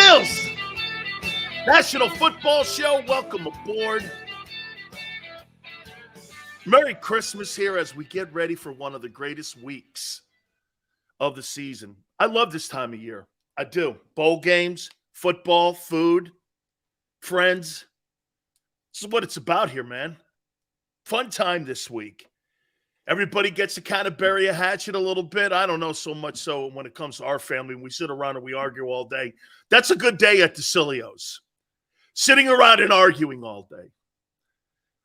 Bills National Football Show. Welcome aboard. Merry Christmas here as we get ready for one of the greatest weeks of the season. I love this time of year. I do. Bowl games, football, food, friends. This is what it's about here, man. Fun time this week. Everybody gets to kind of bury a hatchet a little bit. I don't know so much so when it comes to our family. We sit around and we argue all day. That's a good day at the Sileos. Sitting around and arguing all day.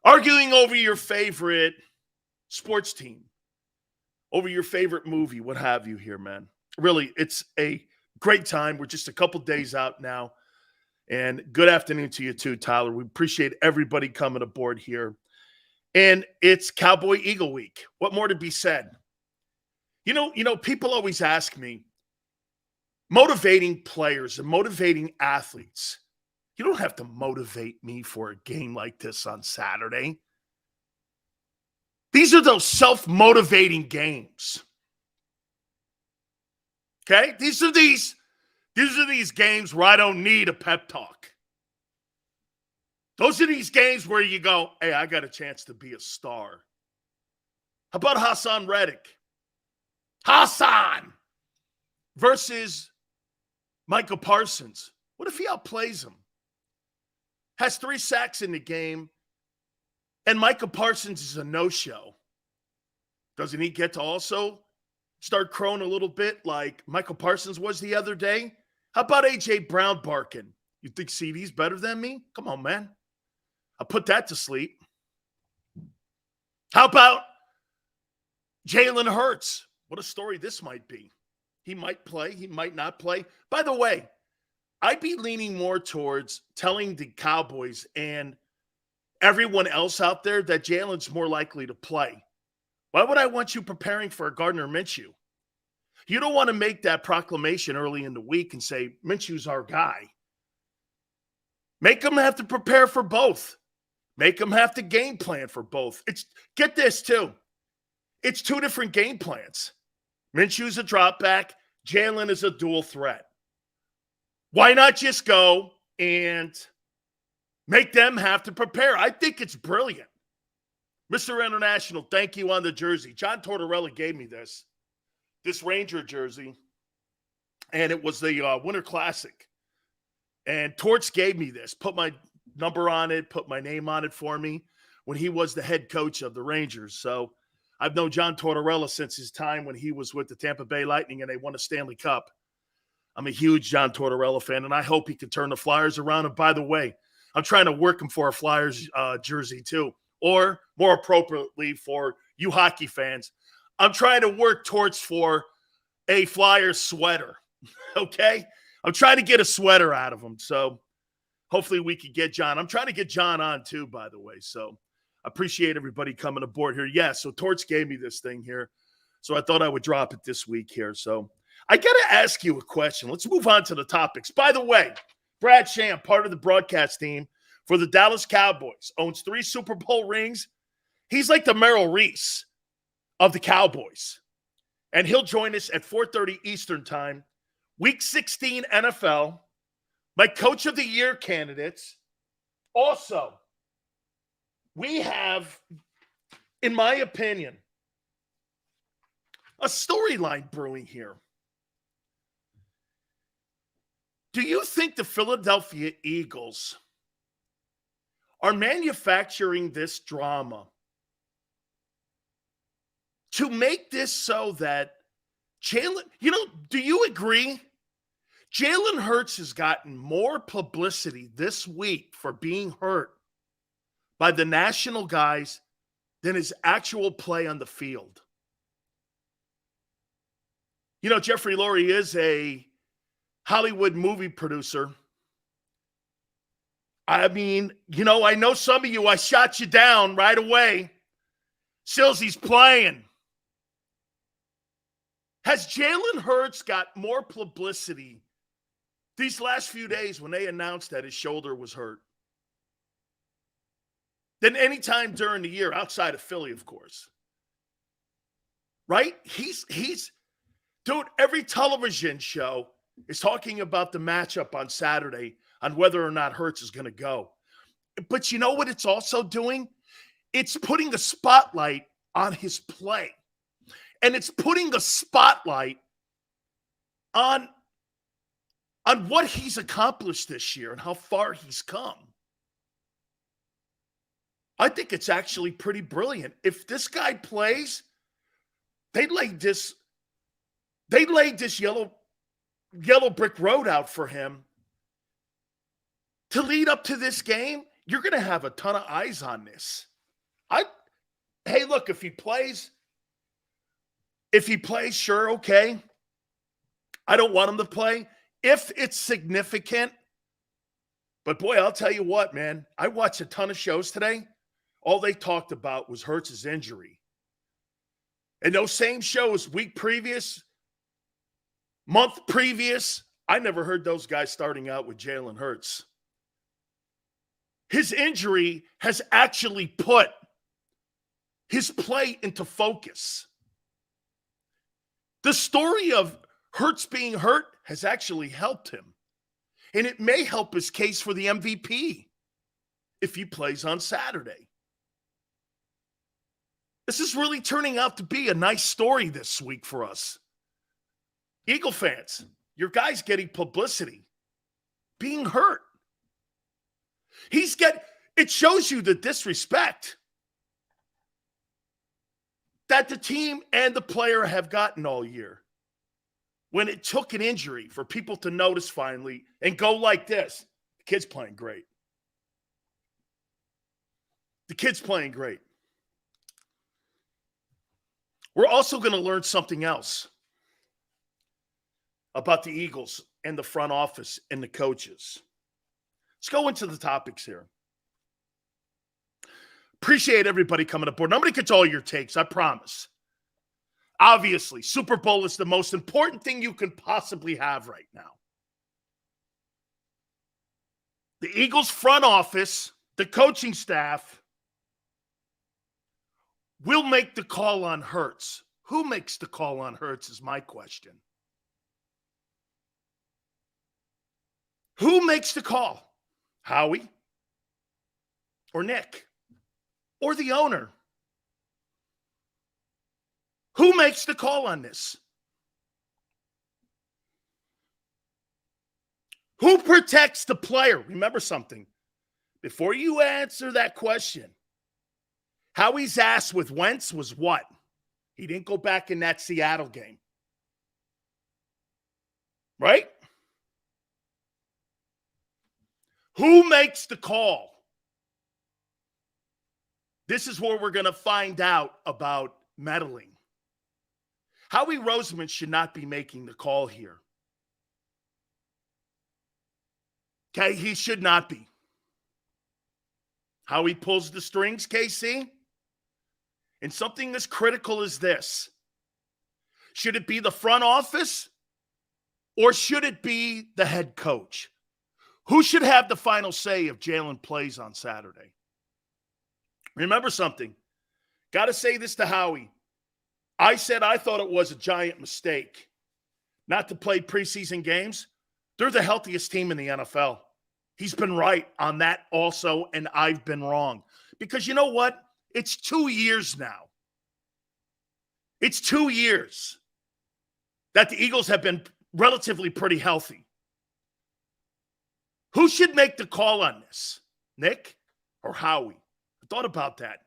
Arguing over your favorite sports team. Over your favorite movie, what have you here, man. Really, it's a great time. We're just a couple days out now. And good afternoon to you too, Tyler. We appreciate everybody coming aboard here. And it's Cowboy Eagle Week. What more to be said? You know, people always ask me, motivating players and motivating athletes, you don't have to motivate me for a game like this on Saturday. These are those self-motivating games. Okay? These are these games where I don't need a pep talk. Those are these games where you go, hey, I got a chance to be a star. How about Hassan Reddick? Hassan versus Michael Parsons. What if he outplays him? Has 3 sacks in the game, and Michael Parsons is a no-show. Doesn't he get to also start crowing a little bit like Michael Parsons was the other day? How about A.J. Brown barking? You think CD's better than me? Come on, man. I'll put that to sleep. How about Jalen Hurts? What a story this might be. He might play. He might not play. By the way, I'd be leaning more towards telling the Cowboys and everyone else out there that Jalen's more likely to play. Why would I want you preparing for a Gardner Minshew? You don't want to make that proclamation early in the week and say, Minshew's our guy. Make them have to prepare for both. Make them have to game plan for both. Get this, too. It's 2 different game plans. Minshew's a drop back. Jalen is a dual threat. Why not just go and make them have to prepare? I think it's brilliant. Mr. International, thank you on the jersey. John Tortorella gave me this Ranger jersey, and it was the Winter Classic. And Torts gave me this, put my number on it, put my name on it for me when he was the head coach of the Rangers. So I've known John Tortorella since his time when he was with the Tampa Bay Lightning and they won a Stanley Cup. I'm a huge John Tortorella fan, and I hope he can turn the Flyers around. And by the way, I'm trying to work him for a Flyers jersey too, or more appropriately for you hockey fans, I'm trying to work towards for a Flyers sweater, okay? I'm trying to get a sweater out of him, so hopefully we can get John. I'm trying to get John on too, by the way, so I appreciate everybody coming aboard here. Yeah, so Torts gave me this thing here, so I thought I would drop it this week here. So I got to ask you a question. Let's move on to the topics. By the way, Brad Sham, part of the broadcast team for the Dallas Cowboys, owns 3 Super Bowl rings. He's like the Merrill Reese of the Cowboys. And he'll join us at 4:30 Eastern time. Week 16 NFL. My Coach of the Year candidates. Also, we have, in my opinion, a storyline brewing here. Do you think the Philadelphia Eagles are manufacturing this drama to make this so that Jalen, do you agree? Jalen Hurts has gotten more publicity this week for being hurt by the national guys than his actual play on the field. Jeffrey Lurie is a Hollywood movie producer. I mean, I know some of you, I shot you down right away. Silsey's playing. Has Jalen Hurts got more publicity these last few days when they announced that his shoulder was hurt than any time during the year outside of Philly, of course? Right? He's dude, every television show is talking about the matchup on Saturday on whether or not Hurts is going to go. But you know what it's also doing? It's putting a spotlight on his play. And it's putting a spotlight on what he's accomplished this year and how far he's come. I think it's actually pretty brilliant. If this guy plays, they laid this yellow brick road out for him to lead up to this game. You're going to have a ton of eyes on this. Hey, look, if he plays, sure, okay. I don't want him to play. If it's significant, but boy, I'll tell you what, man, I watched a ton of shows today. All they talked about was Hurts' injury. And those same shows, week previous, month previous, I never heard those guys starting out with Jalen Hurts. His injury has actually put his play into focus. The story of Hurts being hurt has actually helped him. And it may help his case for the MVP if he plays on Saturday. This is really turning out to be a nice story this week for us. Eagle fans, your guy's getting publicity. Being hurt. It shows you the disrespect that the team and the player have gotten all year. When it took an injury for people to notice finally and go like this, the kid's playing great. The kid's playing great. We're also going to learn something else about the Eagles and the front office and the coaches. Let's go into the topics here. Appreciate everybody coming aboard. Nobody gets all your takes, I promise. Obviously, Super Bowl is the most important thing you can possibly have right now. The Eagles front office, the coaching staff, will make the call on Hurts. Who makes the call on Hurts is my question. Who makes the call? Howie? Or Nick? Or the owner? Who makes the call on this? Who protects the player? Remember something. Before you answer that question, Howie's ass with Wentz was what? He didn't go back in that Seattle game. Right? Who makes the call? This is where we're going to find out about meddling. Howie Roseman should not be making the call here. Okay, he should not be. Howie pulls the strings, KC. And something as critical as this. Should it be the front office or should it be the head coach? Who should have the final say if Jalen plays on Saturday? Remember something. Got to say this to Howie. I said I thought it was a giant mistake not to play preseason games. They're the healthiest team in the NFL. He's been right on that also, and I've been wrong. Because you know what? It's 2 years now. It's 2 years that the Eagles have been relatively pretty healthy. Who should make the call on this? Nick or Howie? I thought about that.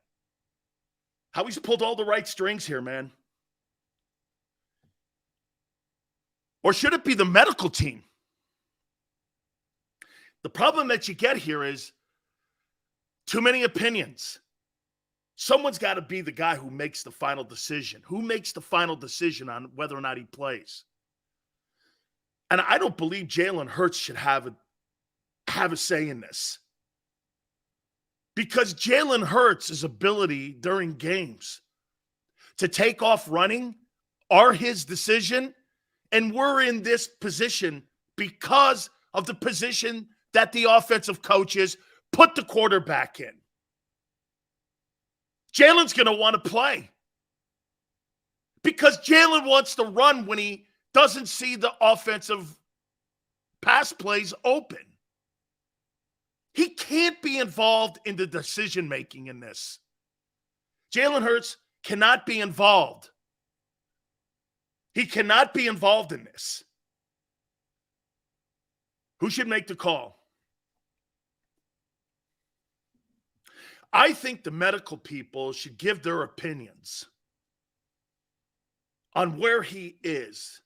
Howie's pulled all the right strings here, man. Or should it be the medical team? The problem that you get here is too many opinions. Someone's got to be the guy who makes the final decision. Who makes the final decision on whether or not he plays? And I don't believe Jalen Hurts should have a say in this. Because Jalen Hurts' ability during games to take off running are his decision, and we're in this position because of the position that the offensive coaches put the quarterback in. Jalen's going to want to play because Jalen wants to run when he doesn't see the offensive pass plays open. He can't be involved in the decision-making in this. Jalen Hurts cannot be involved. He cannot be involved in this. Who should make the call? I think the medical people should give their opinions on where he is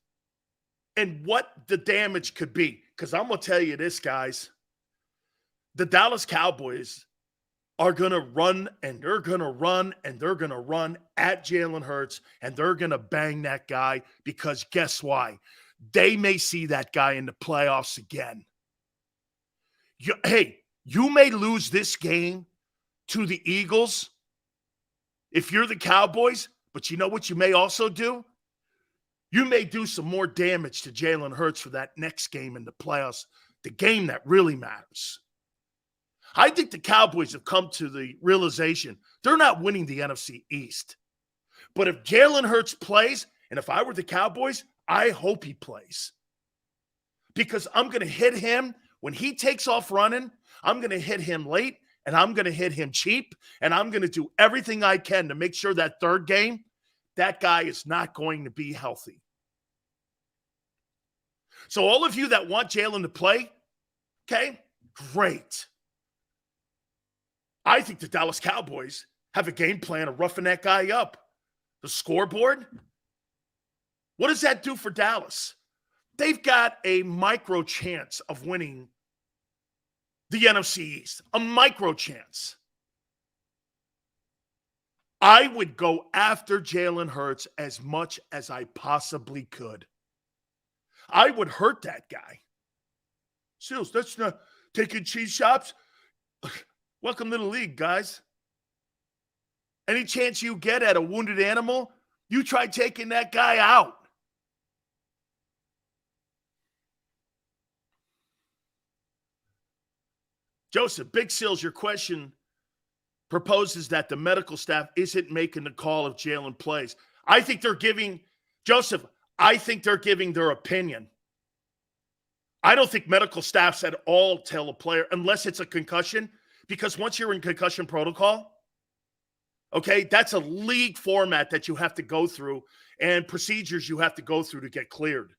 and what the damage could be. Because I'm going to tell you this, guys. The Dallas Cowboys are going to run, and they're going to run, and they're going to run at Jalen Hurts, and they're going to bang that guy because guess why? They may see that guy in the playoffs again. You may lose this game to the Eagles if you're the Cowboys, but you know what you may also do? You may do some more damage to Jalen Hurts for that next game in the playoffs, the game that really matters. I think the Cowboys have come to the realization they're not winning the NFC East. But if Jalen Hurts plays, and if I were the Cowboys, I hope he plays. Because I'm going to hit him when he takes off running. I'm going to hit him late, and I'm going to hit him cheap, and I'm going to do everything I can to make sure that third game, that guy is not going to be healthy. So all of you that want Jalen to play, okay, great. I think the Dallas Cowboys have a game plan of roughing that guy up. The scoreboard, what does that do for Dallas? They've got a micro chance of winning the NFC East. A micro chance. I would go after Jalen Hurts as much as I possibly could. I would hurt that guy. Seals, that's not taking cheese shops. Welcome to the league, guys. Any chance you get at a wounded animal, you try taking that guy out. Joseph, Big Seals, your question proposes that the medical staff isn't making the call if Jalen plays. I think they're giving, Joseph, I think they're giving their opinion. I don't think medical staffs at all tell a player, unless it's a concussion, because once you're in concussion protocol, okay, that's a league format that you have to go through and procedures you have to go through to get cleared.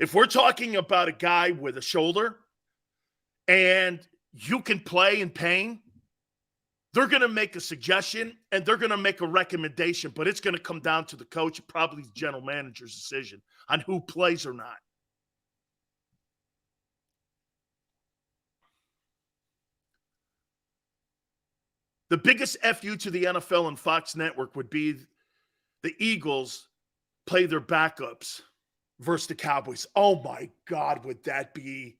If we're talking about a guy with a shoulder and you can play in pain, they're going to make a suggestion and they're going to make a recommendation, but it's going to come down to the coach and probably the general manager's decision on who plays or not. The biggest FU to the NFL and Fox Network would be the Eagles play their backups versus the Cowboys. Oh my God, would that be?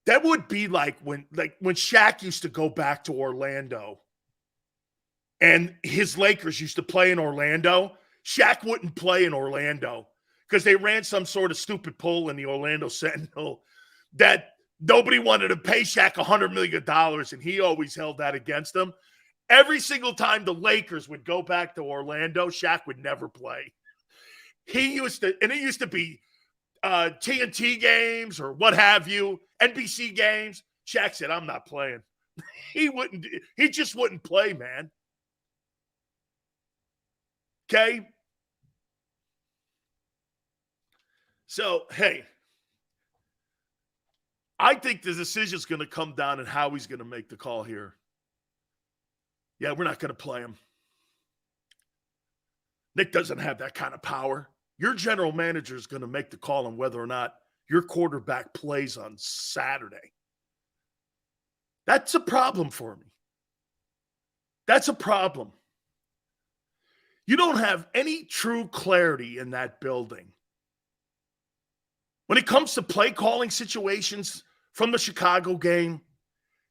That would be like when Shaq used to go back to Orlando and his Lakers used to play in Orlando. Shaq wouldn't play in Orlando because they ran some sort of stupid poll in the Orlando Sentinel that nobody wanted to pay Shaq $100 million, and he always held that against them. Every single time the Lakers would go back to Orlando, Shaq would never play. It used to be TNT games or what have you, NBC games. Shaq said, I'm not playing. He just wouldn't play, man. Okay? So, hey, I think the decision is going to come down and how he's going to make the call here. Yeah, we're not going to play him. Nick doesn't have that kind of power. Your general manager is going to make the call on whether or not your quarterback plays on Saturday. That's a problem for me. That's a problem. You don't have any true clarity in that building. When it comes to play calling situations from the Chicago game,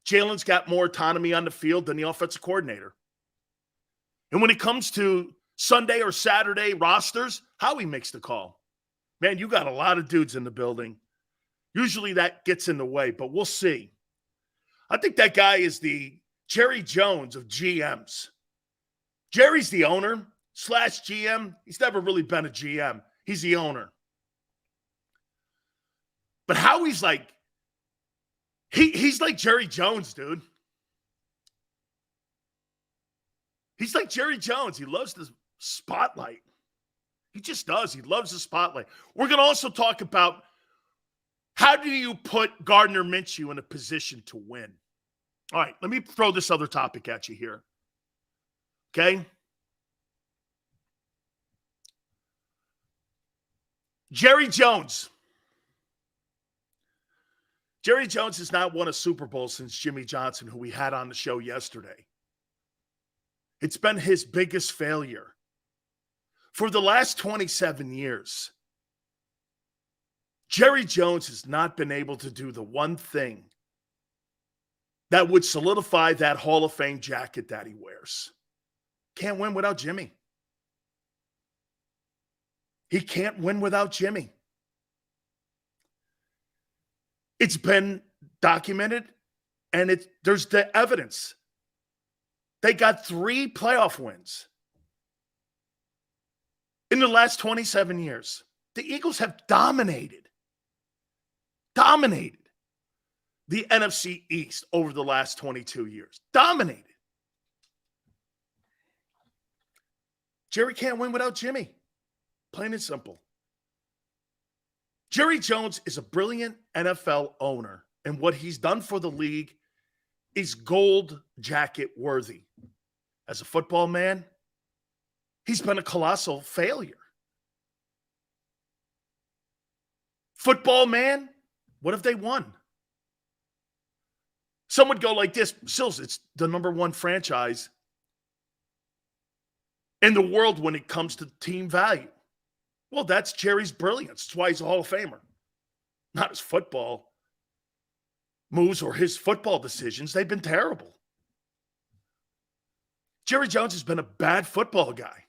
Jalen's got more autonomy on the field than the offensive coordinator. And when it comes to Sunday or Saturday rosters, Howie makes the call. Man, you got a lot of dudes in the building. Usually that gets in the way, but we'll see. I think that guy is the Jerry Jones of GMs. Jerry's the owner / GM. He's never really been a GM. He's the owner. But Howie's like, he's like Jerry Jones, dude. He's like Jerry Jones. He loves the spotlight. He just does. He loves the spotlight. We're going to also talk about how do you put Gardner Minshew in a position to win? All right, let me throw this other topic at you here. Okay? Jerry Jones. Jerry Jones has not won a Super Bowl since Jimmy Johnson, who we had on the show yesterday. It's been his biggest failure. For the last 27 years, Jerry Jones has not been able to do the one thing that would solidify that Hall of Fame jacket that he wears. Can't win without Jimmy. He can't win without Jimmy. It's been documented, and there's the evidence. They got 3 playoff wins in the last 27 years. The Eagles have dominated the NFC East over the last 22 years. Dominated. Jerry can't win without Jimmy. Plain and simple. Jerry Jones is a brilliant NFL owner, and what he's done for the league is gold jacket worthy. As a football man, he's been a colossal failure. Football man, what have they won? Some would go like this, Sills, it's the number 1 franchise in the world when it comes to team value. Well, that's Jerry's brilliance. That's why he's a Hall of Famer. Not his football moves or his football decisions. They've been terrible. Jerry Jones has been a bad football guy.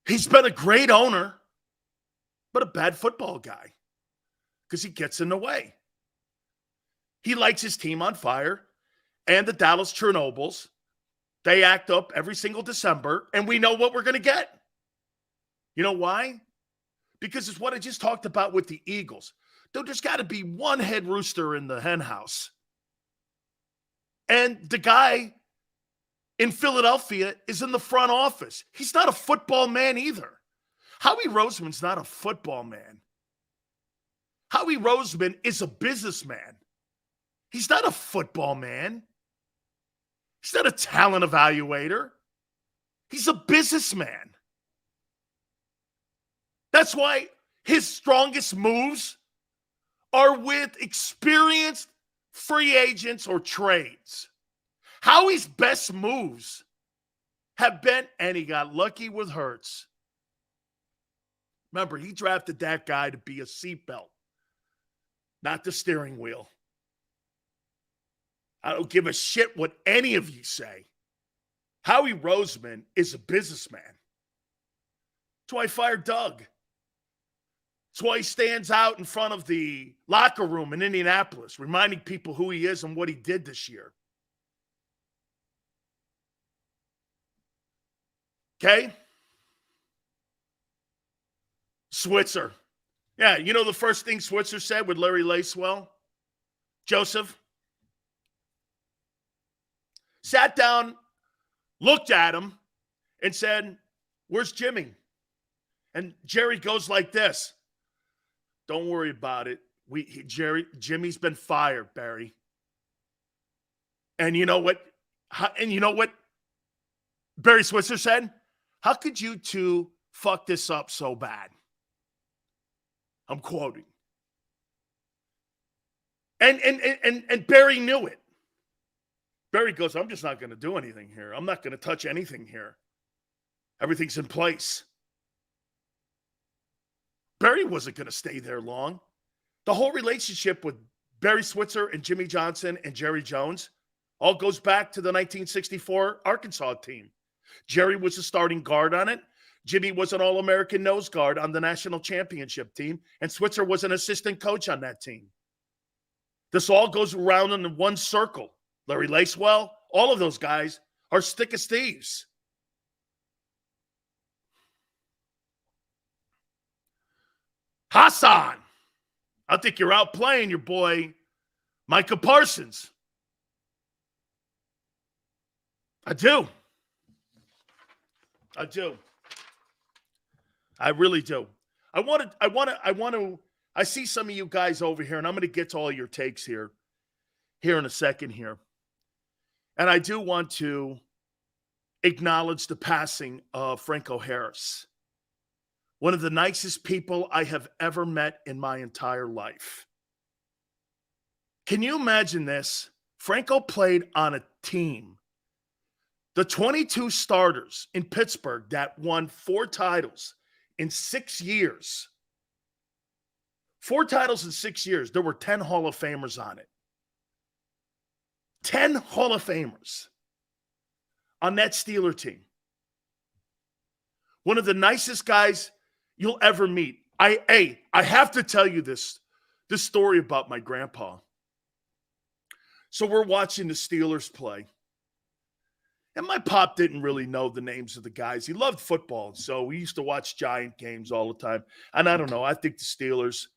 He's been a great owner, but a bad football guy because he gets in the way. He lights his team on fire, and the Dallas Chernobyls, they act up every single December, and we know what we're going to get. You know why? Because it's what I just talked about with the Eagles. Dude, there's got to be one head rooster in the hen house. And the guy in Philadelphia is in the front office. He's not a football man either. Howie Roseman's not a football man. Howie Roseman is a businessman. He's not a football man. He's not a talent evaluator. He's a businessman. That's why his strongest moves are with experienced free agents or trades. Howie's best moves have been, and he got lucky with Hurts. Remember, he drafted that guy to be a seatbelt, not the steering wheel. I don't give a shit what any of you say. Howie Roseman is a businessman. That's why I fired Doug. That's why he stands out in front of the locker room in Indianapolis, reminding people who he is and what he did this year. Okay? Switzer. Yeah, you know the first thing Switzer said with Larry Lacewell? Joseph sat down, looked at him, and said, "Where's Jimmy?" And Jerry goes like this. "Don't worry about it. Jimmy's been fired, Barry." And you know what? Barry Switzer said? "How could you two fuck this up so bad?" I'm quoting. And Barry knew it. Barry goes, "I'm just not going to do anything here. I'm not going to touch anything here. Everything's in place." Barry wasn't going to stay there long. The whole relationship with Barry Switzer and Jimmy Johnson and Jerry Jones all goes back to the 1964 Arkansas team. Jerry was the starting guard on it. Jimmy was an All-American nose guard on the national championship team, and Switzer was an assistant coach on that team. This all goes around in one circle. Larry Lacewell, all of those guys are stick as thieves. Hassan. I think you're outplaying your boy, Micah Parsons. I do. I really do. I see some of you guys over here, and I'm going to get to all your takes here in a second here. And I do want to acknowledge the passing of Franco Harris, one of the nicest people I have ever met in my entire life. Can you imagine this? Franco played on a team, the 22 starters in Pittsburgh that won 4 titles in 6 years. 4 titles in 6 years. There were 10 Hall of Famers on it. 10 Hall of Famers on that Steeler team. One of the nicest guys you'll ever meet. I have to tell you this story about my grandpa. So we're watching the Steelers play. And my pop didn't really know the names of the guys. He loved football, so we used to watch Giant games all the time. And I don't know, I think the Steelers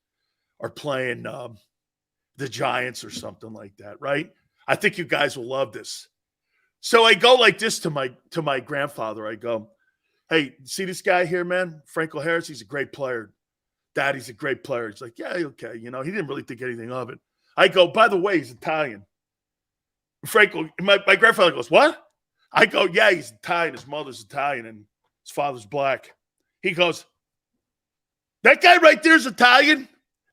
are playing the Giants or something like that, right? I think you guys will love this. So I go like this to my grandfather. I go, hey, see this guy here, man? Franco Harris, he's a great player. Dad, he's a great player. He's like, yeah, okay. You know, he didn't really think anything of it. I go, by the way, he's Italian. Franco, my grandfather goes, what? I go, yeah, he's Italian. His mother's Italian and his father's black. He goes, that guy right there is Italian?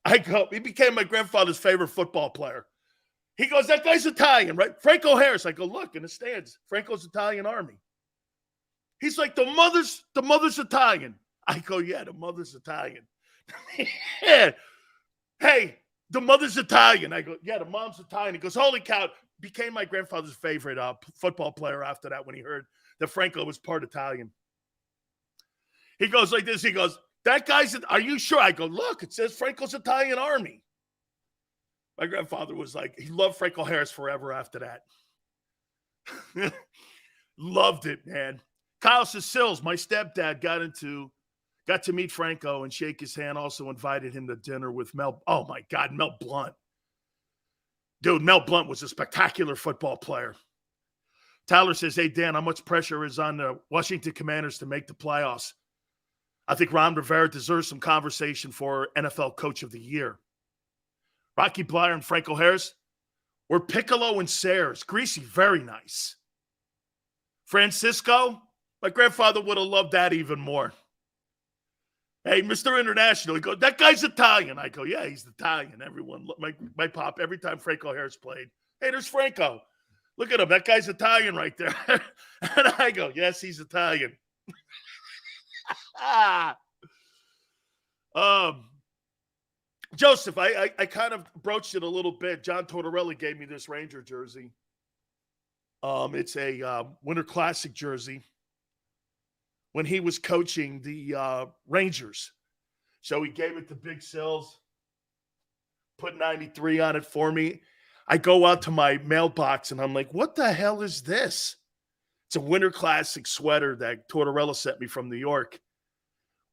I go, he became my grandfather's favorite football player. He goes, that guy's Italian, right? Franco Harris. I go, look, in the stands, Franco's Italian Army. He's like, the mother's Italian. I go, yeah, the mother's Italian. Yeah. Hey, the mother's Italian. I go, yeah, the mom's Italian. He goes, holy cow. Became my grandfather's favorite football player after that when he heard that Franco was part Italian. He goes like this. He goes, that guy's, are you sure? I go, look, it says Franco's Italian Army. My grandfather was like, he loved Franco Harris forever after that. Loved it, man. Kyle says, Sills, my stepdad got to meet Franco and shake his hand, also invited him to dinner with Mel. Oh, my God, Mel Blount. Dude, Mel Blount was a spectacular football player. Tyler says, hey, Dan, how much pressure is on the Washington Commanders to make the playoffs? I think Ron Rivera deserves some conversation for NFL Coach of the Year. Rocky Blyer and Franco Harris were Piccolo and Sayers. Greasy, very nice. Francisco, my grandfather would have loved that even more. Hey, Mr. International, he goes, that guy's Italian. I go, yeah, he's Italian. Everyone, my pop, every time Franco Harris played, hey, there's Franco. Look at him. That guy's Italian right there. And I go, yes, he's Italian. Joseph, I kind of broached it a little bit. John Tortorelli gave me this Ranger jersey. It's a Winter Classic jersey when he was coaching the Rangers. So he gave it to Big Sills, put 93 on it for me. I go out to my mailbox and I'm like, what the hell is this? It's a Winter Classic sweater that Tortorella sent me from New York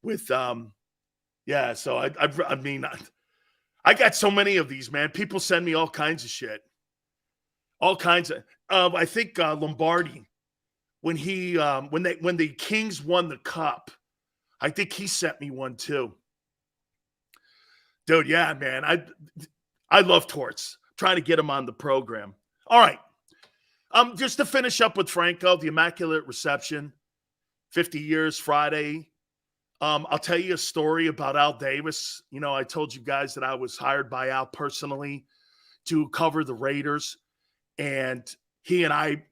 with, so I got so many of these, man. People send me all kinds of shit. All kinds of, I think Lombardi, when the Kings won the cup, I think he sent me one too. Dude, yeah, man. I love Torts. Trying to get him on the program. All right. Just to finish up with Franco, the Immaculate Reception, 50 years Friday. I'll tell you a story about Al Davis. You know, I told you guys that I was hired by Al personally to cover the Raiders. And he and I,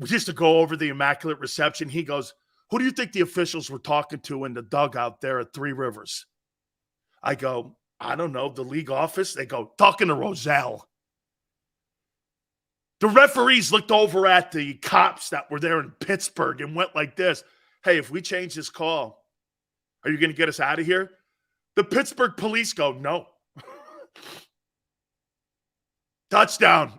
just to go over the Immaculate Reception, he goes, who do you think the officials were talking to in the dugout there at Three Rivers? I go, I don't know, the league office? They go, talking to Roselle. The referees looked over at the cops that were there in Pittsburgh and went like this. Hey, if we change this call, are you going to get us out of here? The Pittsburgh police go, no. Touchdown.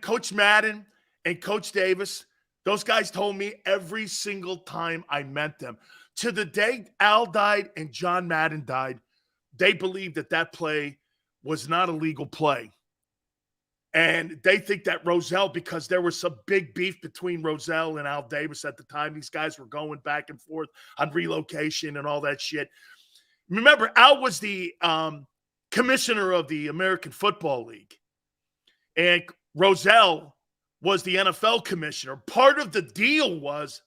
Coach Madden and Coach Davis, Those guys told me every single time I met them. To the day Al died and John Madden died, they believed that that play was not a legal play. And they think that Rozelle, because there was some big beef between Rozelle and Al Davis at the time, these guys were going back and forth on relocation and all that shit. Remember, Al was the commissioner of the American Football League. And Rozelle was the NFL commissioner. Part of the deal was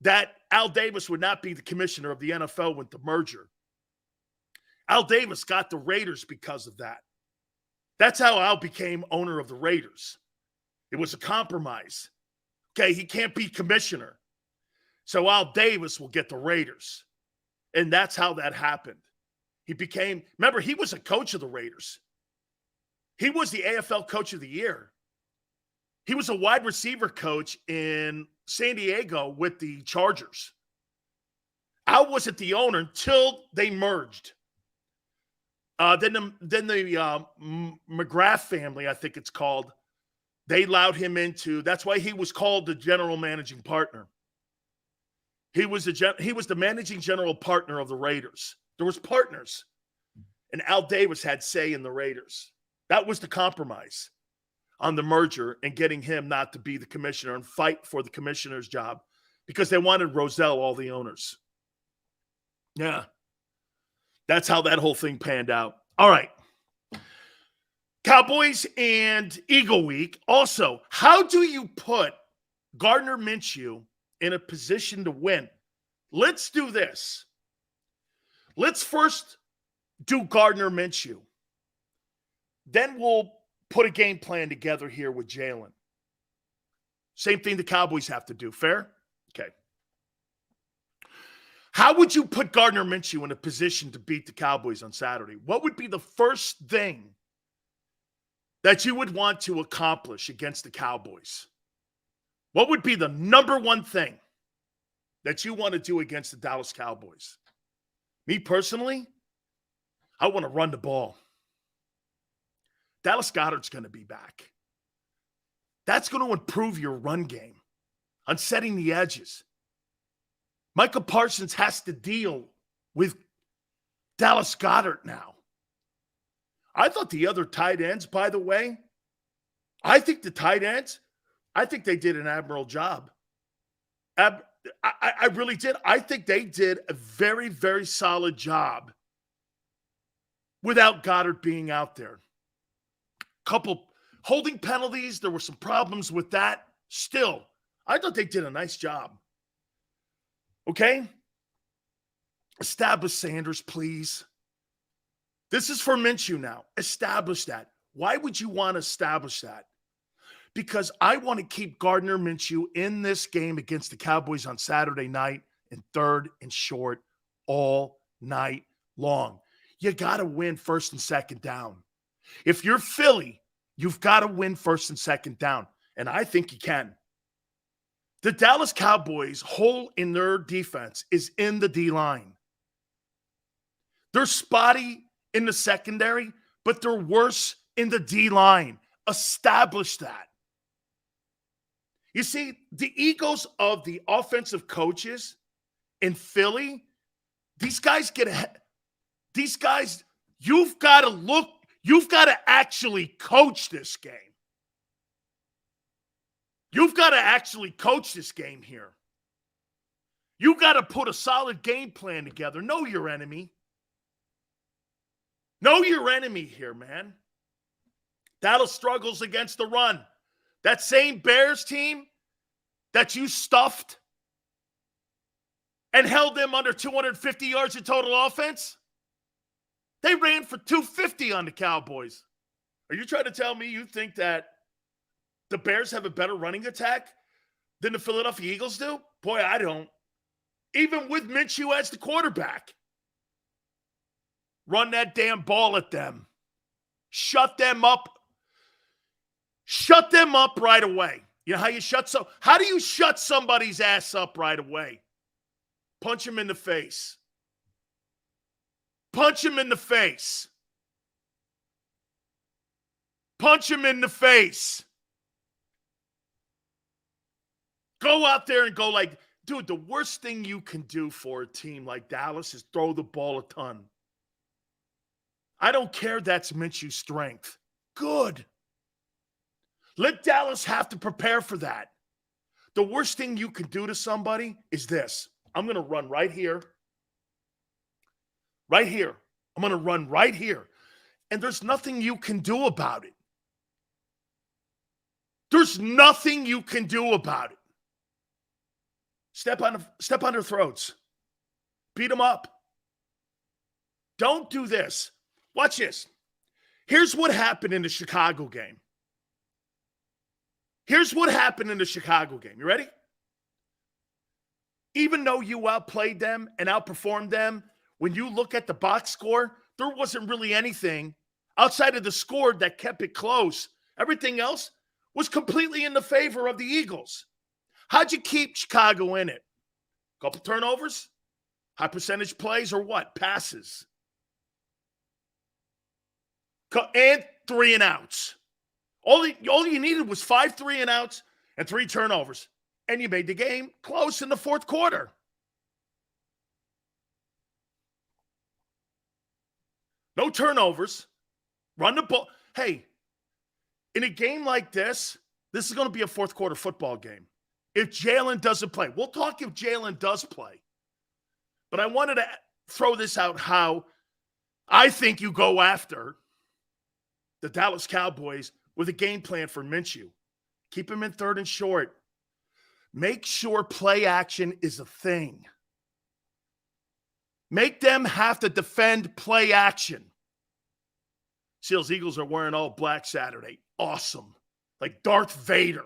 that Al Davis would not be the commissioner of the NFL with the merger. Al Davis got the Raiders because of that. That's how Al became owner of the Raiders. It was a compromise. Okay, he can't be commissioner. So Al Davis will get the Raiders. And that's how that happened. He became, remember, he was a coach of the Raiders. He was the AFL Coach of the Year. He was a wide receiver coach in San Diego with the Chargers. Al wasn't the owner until they merged. Then the McGrath family, I think it's called, they allowed him into, that's why he was called the general managing partner. He was the managing general partner of the Raiders. There was partners, and Al Davis had say in the Raiders. That was the compromise on the merger and getting him not to be the commissioner and fight for the commissioner's job because they wanted Rozelle, all the owners. Yeah. That's how that whole thing panned out. All right. Cowboys and Eagle Week. Also, how do you put Gardner Minshew in a position to win? Let's do this. Let's first do Gardner Minshew. Then we'll put a game plan together here with Jalen. Same thing the Cowboys have to do. Fair? Okay. How would you put Gardner Minshew in a position to beat the Cowboys on Saturday? What would be the first thing that you would want to accomplish against the Cowboys? What would be the number one thing that you want to do against the Dallas Cowboys? Me personally, I want to run the ball. Dallas Goedert's going to be back. That's going to improve your run game on setting the edges. Micah Parsons has to deal with Dallas Goedert now. I thought the other tight ends, by the way, I think the tight ends, I think they did an admirable job. I really did. I think they did a very, very solid job without Goedert being out there. Couple holding penalties. There were some problems with that. Still, I thought they did a nice job. Okay? Establish Sanders, please. This is for Minshew now. Establish that. Why would you want to establish that? Because I want to keep Gardner Minshew in this game against the Cowboys on Saturday night in third and short all night long. You got to win first and second down. If you're Philly, you've got to win first and second down. And I think you can. The Dallas Cowboys' hole in their defense is in the D-line. They're spotty in the secondary, but they're worse in the D-line. Establish that. You see, the egos of the offensive coaches in Philly, these guys get ahead. These guys, you've got to actually coach this game. You've got to actually coach this game here. You've got to put a solid game plan together. Know your enemy. Know your enemy here, man. Dallas struggles against the run. That same Bears team that you stuffed and held them under 250 yards of total offense, they ran for 250 on the Cowboys. Are you trying to tell me you think that the Bears have a better running attack than the Philadelphia Eagles do? Boy, I don't. Even with Minshew as the quarterback. Run that damn ball at them. Shut them up. Shut them up right away. You know how do you shut somebody's ass up right away? Punch him in the face. Punch him in the face. Punch him in the face. Go out there and go like, dude, the worst thing you can do for a team like Dallas is throw the ball a ton. I don't care that's Minshew's strength. Good. Let Dallas have to prepare for that. The worst thing you can do to somebody is this. I'm going to run right here. Right here. I'm going to run right here. And there's nothing you can do about it. There's nothing you can do about it. Step on their throats. Beat them up. Don't do this. Watch this. Here's what happened in the Chicago game. Here's what happened in the Chicago game. You ready? Even though you outplayed them and outperformed them, when you look at the box score, there wasn't really anything outside of the score that kept it close. Everything else was completely in the favor of the Eagles. How'd you keep Chicago in it? Couple turnovers? High percentage plays or what? Passes. And 3 and outs. All you needed was 5 3 and outs and 3 turnovers. And you made the game close in the fourth quarter. No turnovers. Run the ball. Hey, in a game like this is going to be a fourth quarter football game. If Jalen doesn't play, we'll talk if Jalen does play. But I wanted to throw this out how I think you go after the Dallas Cowboys with a game plan for Minshew. Keep him in third and short. Make sure play action is a thing. Make them have to defend play action. Seals Eagles are wearing all black Saturday. Awesome. Like Darth Vader.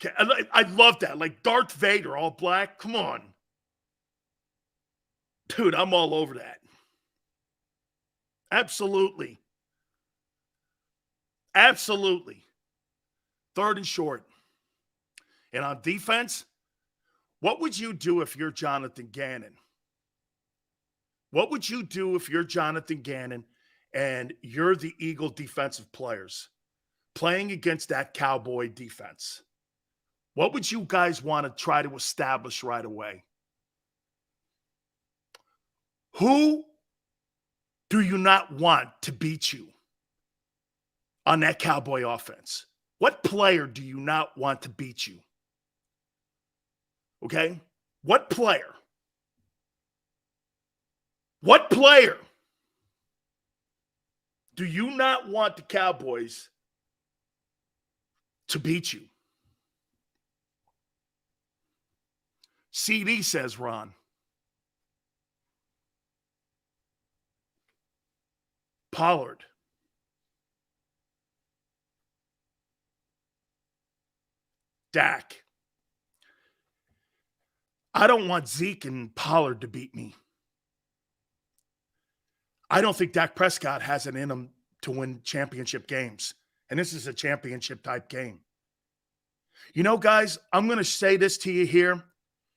Okay, I love that. Like Darth Vader, all black. Come on. Dude, I'm all over that. Absolutely. Absolutely. Third and short. And on defense, what would you do if you're Jonathan Gannon? What would you do if you're Jonathan Gannon and you're the Eagle defensive players playing against that Cowboy defense? What would you guys want to try to establish right away? Who do you not want to beat you on that Cowboy offense? What player do you not want to beat you? Okay? What player? What player do you not want the Cowboys to beat you? CD says Ron. Pollard. Dak. I don't want Zeke and Pollard to beat me. I don't think Dak Prescott has it in him to win championship games. And this is a championship type game. You know, guys, I'm going to say this to you here.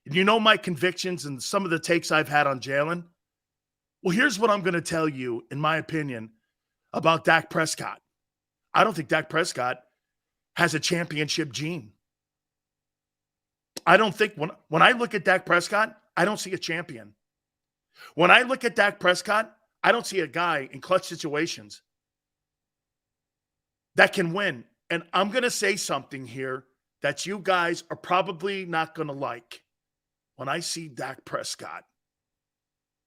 You know my convictions and some of the takes I've had on Jalen. Well, here's what I'm going to tell you, in my opinion, about Dak Prescott. I don't think Dak Prescott has a championship gene. I don't think when I look at Dak Prescott, I don't see a champion. When I look at Dak Prescott, I don't see a guy in clutch situations that can win. And I'm going to say something here that you guys are probably not going to like. When I see Dak Prescott,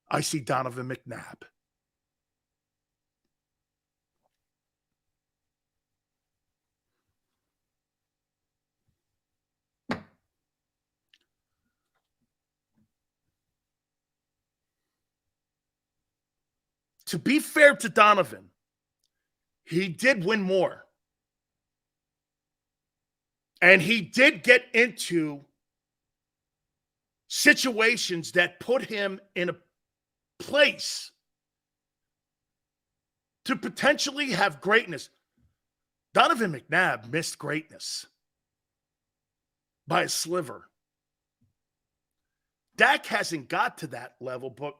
I see Donovan McNabb. To be fair to Donovan, he did win more. And he did get into situations that put him in a place to potentially have greatness. Donovan McNabb missed greatness by a sliver. Dak hasn't got to that level, but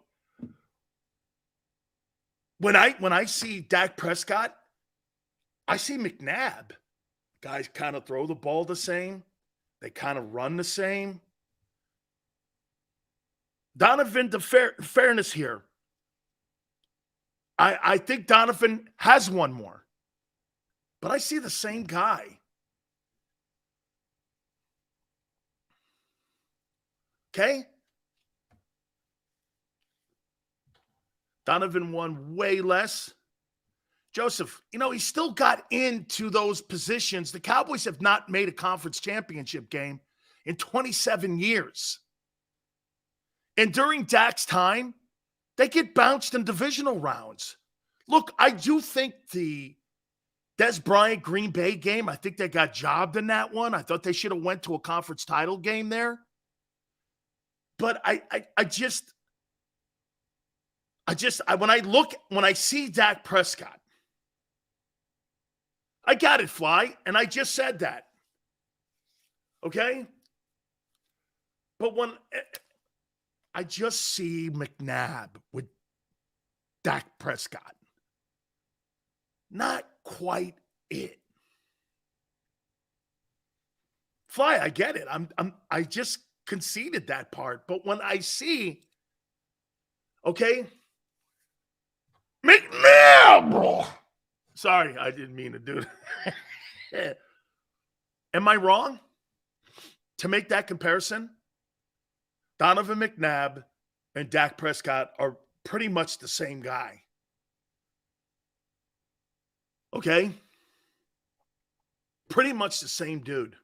when I see Dak Prescott, I see McNabb. Guys kind of throw the ball the same. They kind of run the same. Donovan, the fairness here, I think Donovan has one more. But I see the same guy. Okay? Donovan won way less. Joseph, he still got into those positions. The Cowboys have not made a conference championship game in 27 years. And during Dak's time, they get bounced in divisional rounds. Look, I do think the Des Bryant Green Bay game, I think they got jobbed in that one. I thought they should have went to a conference title game there. But when I see Dak Prescott, I got it, Fly, and I just said that. Okay? But when I just see McNabb with Dak Prescott, not quite it. Fly, I get it. I just conceded that part. But when I see, okay, McNabb. Sorry, I didn't mean to do that. Am I wrong to make that comparison? Donovan McNabb and Dak Prescott are pretty much the same guy. Okay? Pretty much the same dude.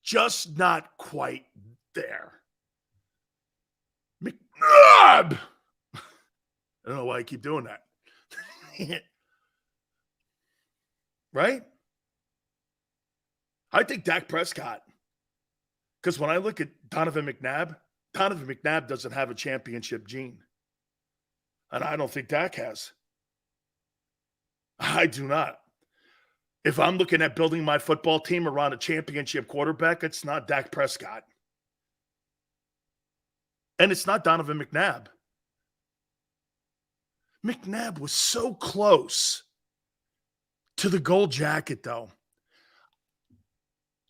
Just not quite there. McNabb! I don't know why I keep doing that. Right? I think Dak Prescott, because when I look at Donovan McNabb doesn't have a championship gene. And I don't think Dak has. I do not. If I'm looking at building my football team around a championship quarterback, it's not Dak Prescott. And it's not Donovan McNabb. McNabb was so close to the gold jacket, though.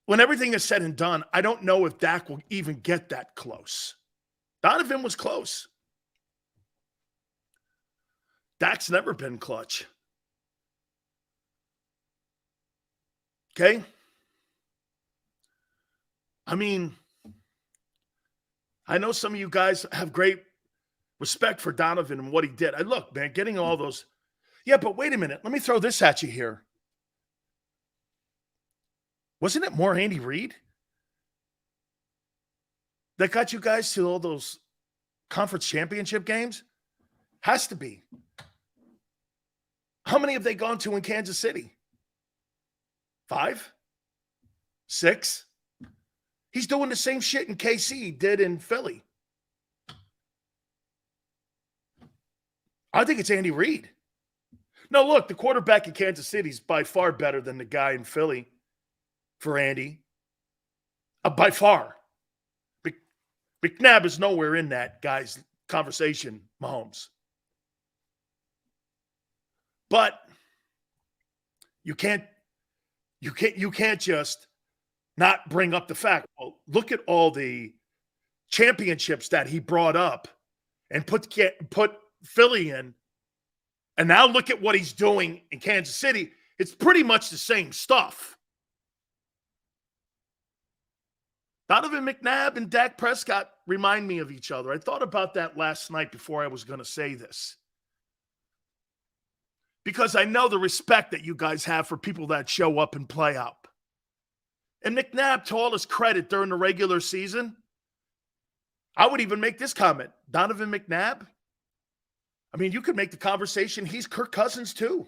When everything is said and done, I don't know if Dak will even get that close. Donovan was close. Dak's never been clutch. Okay? I mean, I know some of you guys have great respect for Donovan and what he did. Look, man, getting all those. Yeah, but wait a minute. Let me throw this at you here. Wasn't it more Andy Reid that got you guys to all those conference championship games? Has to be. How many have they gone to in Kansas City? 5? 6? He's doing the same shit in KC he did in Philly. I think it's Andy Reid. No, look, the quarterback in Kansas City is by far better than the guy in Philly for Andy. By far. McNabb is nowhere in that guy's conversation, Mahomes. But you can't just not bring up the fact. Well, look at all the championships that he brought up and put Philly in. And now look at what he's doing in Kansas City. It's pretty much the same stuff. Donovan McNabb and Dak Prescott remind me of each other. I thought about that last night before I was going to say this. Because I know the respect that you guys have for people that show up and play up. And McNabb, to all his credit during the regular season, I would even make this comment. Donovan McNabb, I mean, you could make the conversation, he's Kirk Cousins too.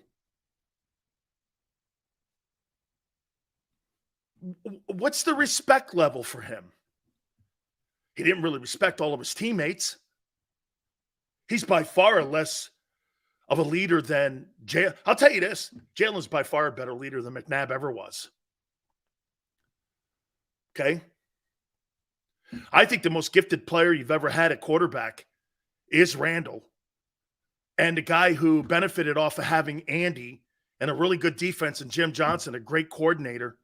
What's the respect level for him? He didn't really respect all of his teammates. He's by far less of a leader than Jalen. I'll tell you this, Jalen's by far a better leader than McNabb ever was. Okay? I think the most gifted player you've ever had at quarterback is Randall. And the guy who benefited off of having Andy and a really good defense, and Jim Johnson, a great coordinator,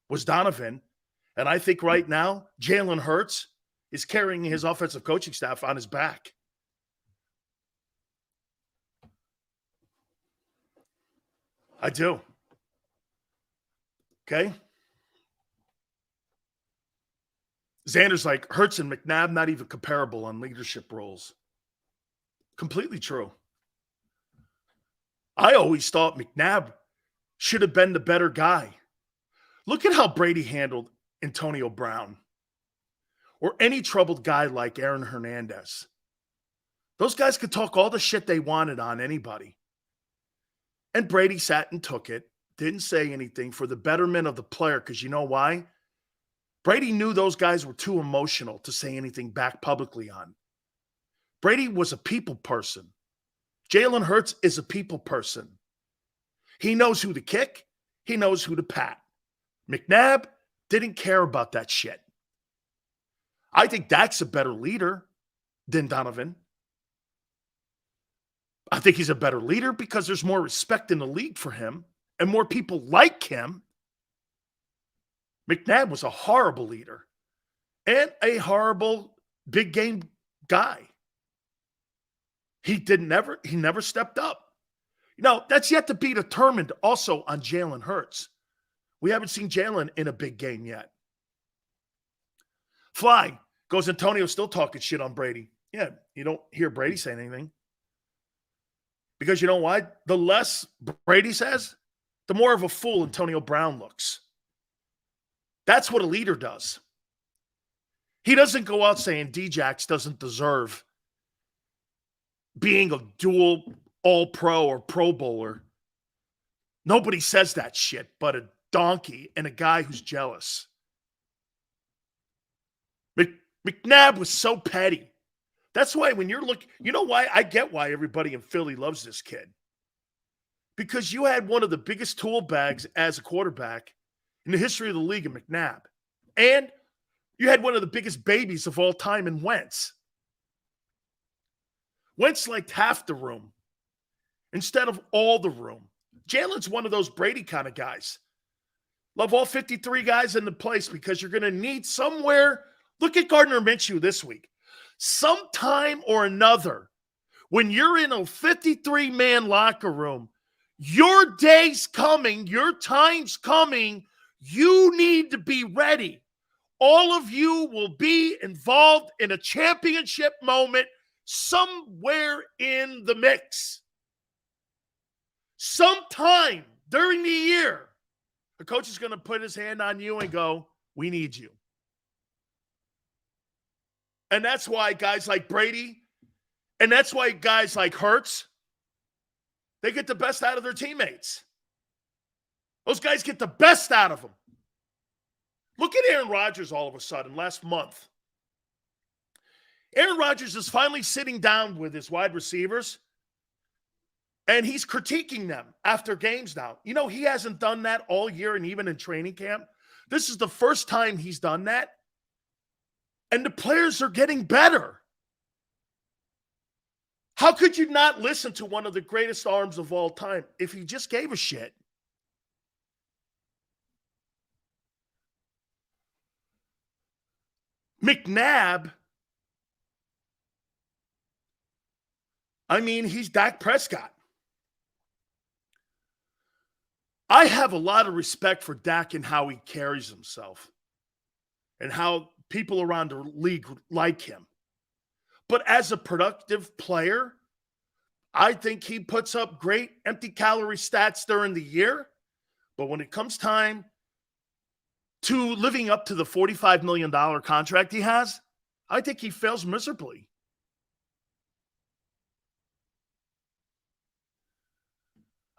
was Donovan. And I think right now, Jalen Hurts is carrying his offensive coaching staff on his back. I do. Okay? Xander's like, Hurts and McNabb not even comparable on leadership roles. Completely true. I always thought McNabb should have been the better guy. Look at how Brady handled Antonio Brown or any troubled guy like Aaron Hernandez. Those guys could talk all the shit they wanted on anybody. And Brady sat and took it, didn't say anything for the betterment of the player, because you know why? Brady knew those guys were too emotional to say anything back publicly on. Brady was a people person. Jalen Hurts is a people person. He knows who to kick. He knows who to pat. McNabb didn't care about that shit. I think Dak's a better leader than Donovan. I think he's a better leader because there's more respect in the league for him and more people like him. McNabb was a horrible leader and a horrible big game guy. He never stepped up. You know, that's yet to be determined also on Jalen Hurts. We haven't seen Jalen in a big game yet. Fly goes, Antonio's still talking shit on Brady. Yeah, you don't hear Brady say anything. Because you know why? The less Brady says, the more of a fool Antonio Brown looks. That's what a leader does. He doesn't go out saying D-Jax doesn't deserve being a dual all-pro or pro bowler. Nobody says that shit but a donkey and a guy who's jealous. McNabb was so petty. That's why when you're looking, you know why? I get why everybody in Philly loves this kid. Because you had one of the biggest tool bags as a quarterback in the history of the league in McNabb. And you had one of the biggest babies of all time in Wentz. Wentz liked half the room instead of all the room. Jalen's one of those Brady kind of guys. Love all 53 guys in the place because you're going to need somewhere. Look at Gardner Minshew this week. Sometime or another, when you're in a 53-man locker room, your day's coming, your time's coming, you need to be ready. All of you will be involved in a championship moment somewhere in the mix. Sometime during the year, the coach is going to put his hand on you and go, we need you. And that's why guys like Brady, and that's why guys like Hurts, they get the best out of their teammates. Those guys get the best out of them. Look at Aaron Rodgers all of a sudden last month. Aaron Rodgers is finally sitting down with his wide receivers, and he's critiquing them after games now. You know, he hasn't done that all year and even in training camp. This is the first time he's done that. And the players are getting better. How could you not listen to one of the greatest arms of all time if he just gave a shit? McNabb, I mean, he's Dak Prescott. I have a lot of respect for Dak and how he carries himself and how people around the league like him. But as a productive player, I think he puts up great empty calorie stats during the year. But when it comes time to living up to the $45 million contract he has, I think he fails miserably.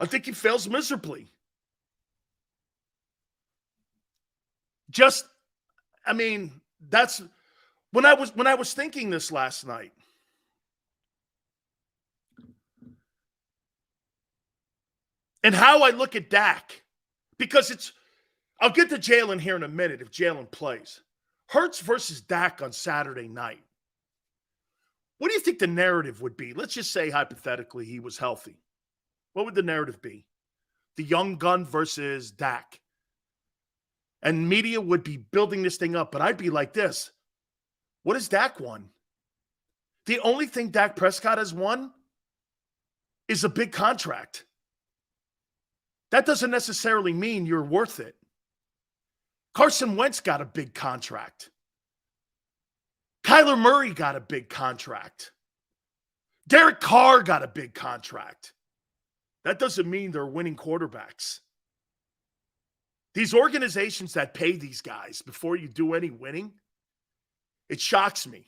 I think he fails miserably. That's when I was thinking this last night. And how I look at Dak, because I'll get to Jalen here in a minute if Jalen plays. Hurts versus Dak on Saturday night. What do you think the narrative would be? Let's just say hypothetically he was healthy. What would the narrative be? the young gun versus Dak. And media would be building this thing up, but I'd be like this. What has Dak won? The only thing Dak Prescott has won is a big contract. That doesn't necessarily mean you're worth it. Carson Wentz got a big contract. Kyler Murray got a big contract. Derek Carr got a big contract. That doesn't mean they're winning quarterbacks. These organizations that pay these guys before you do any winning, it shocks me.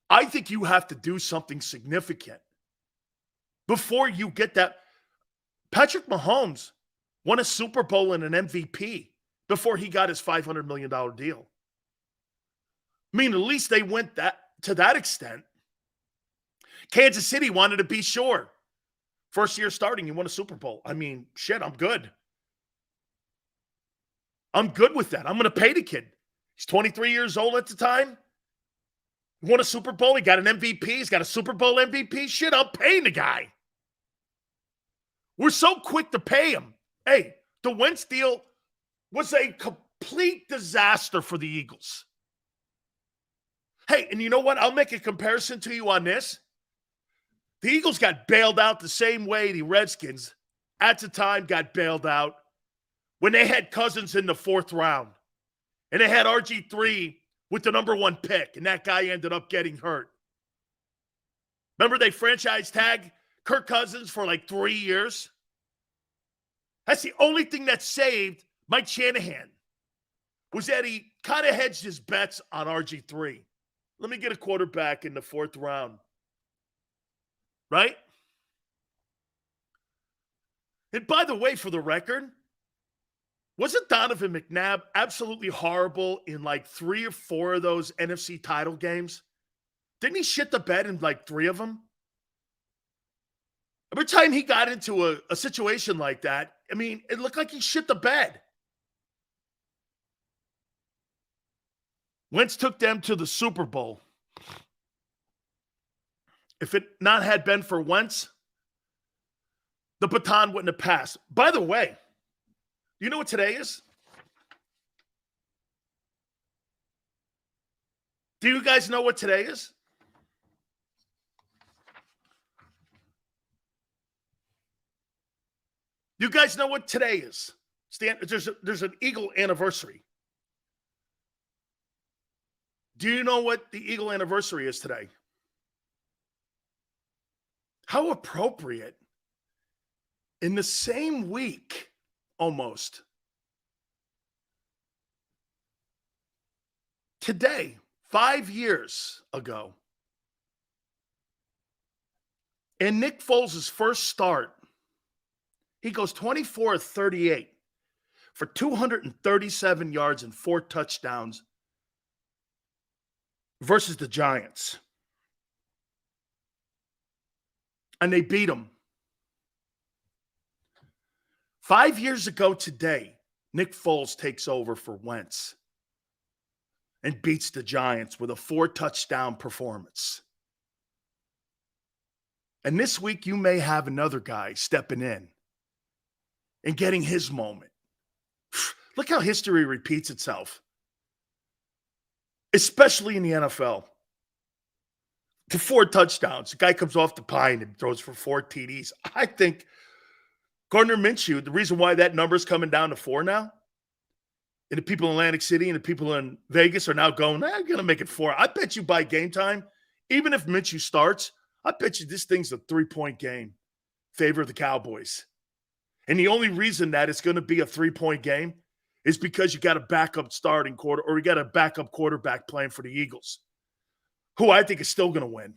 I think you have to do something significant before you get that. Patrick Mahomes won a Super Bowl and an MVP before he got his $500 million deal. I mean, at least they went to that extent. Kansas City wanted to be sure. First year starting, you won a Super Bowl. I mean, shit, I'm good. I'm good with that. I'm going to pay the kid. He's 23 years old at the time. He won a Super Bowl. He got an MVP. He's got a Super Bowl MVP. Shit, I'm paying the guy. We're so quick to pay him. Hey, the Wentz deal was a complete disaster for the Eagles. Hey, and you know what? I'll make a comparison to you on this. The Eagles got bailed out the same way the Redskins at the time got bailed out when they had Cousins in the 4th round. And they had RG3 with the number 1 pick, and that guy ended up getting hurt. Remember they franchise tagged Kirk Cousins for like 3 years? That's the only thing that saved Mike Shanahan, was that he kind of hedged his bets on RG3. Let me get a quarterback in the 4th round. Right? And by the way, for the record, wasn't Donovan McNabb absolutely horrible in like 3 or 4 of those NFC title games? Didn't he shit the bed in like 3 of them? Every time he got into a situation like that, I mean, it looked like he shit the bed. Wentz took them to the Super Bowl. If it not had been for Wentz, the baton wouldn't have passed. By the way, you know what today is? Do you guys know what today is? You guys know what today is? There's an Eagle anniversary. Do you know what the Eagle anniversary is today? How appropriate. In the same week, almost. Today, 5 years ago, in Nick Foles' first start, he goes 24 of 38 for 237 yards and 4 touchdowns versus the Giants. And they beat them. 5 years ago today, Nick Foles takes over for Wentz and beats the Giants with a 4-touchdown performance. And this week, you may have another guy stepping in and getting his moment. Look how history repeats itself, especially in the NFL. To 4 touchdowns. The guy comes off the pine and throws for 4 TDs. I think Gardner Minshew, the reason why that number is coming down to 4 now, and the people in Atlantic City and the people in Vegas are now going, I'm going to make it 4. I bet you by game time, even if Minshew starts, I bet you this thing's a 3-point game. Favor of the Cowboys. And the only reason that it's going to be a 3-point game is because you got a backup starting quarter, or you got a backup quarterback playing for the Eagles, who I think is still going to win.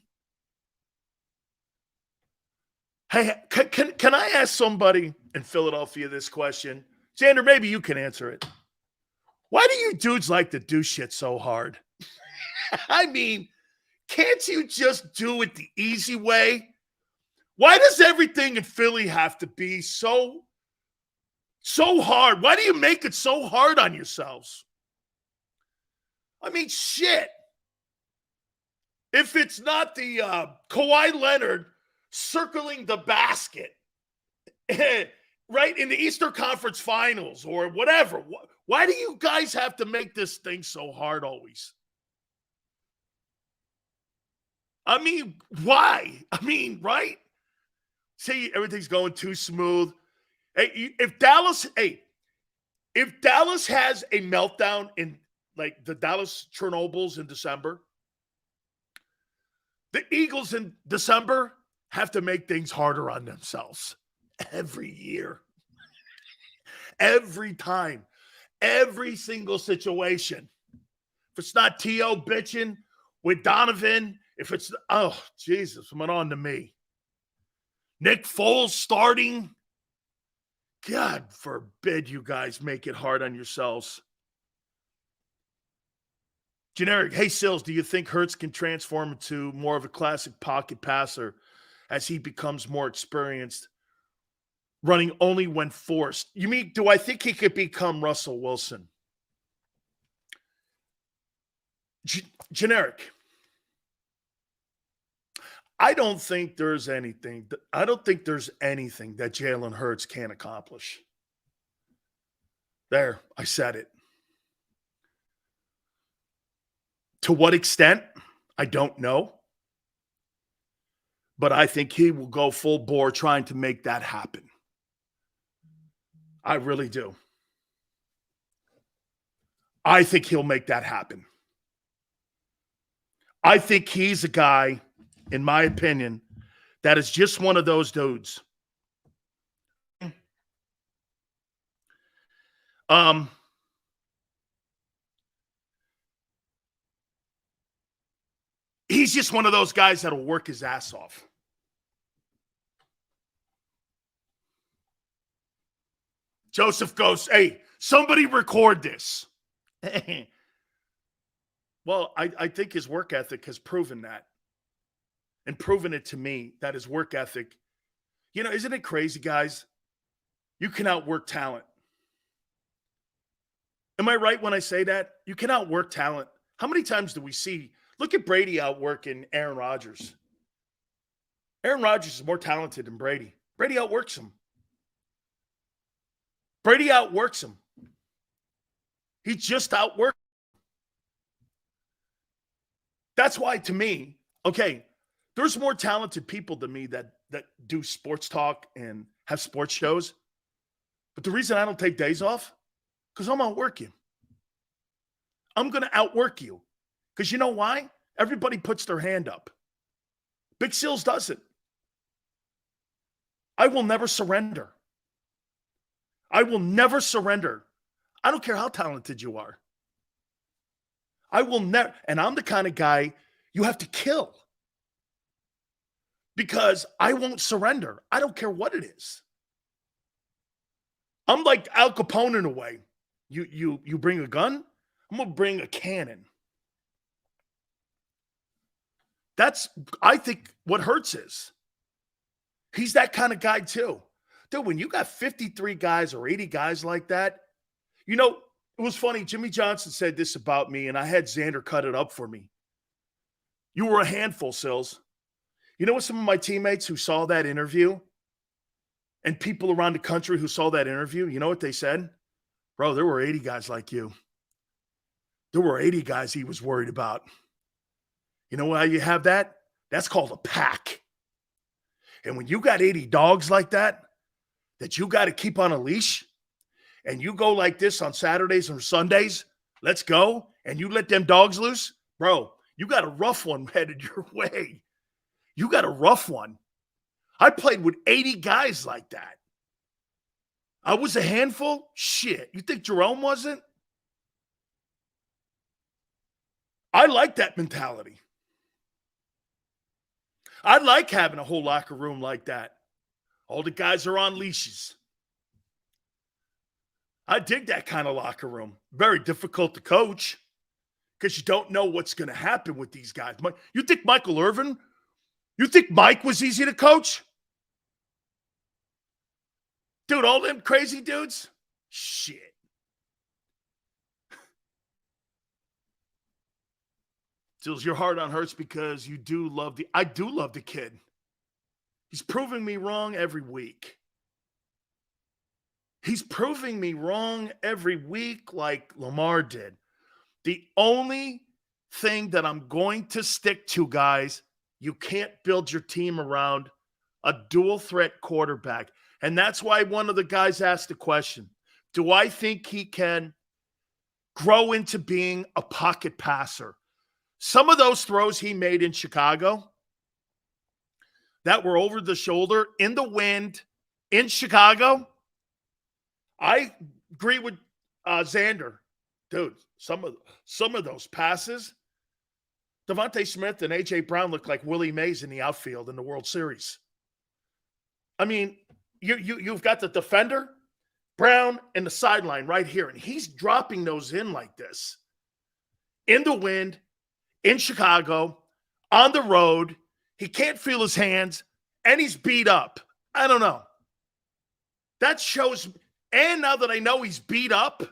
Hey, can I ask somebody in Philadelphia this question? Xander, maybe you can answer it. Why do you dudes like to do shit so hard? I mean, can't you just do it the easy way? Why does everything in Philly have to be so hard? Why do you make it so hard on yourselves? I mean, shit. If it's not the Kawhi Leonard circling the basket right, in the Eastern Conference Finals or whatever. Why do you guys have to make this thing so hard always? I mean, why? I mean, right? Say everything's going too smooth. Hey, if Dallas has a meltdown in like the Dallas Chernobyls in December, the Eagles in December have to make things harder on themselves every year. Every time. Every single situation. If it's not T.O. bitching with Donovan, if it's, oh, Jesus, went on to me. Nick Foles starting. God forbid you guys make it hard on yourselves. Generic, hey, Sills, do you think Hurts can transform into more of a classic pocket passer as he becomes more experienced, running only when forced? You mean, do I think he could become Russell Wilson? Generic. I don't think there's anything that Jalen Hurts can't accomplish. There, I said it. To what extent? I don't know. But I think he will go full bore trying to make that happen. I really do. I think he'll make that happen. I think he's a guy, in my opinion, that is just one of those dudes. He's just one of those guys that'll work his ass off. Joseph goes, hey, somebody record this. Well, I think his work ethic has proven that. And proven it to me that his work ethic, isn't it crazy, guys? You can outwork talent. Am I right when I say that? You can outwork talent. How many times do we see? Look at Brady outworking Aaron Rodgers. Aaron Rodgers is more talented than Brady. Brady outworks him. He just outworked. That's why, to me, okay, there's more talented people than me that do sports talk and have sports shows. But the reason I don't take days off, because I'm outwork you. I'm going to outwork you. Because you know why? Everybody puts their hand up. Big Seals doesn't. I will never surrender. I will never surrender. I don't care how talented you are. I will never. And I'm the kind of guy you have to kill. Because I won't surrender. I don't care what it is. I'm like Al Capone in a way. You bring a gun, I'm going to bring a cannon. That's, I think, what Hurts is. He's that kind of guy too. Dude, when you got 53 guys or 80 guys like that, it was funny. Jimmy Johnson said this about me, and I had Xander cut it up for me. You were a handful, Sills. You know what some of my teammates who saw that interview and people around the country who saw that interview, you know what they said? Bro, there were 80 guys like you. There were 80 guys he was worried about. You know why you have that? That's called a pack. And when you got 80 dogs like that you got to keep on a leash, and you go like this on Saturdays or Sundays, let's go, and you let them dogs loose, bro, you got a rough one headed your way. You got a rough one. I played with 80 guys like that. I was a handful? Shit. You think Jerome wasn't? I like that mentality. I like having a whole locker room like that. All the guys are on leashes. I dig that kind of locker room. Very difficult to coach because you don't know what's going to happen with these guys. You think Michael Irvin? You think Mike was easy to coach? Dude, all them crazy dudes? Shit. Steals your heart on Hurts because I do love the kid. He's proving me wrong every week. He's proving me wrong every week like Lamar did. The only thing that I'm going to stick to, guys, you can't build your team around a dual threat quarterback. And that's why one of the guys asked the question, do I think he can grow into being a pocket passer? Some of those throws he made in Chicago that were over the shoulder, in the wind, in Chicago, I agree with Xander. Dude, some of those passes, Devontae Smith and A.J. Brown look like Willie Mays in the outfield in the World Series. I mean, you've got the defender, Brown, and the sideline right here, and he's dropping those in like this. In the wind, in Chicago, on the road, he can't feel his hands, and he's beat up. I don't know. That shows, and now that I know he's beat up,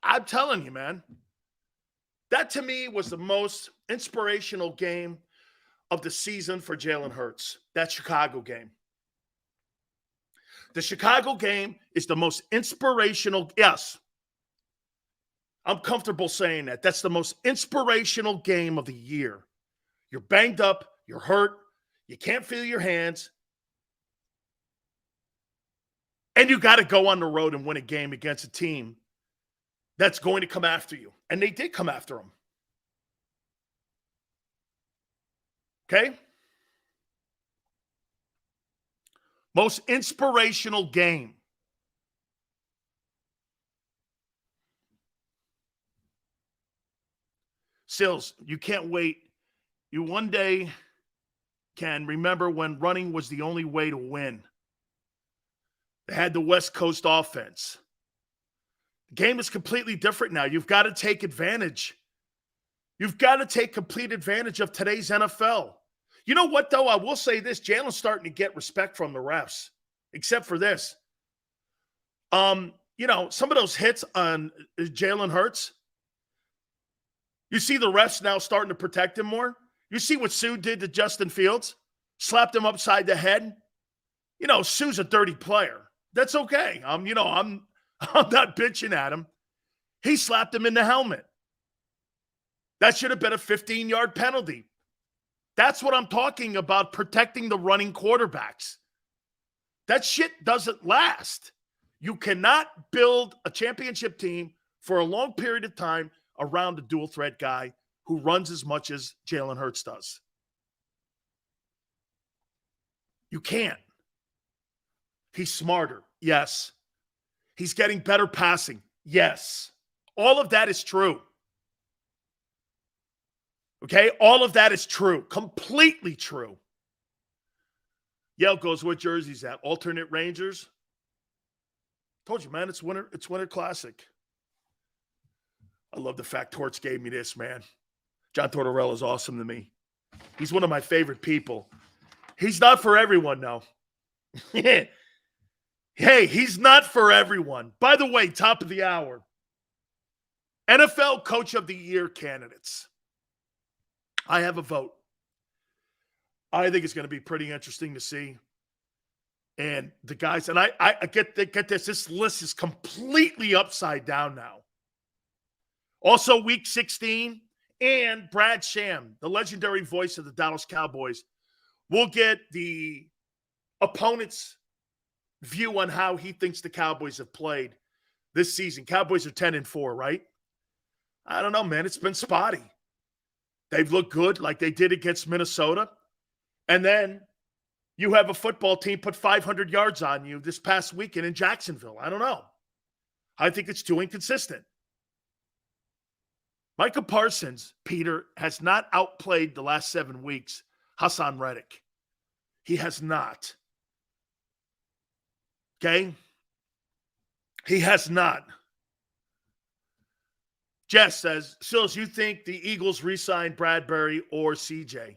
I'm telling you, man, that to me was the most inspirational game of the season for Jalen Hurts, that Chicago game. The Chicago game is the most inspirational. Yes, I'm comfortable saying that. That's the most inspirational game of the year. You're banged up. You're hurt. You can't feel your hands. And you got to go on the road and win a game against a team that's going to come after you. And they did come after him. Okay? Most inspirational game. Sills, you can't wait. You one day can remember when running was the only way to win. They had the West Coast offense. The game is completely different now. You've got to take advantage. You've got to take complete advantage of today's NFL. You know what, though? I will say this. Jalen's starting to get respect from the refs, except for this. Some of those hits on Jalen Hurts, you see the refs now starting to protect him more. You see what Sue did to Justin Fields? Slapped him upside the head. Sue's a dirty player. That's okay. I'm not bitching at him. He slapped him in the helmet. That should have been a 15-yard penalty. That's what I'm talking about, protecting the running quarterbacks. That shit doesn't last. You cannot build a championship team for a long period of time around a dual threat guy who runs as much as Jalen Hurts does. You can't. He's smarter. Yes. He's getting better passing. Yes. All of that is true. Okay? All of that is true. Completely true. Yale goes, what jersey's that? Alternate Rangers? Told you, man, it's Winter Classic. I love the fact Torts gave me this, man. John Tortorella is awesome to me. He's one of my favorite people. He's not for everyone, though. Hey, he's not for everyone. By the way, top of the hour, NFL Coach of the Year candidates. I have a vote. I think it's going to be pretty interesting to see. And the guys, and I get this. This list is completely upside down now. Also, Week 16, and Brad Sham, the legendary voice of the Dallas Cowboys, will get the opponent's view on how he thinks the Cowboys have played this season. Cowboys are 10-4, right? I don't know, man. It's been spotty. They've looked good like they did against Minnesota. And then you have a football team put 500 yards on you this past weekend in Jacksonville. I don't know. I think it's too inconsistent. Micah Parsons, Peter, has not outplayed the last 7 weeks Hassan Reddick. He has not. Okay? He has not. Jess says, Sills, you think the Eagles re-sign Bradbury or CJ?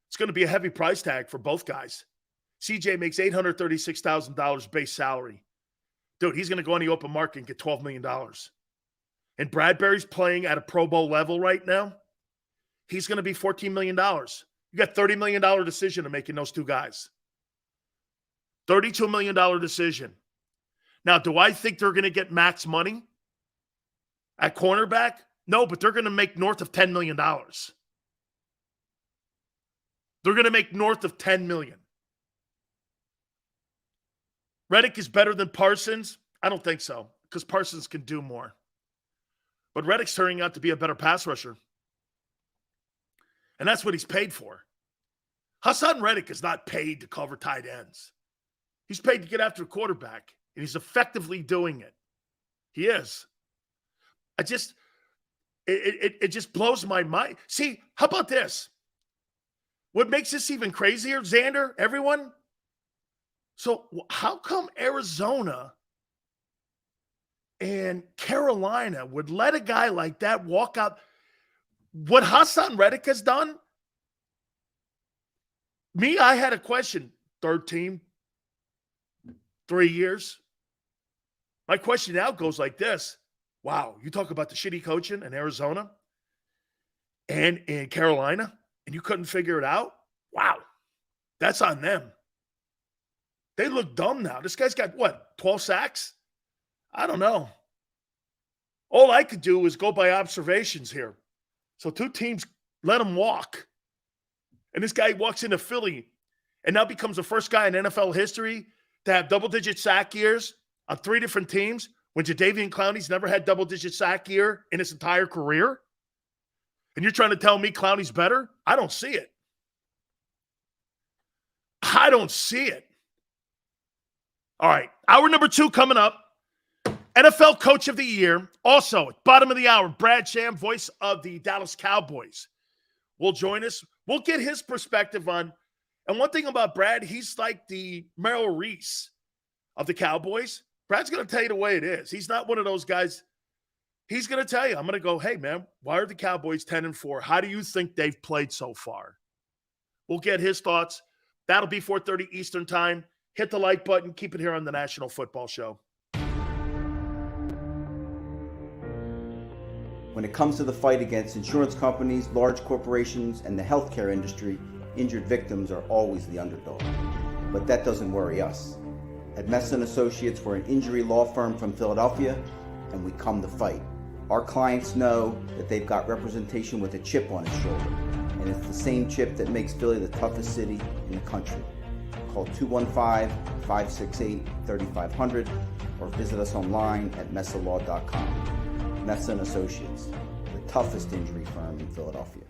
It's going to be a heavy price tag for both guys. CJ makes $836,000 base salary. Dude, he's going to go on the open market and get $12 million. And Bradbury's playing at a Pro Bowl level right now. He's going to be $14 million. You got $30 million decision to make in those two guys. $32 million decision. Now, do I think they're going to get max money at cornerback? No, but they're going to make north of $10 million. They're going to make north of $10 million. Reddick is better than Parsons? I don't think so, because Parsons can do more. But Reddick's turning out to be a better pass rusher. And that's what he's paid for. Hassan Reddick is not paid to cover tight ends. He's paid to get after a quarterback, and he's effectively doing it. He is. It just blows my mind. See, how about this? What makes this even crazier, Xander, everyone? So how come Arizona and Carolina would let a guy like that walk out? What Hassan Reddick has done? I had a question. Third team, 3 years. My question now goes like this. Wow, you talk about the shitty coaching in Arizona and in Carolina, and you couldn't figure it out? Wow, that's on them. They look dumb now. This guy's got, 12 sacks? I don't know. All I could do is go by observations here. So 2 teams let him walk. And this guy walks into Philly and now becomes the first guy in NFL history to have double-digit sack years on 3 different teams when Jadeveon Clowney's never had double-digit sack year in his entire career. And you're trying to tell me Clowney's better? I don't see it. I don't see it. All right, hour number 2 coming up. NFL Coach of the Year. Also, at bottom of the hour, Brad Sham, voice of the Dallas Cowboys, will join us. We'll get his perspective on, and one thing about Brad, he's like the Merrill Reese of the Cowboys. Brad's going to tell you the way it is. He's not one of those guys. He's going to tell you, I'm going to go, hey, man, why are the Cowboys 10-4? How do you think they've played so far? We'll get his thoughts. That'll be 4:30 Eastern time. Hit the like button. Keep it here on the National Football Show. When it comes to the fight against insurance companies, large corporations, and the healthcare industry, injured victims are always the underdog. But that doesn't worry us. At Messa & Associates, we're an injury law firm from Philadelphia, and we come to fight. Our clients know that they've got representation with a chip on its shoulder, and it's the same chip that makes Philly the toughest city in the country. Call 215-568-3500 or visit us online at messalaw.com. Messa & Associates, the toughest injury firm in Philadelphia.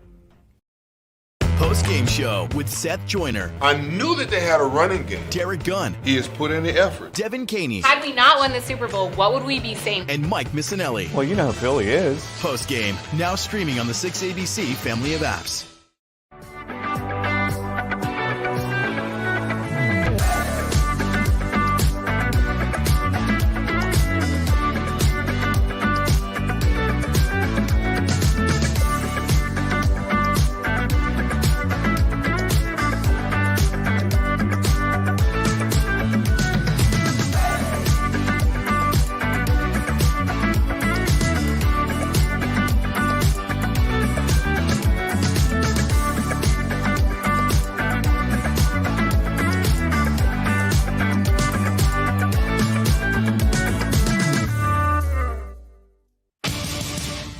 Post-game show with Seth Joyner. I knew that they had a running game. Derek Gunn. He has put in the effort. Devin Caney. Had we not won the Super Bowl, what would we be saying? And Mike Missinelli. Well, you know who Philly is. Post-game, now streaming on the 6ABC family of apps.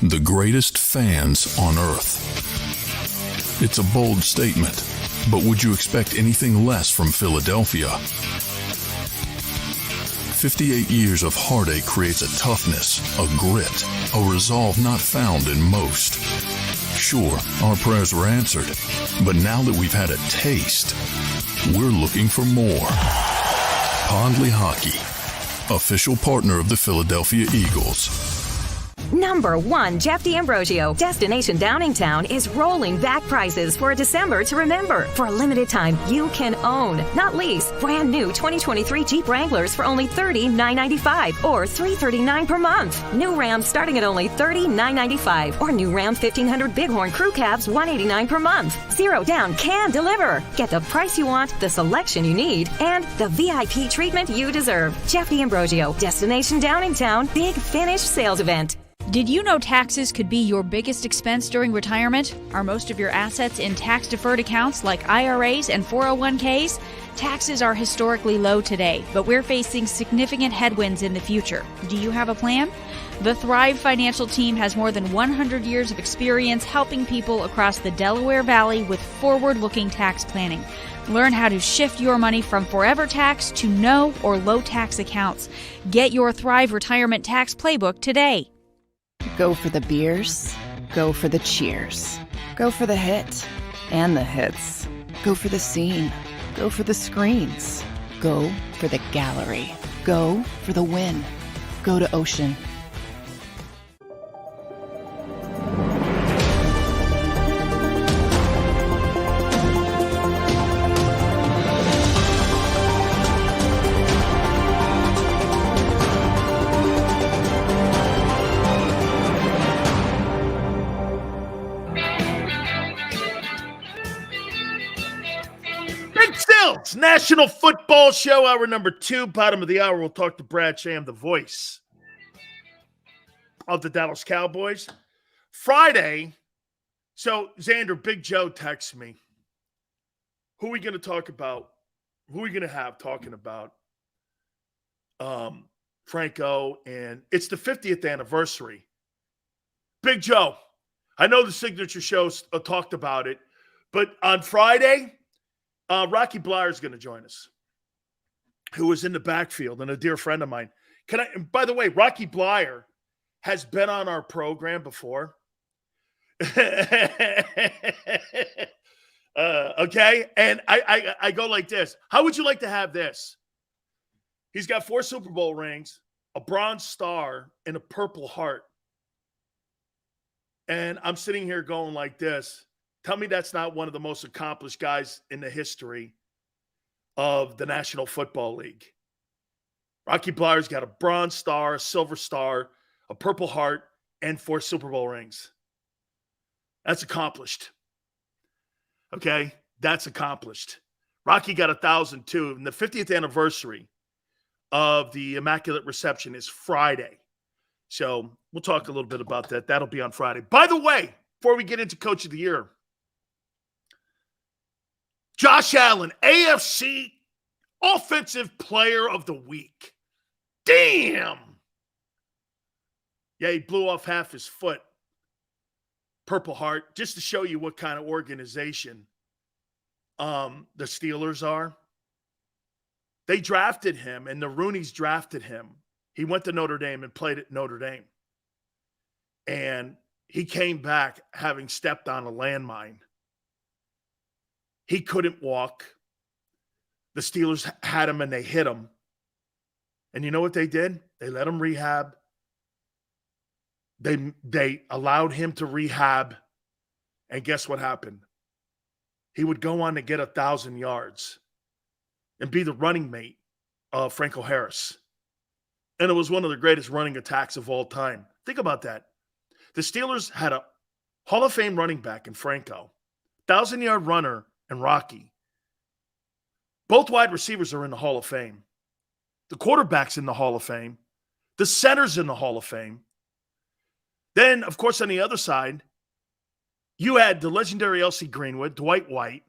The greatest fans on earth. It's a bold statement, but would you expect anything less from Philadelphia? 58 years of heartache creates a toughness, a grit, a resolve not found in most. Sure, our prayers were answered, but now that we've had a taste, we're looking for more. Pondley Hockey, official partner of the Philadelphia Eagles. Number 1, Jeff D'Ambrosio. Destination Downingtown is rolling back prices for a December to remember. For a limited time, you can own, not lease, brand new 2023 Jeep Wranglers for only $30,995 or $339 per month. New Rams starting at only $30,995 or new Ram 1500 Bighorn Crew Cabs $189 per month. Zero down can deliver. Get the price you want, the selection you need, and the VIP treatment you deserve. Jeff D'Ambrosio, Destination Downingtown, Big Finish Sales Event. Did you know taxes could be your biggest expense during retirement? Are most of your assets in tax-deferred accounts like IRAs and 401ks? Taxes are historically low today, but we're facing significant headwinds in the future. Do you have a plan? The Thrive Financial team has more than 100 years of experience helping people across the Delaware Valley with forward-looking tax planning. Learn how to shift your money from forever tax to no or low tax accounts. Get your Thrive Retirement Tax Playbook today. Go for the beers. Go for the cheers. Go for the hit and the hits. Go for the scene. Go for the screens. Go for the gallery. Go for the win. Go to Ocean. National Football Show, hour number 2, bottom of the hour. We'll talk to Brad Sham, the voice of the Dallas Cowboys. Friday, so Xander, Big Joe texts me. Who are we going to talk about? Who are we going to have talking about Franco? And it's the 50th anniversary. Big Joe, I know the signature shows talked about it, but on Friday, Rocky Bleier is going to join us, who was in the backfield and a dear friend of mine. By the way, Rocky Bleier has been on our program before. Okay. And I go like this. How would you like to have this? He's got 4 Super Bowl rings, a bronze star, and a Purple Heart. And I'm sitting here going like this. Tell me that's not one of the most accomplished guys in the history of the National Football League. Rocky Bleier's got a bronze star, a silver star, a Purple Heart, and 4 Super Bowl rings. That's accomplished. Okay? That's accomplished. Rocky got 1,000 too. And the 50th anniversary of the Immaculate Reception is Friday. So we'll talk a little bit about that. That'll be on Friday. By the way, before we get into Coach of the Year, Josh Allen, AFC Offensive Player of the Week. Damn! Yeah, he blew off half his foot. Purple Heart, just to show you what kind of organization the Steelers are. They drafted him, and the Rooneys drafted him. He went to Notre Dame and played at Notre Dame. And he came back having stepped on a landmine. He couldn't walk. The Steelers had him and they hit him. And you know what they did? They let him rehab. They allowed him to rehab. And guess what happened? He would go on to get 1,000 yards and be the running mate of Franco Harris. And it was one of the greatest running attacks of all time. Think about that. The Steelers had a Hall of Fame running back in Franco, 1,000-yard runner and Rocky. Both wide receivers are in the Hall of Fame. The quarterback's in the Hall of Fame. The center's in the Hall of Fame. Then, of course, on the other side, you had the legendary L.C. Greenwood, Dwight White,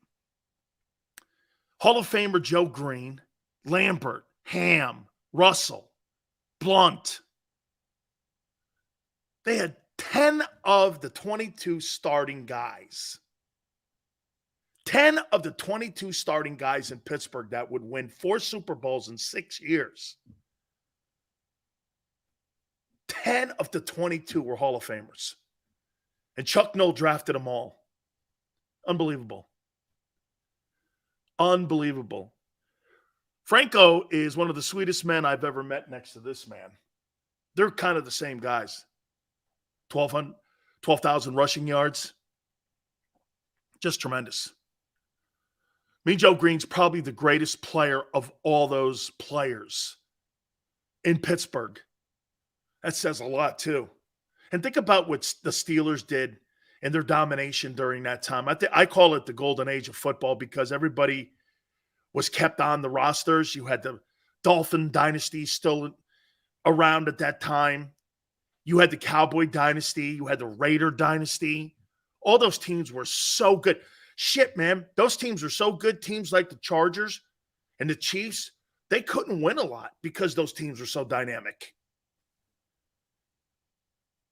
Hall of Famer Joe Green, Lambert, Ham, Russell, Blunt. They had 10 of the 22 starting guys. 10 of the 22 starting guys in Pittsburgh that would win 4 Super Bowls in 6 years. 10 of the 22 were Hall of Famers. And Chuck Noll drafted them all. Unbelievable. Unbelievable. Franco is one of the sweetest men I've ever met next to this man. They're kind of the same guys. 12,000 rushing yards. Just tremendous. Mean Joe Green's probably the greatest player of all those players in Pittsburgh. That says a lot, too. And think about what the Steelers did and their domination during that time. I call it the golden age of football because everybody was kept on the rosters. You had the Dolphin dynasty still around at that time. You had the Cowboy dynasty. You had the Raider dynasty. All those teams were so good. Shit, man. Those teams were so good. Teams like the Chargers and the Chiefs, they couldn't win a lot because those teams were so dynamic.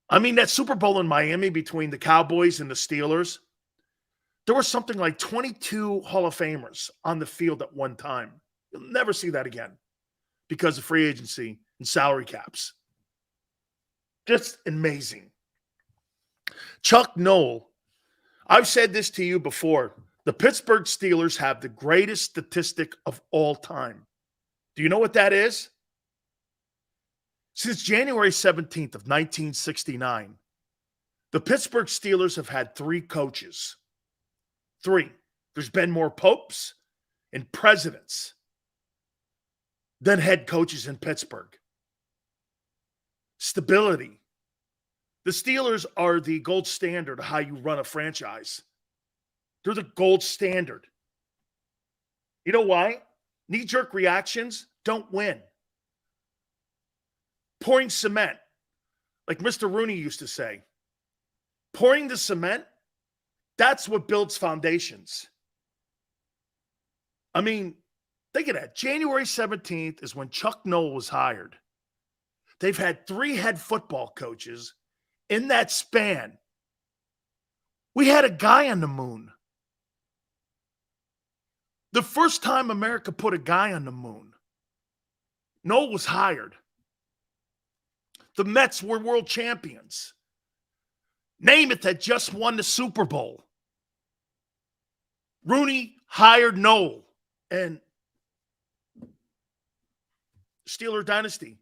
I mean, that Super Bowl in Miami between the Cowboys and the Steelers, there was something like 22 Hall of Famers on the field at one time. You'll never see that again because of free agency and salary caps. Just amazing. Chuck Noll, I've said this to you before. The Pittsburgh Steelers have the greatest statistic of all time. Do you know what that is? Since January 17th of 1969, the Pittsburgh Steelers have had 3 coaches. 3. There's been more popes and presidents than head coaches in Pittsburgh. Stability. The Steelers are the gold standard of how you run a franchise. They're the gold standard. You know why? Knee-jerk reactions don't win. Pouring cement, like Mr. Rooney used to say. Pouring the cement, that's what builds foundations. I mean, think of that. January 17th is when Chuck Noll was hired. They've had 3 head football coaches in that span. We had a guy on the moon. The first time America put a guy on the moon, Noll was hired. The Mets were world champions. Namath had just won the Super Bowl. Rooney hired Noll and Steeler dynasty.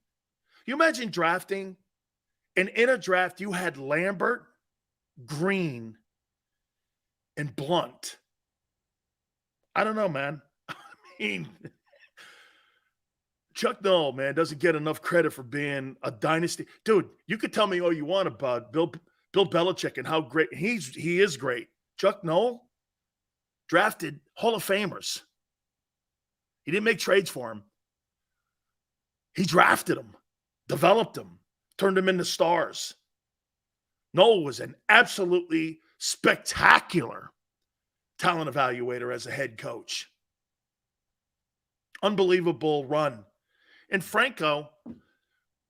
You imagine drafting, and in a draft you had Lambert, Green, and Blunt. I don't know, man. I mean, Chuck Noll, man, doesn't get enough credit for being a dynasty. Dude, you could tell me all you want about Bill Belichick and how great he is great. Chuck Noll drafted Hall of Famers. He didn't make trades for him. He drafted them, developed them, turned them into stars. Noll was an absolutely spectacular talent evaluator as a head coach. Unbelievable run. And Franco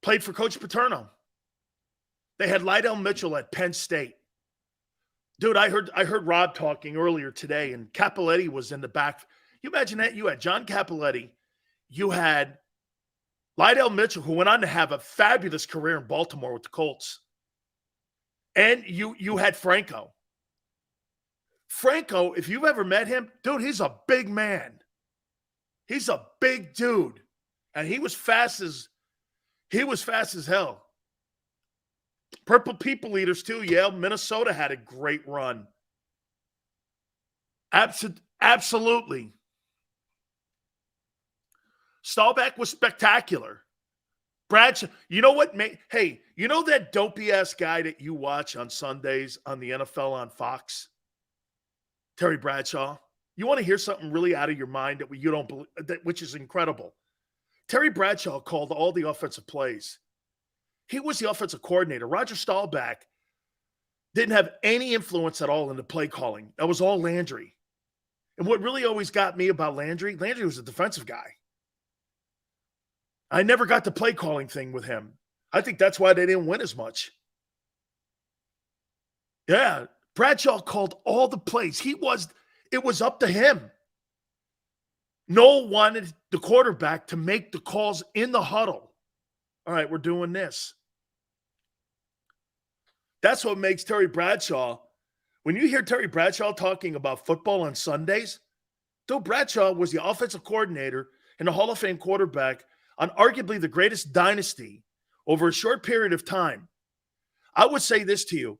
played for Coach Paterno. They had Lydell Mitchell at Penn State. Dude, I heard Rob talking earlier today, and Cappelletti was in the back. You imagine that? You had John Cappelletti. You had Lydell Mitchell, who went on to have a fabulous career in Baltimore with the Colts. And you had Franco. Franco, if you've ever met him, dude, he's a big man. He's a big dude. And he was fast as hell. Purple People Eaters too, yeah. Minnesota had a great run. Absolutely. Staubach was spectacular. Brad, you know what? Hey, you know that dopey-ass guy that you watch on Sundays on the NFL on Fox? Terry Bradshaw. You want to hear something really out of your mind that you don't believe, which is incredible. Terry Bradshaw called all the offensive plays. He was the offensive coordinator. Roger Staubach didn't have any influence at all in the play calling. That was all Landry. And what really always got me about Landry was a defensive guy. I never got the play calling thing with him. I think that's why they didn't win as much. Yeah, Bradshaw called all the plays. It was up to him. Noll wanted the quarterback to make the calls in the huddle. All right, we're doing this. That's what makes Terry Bradshaw. When you hear Terry Bradshaw talking about football on Sundays, though Bradshaw was the offensive coordinator and the Hall of Fame quarterback on arguably the greatest dynasty over a short period of time, I would say this to you.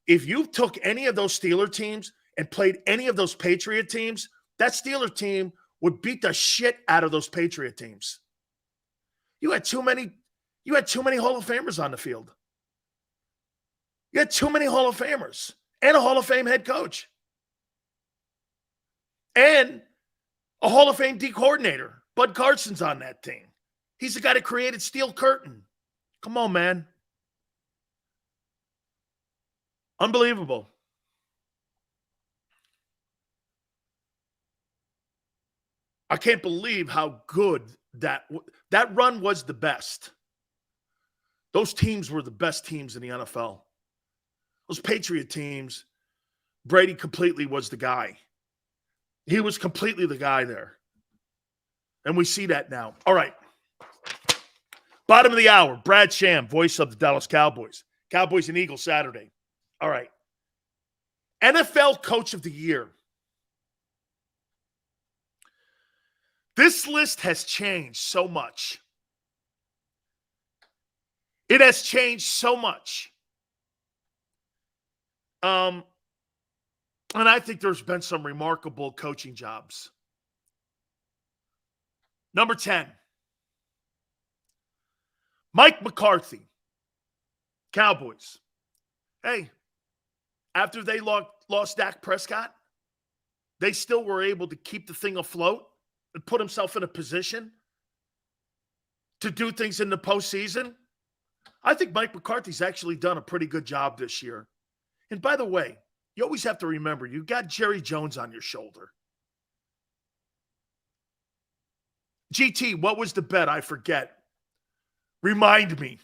If you took any of those Steeler teams and played any of those Patriot teams, that Steeler team would beat the shit out of those Patriot teams. You had too many Hall of Famers on the field. You had too many Hall of Famers and a Hall of Fame head coach and a Hall of Fame D coordinator. Bud Carson's on that team. He's the guy that created Steel Curtain. Come on, man. Unbelievable. I can't believe how good that run was. The best. Those teams were the best teams in the NFL. Those Patriot teams, Brady completely was the guy. He was completely the guy there. And we see that now. All right. Bottom of the hour, Brad Sham, voice of the Dallas Cowboys. Cowboys and Eagles Saturday. All right. NFL Coach of the Year. This list has changed so much. It has changed so much. And I think there's been some remarkable coaching jobs. Number 10, Mike McCarthy, Cowboys. Hey, after they lost Dak Prescott, they still were able to keep the thing afloat and put himself in a position to do things in the postseason. I think Mike McCarthy's actually done a pretty good job this year. And by the way, you always have to remember, you got Jerry Jones on your shoulder. GT, what was the bet? I forget. Remind me.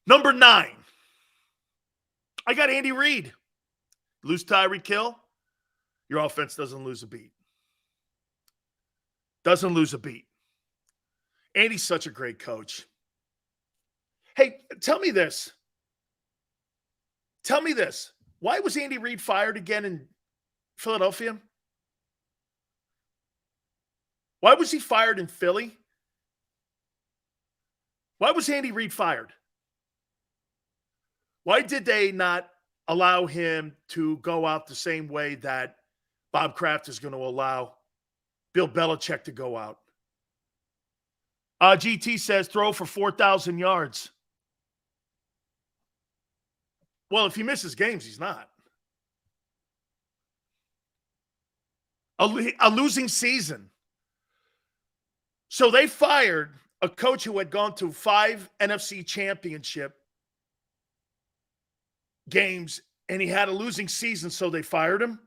Number 9. I got Andy Reid. Lose Tyreek Hill, your offense doesn't lose a beat. Doesn't lose a beat. Andy's such a great coach. Hey, tell me this. Tell me this. Why was Andy Reid fired again in Philadelphia? Why was he fired in Philly? Why was Andy Reid fired? Why did they not allow him to go out the same way that Bob Kraft is going to allow Bill Belichick to go out? GT says throw for 4,000 yards. Well, if he misses games, he's not. A losing season. So they fired a coach who had gone to 5 NFC championship games, and he had a losing season, so they fired him?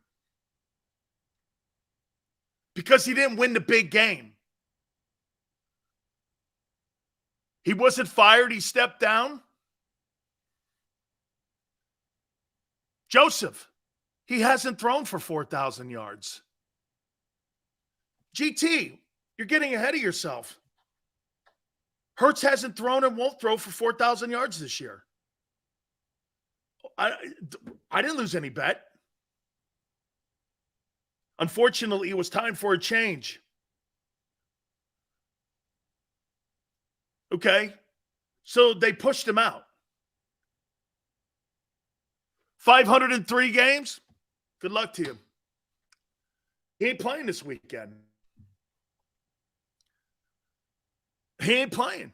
Because he didn't win the big game. He wasn't fired, he stepped down. Joseph, he hasn't thrown for 4,000 yards. GT, you're getting ahead of yourself. Hurts hasn't thrown and won't throw for 4,000 yards this year. I didn't lose any bet. Unfortunately, it was time for a change. Okay? So they pushed him out. 503 games? Good luck to you. He ain't playing this weekend. He ain't playing.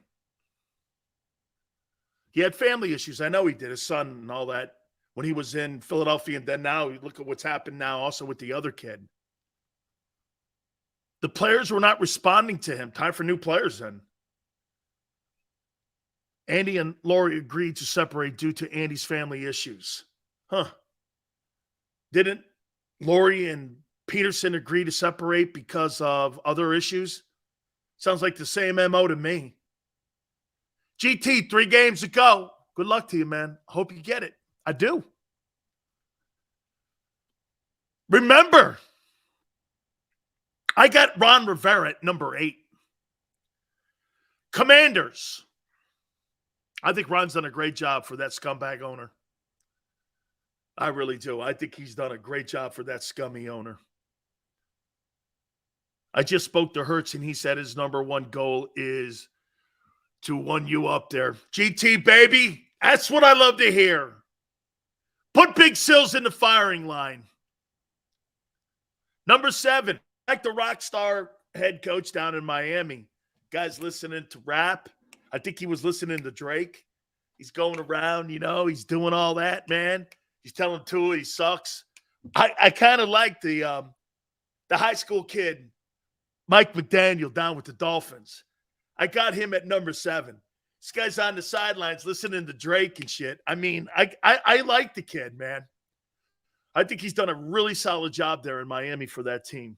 He had family issues. I know he did. His son and all that when he was in Philadelphia. And then now, look at what's happened now also with the other kid. The players were not responding to him. Time for new players then. Andy and Lori agreed to separate due to Andy's family issues. Huh. Didn't Lori and Peterson agree to separate because of other issues? Sounds like the same MO to me. GT, 3 games to go. Good luck to you, man. Hope you get it. I do. Remember, I got Ron Rivera at number 8. Commanders. I think Ron's done a great job for that scumbag owner. I really do. I think he's done a great job for that scummy owner. I just spoke to Hurts, and he said his number 1 goal is to 1U up there. GT, baby, that's what I love to hear. Put Big Sills in the firing line. Number 7, like the rock star head coach down in Miami. Guy's listening to rap. I think he was listening to Drake. He's going around, he's doing all that, man. He's telling Tua he sucks. I kind of like the high school kid, Mike McDaniel, down with the Dolphins. I got him at number 7. This guy's on the sidelines listening to Drake and shit. I mean, I like the kid, man. I think he's done a really solid job there in Miami for that team.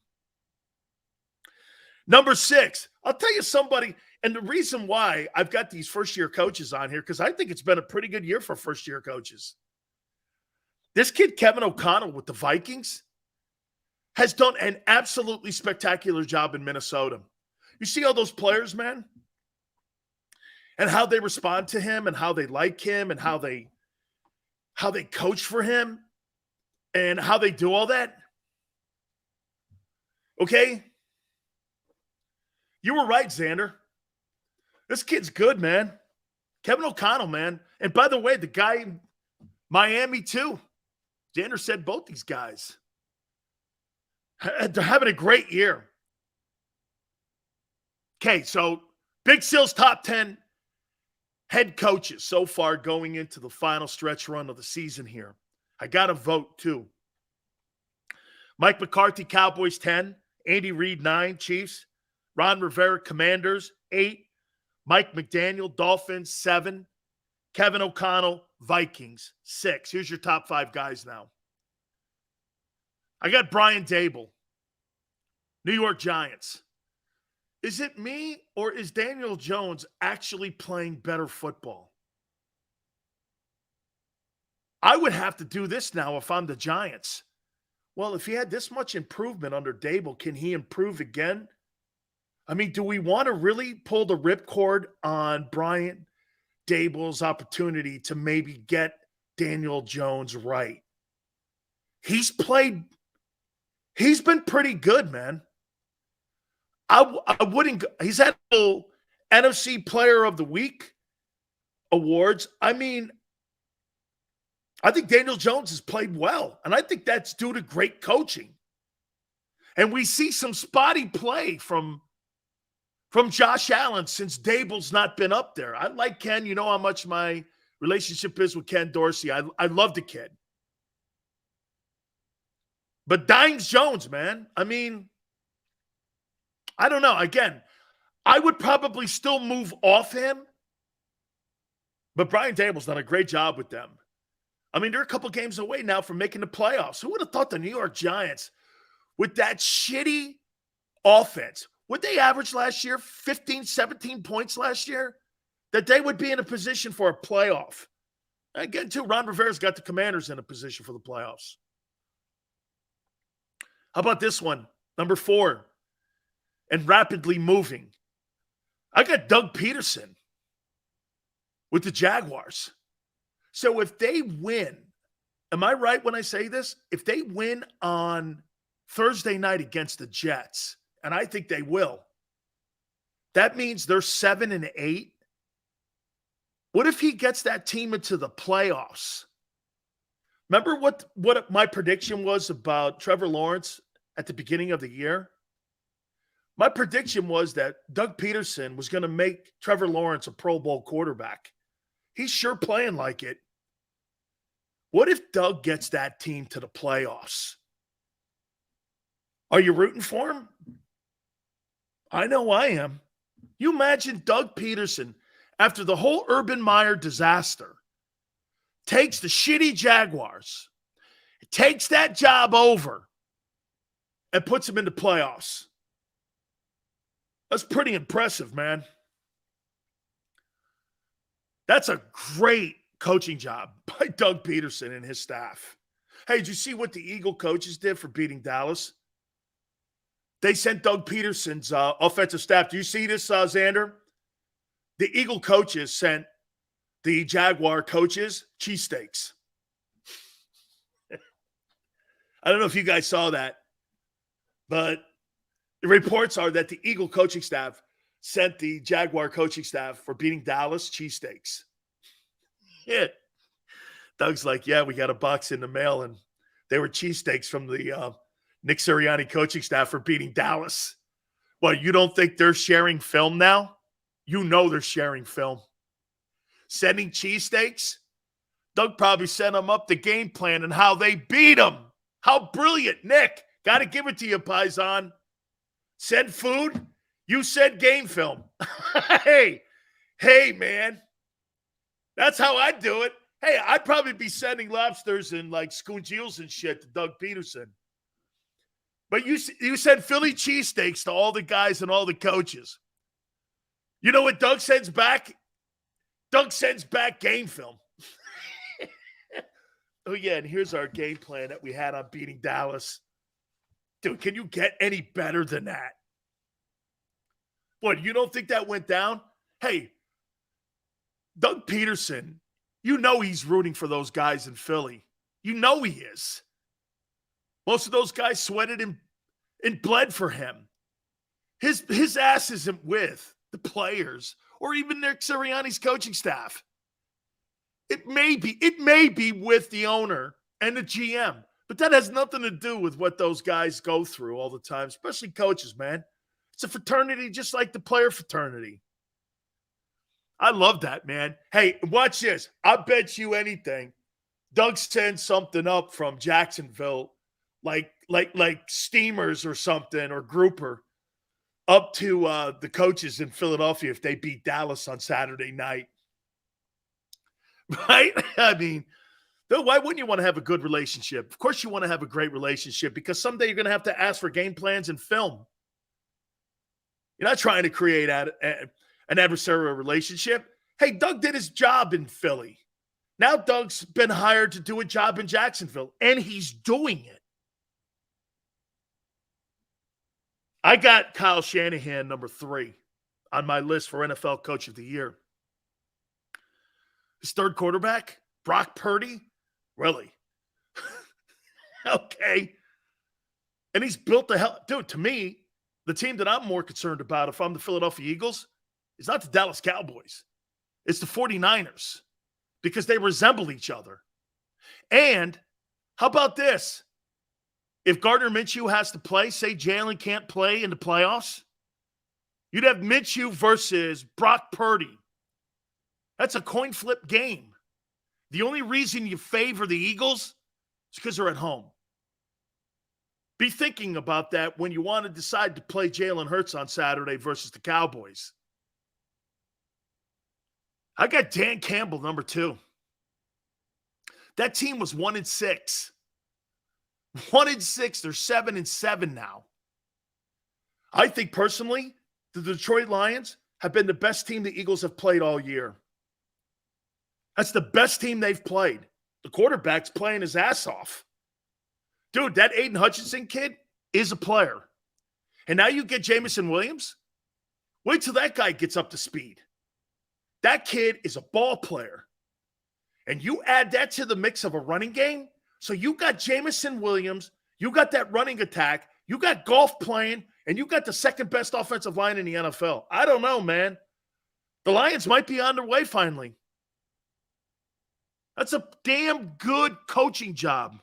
Number 6, I'll tell you somebody, and the reason why I've got these first-year coaches on here, because I think it's been a pretty good year for first-year coaches. This kid, Kevin O'Connell with the Vikings, has done an absolutely spectacular job in Minnesota. You see all those players, man? And how they respond to him and how they like him and how they coach for him and how they do all that. Okay? You were right, Xander. This kid's good, man. Kevin O'Connell, man. And by the way, the guy in Miami, too. Xander said both these guys. They're having a great year. Okay, so Big Sil's top 10 head coaches so far going into the final stretch run of the season here. I got to vote, too. Mike McCarthy, Cowboys, 10. Andy Reid, 9. Chiefs. Ron Rivera, Commanders, 8. Mike McDaniel, Dolphins, 7. Kevin O'Connell, Vikings, 6. Here's your top 5 guys now. I got Brian Daboll, New York Giants. Is it me or is Daniel Jones actually playing better football? I would have to do this now if I'm the Giants. Well, if he had this much improvement under Daboll, can he improve again? I mean, do we want to really pull the ripcord on Brian Daboll's opportunity to maybe get Daniel Jones right? He's been pretty good, man. I wouldn't. He's had NFC Player of the Week awards. I mean, I think Daniel Jones has played well, and I think that's due to great coaching. And we see some spotty play from Josh Allen since Daboll's not been up there. I like Ken. You know how much my relationship is with Ken Dorsey. I love the kid. But Dines Jones, man, I mean, I don't know. Again, I would probably still move off him. But Brian Daboll's done a great job with them. I mean, they're a couple games away now from making the playoffs. Who would have thought the New York Giants, with that shitty offense, what they averaged last year, 15, 17 points last year, that they would be in a position for a playoff? Again, too, Ron Rivera's got the Commanders in a position for the playoffs. How about this one? Number 4, and rapidly moving. I got Doug Peterson with the Jaguars. So if they win, am I right when I say this? If they win on Thursday night against the Jets, and I think they will, that means they're 7-8. What if he gets that team into the playoffs? Remember what my prediction was about Trevor Lawrence at the beginning of the year? My prediction was that Doug Peterson was going to make Trevor Lawrence a Pro Bowl quarterback. He's sure playing like it. What if Doug gets that team to the playoffs? Are you rooting for him? I know I am. You imagine Doug Peterson, after the whole Urban Meyer disaster, takes the shitty Jaguars, takes that job over, and puts them into playoffs. That's pretty impressive, man. That's a great coaching job by Doug Peterson and his staff. Hey, did you see what the Eagle coaches did for beating Dallas? They sent Doug Peterson's offensive staff. Do you see this, Xander? The Eagle coaches sent the Jaguar coaches cheesesteaks. I don't know if you guys saw that, but the reports are that the Eagle coaching staff sent the Jaguar coaching staff for beating Dallas cheesesteaks. Yeah. Doug's like, yeah, we got a box in the mail, and they were cheesesteaks from the Nick Sirianni coaching staff for beating Dallas. Well, you don't think they're sharing film now? You know they're sharing film. Sending cheesesteaks? Doug probably sent them up the game plan and how they beat them. How brilliant, Nick. Got to give it to you, Paisan. Send food? You said game film. Hey, Hey, man. That's how I'd do it. Hey, I'd probably be sending lobsters and like scoongeels and shit to Doug Peterson. But you send Philly cheesesteaks to all the guys and all the coaches. You know what Doug sends back? Doug sends back game film. Oh, yeah, and here's our game plan that we had on beating Dallas. Dude, can you get any better than that? What, you don't think that went down? Hey, Doug Peterson, you know he's rooting for those guys in Philly. You know he is. Most of those guys sweated and bled for him. His ass isn't with the players or even Nick Sirianni's coaching staff. It may be with the owner and the GM, but that has nothing to do with what those guys go through all the time, especially coaches, man. It's a fraternity just like the player fraternity. I love that, man. Hey, watch this. I bet you anything. Doug sends something up from Jacksonville, like steamers or something, or grouper, up to the coaches in Philadelphia if they beat Dallas on Saturday night. Right? I mean, why wouldn't you want to have a good relationship? Of course you want to have a great relationship because someday you're going to have to ask for game plans and film. You're not trying to create an adversarial relationship. Hey, Doug did his job in Philly. Now Doug's been hired to do a job in Jacksonville, and he's doing it. I got Kyle Shanahan number 3 on my list for NFL Coach of the Year. His third quarterback, Brock Purdy? Really? Okay. And he's built the hell. Dude, to me, the team that I'm more concerned about if I'm the Philadelphia Eagles is not the Dallas Cowboys. It's the 49ers because they resemble each other. And how about this? If Gardner Minshew has to play, say Jalen can't play in the playoffs, you'd have Minshew versus Brock Purdy. That's a coin flip game. The only reason you favor the Eagles is because they're at home. Be thinking about that when you want to decide to play Jalen Hurts on Saturday versus the Cowboys. I got Dan Campbell, number 2. That team was 1-6. 1-6. They're 7-7 now. I think personally, the Detroit Lions have been the best team the Eagles have played all year. That's the best team they've played. The quarterback's playing his ass off. Dude, that Aiden Hutchinson kid is a player. And now you get Jamison Williams. Wait till that guy gets up to speed. That kid is a ball player. And you add that to the mix of a running game. So you got Jamison Williams. You got that running attack. You got golf playing. And you got the second best offensive line in the NFL. I don't know, man. The Lions might be on their way finally. That's a damn good coaching job.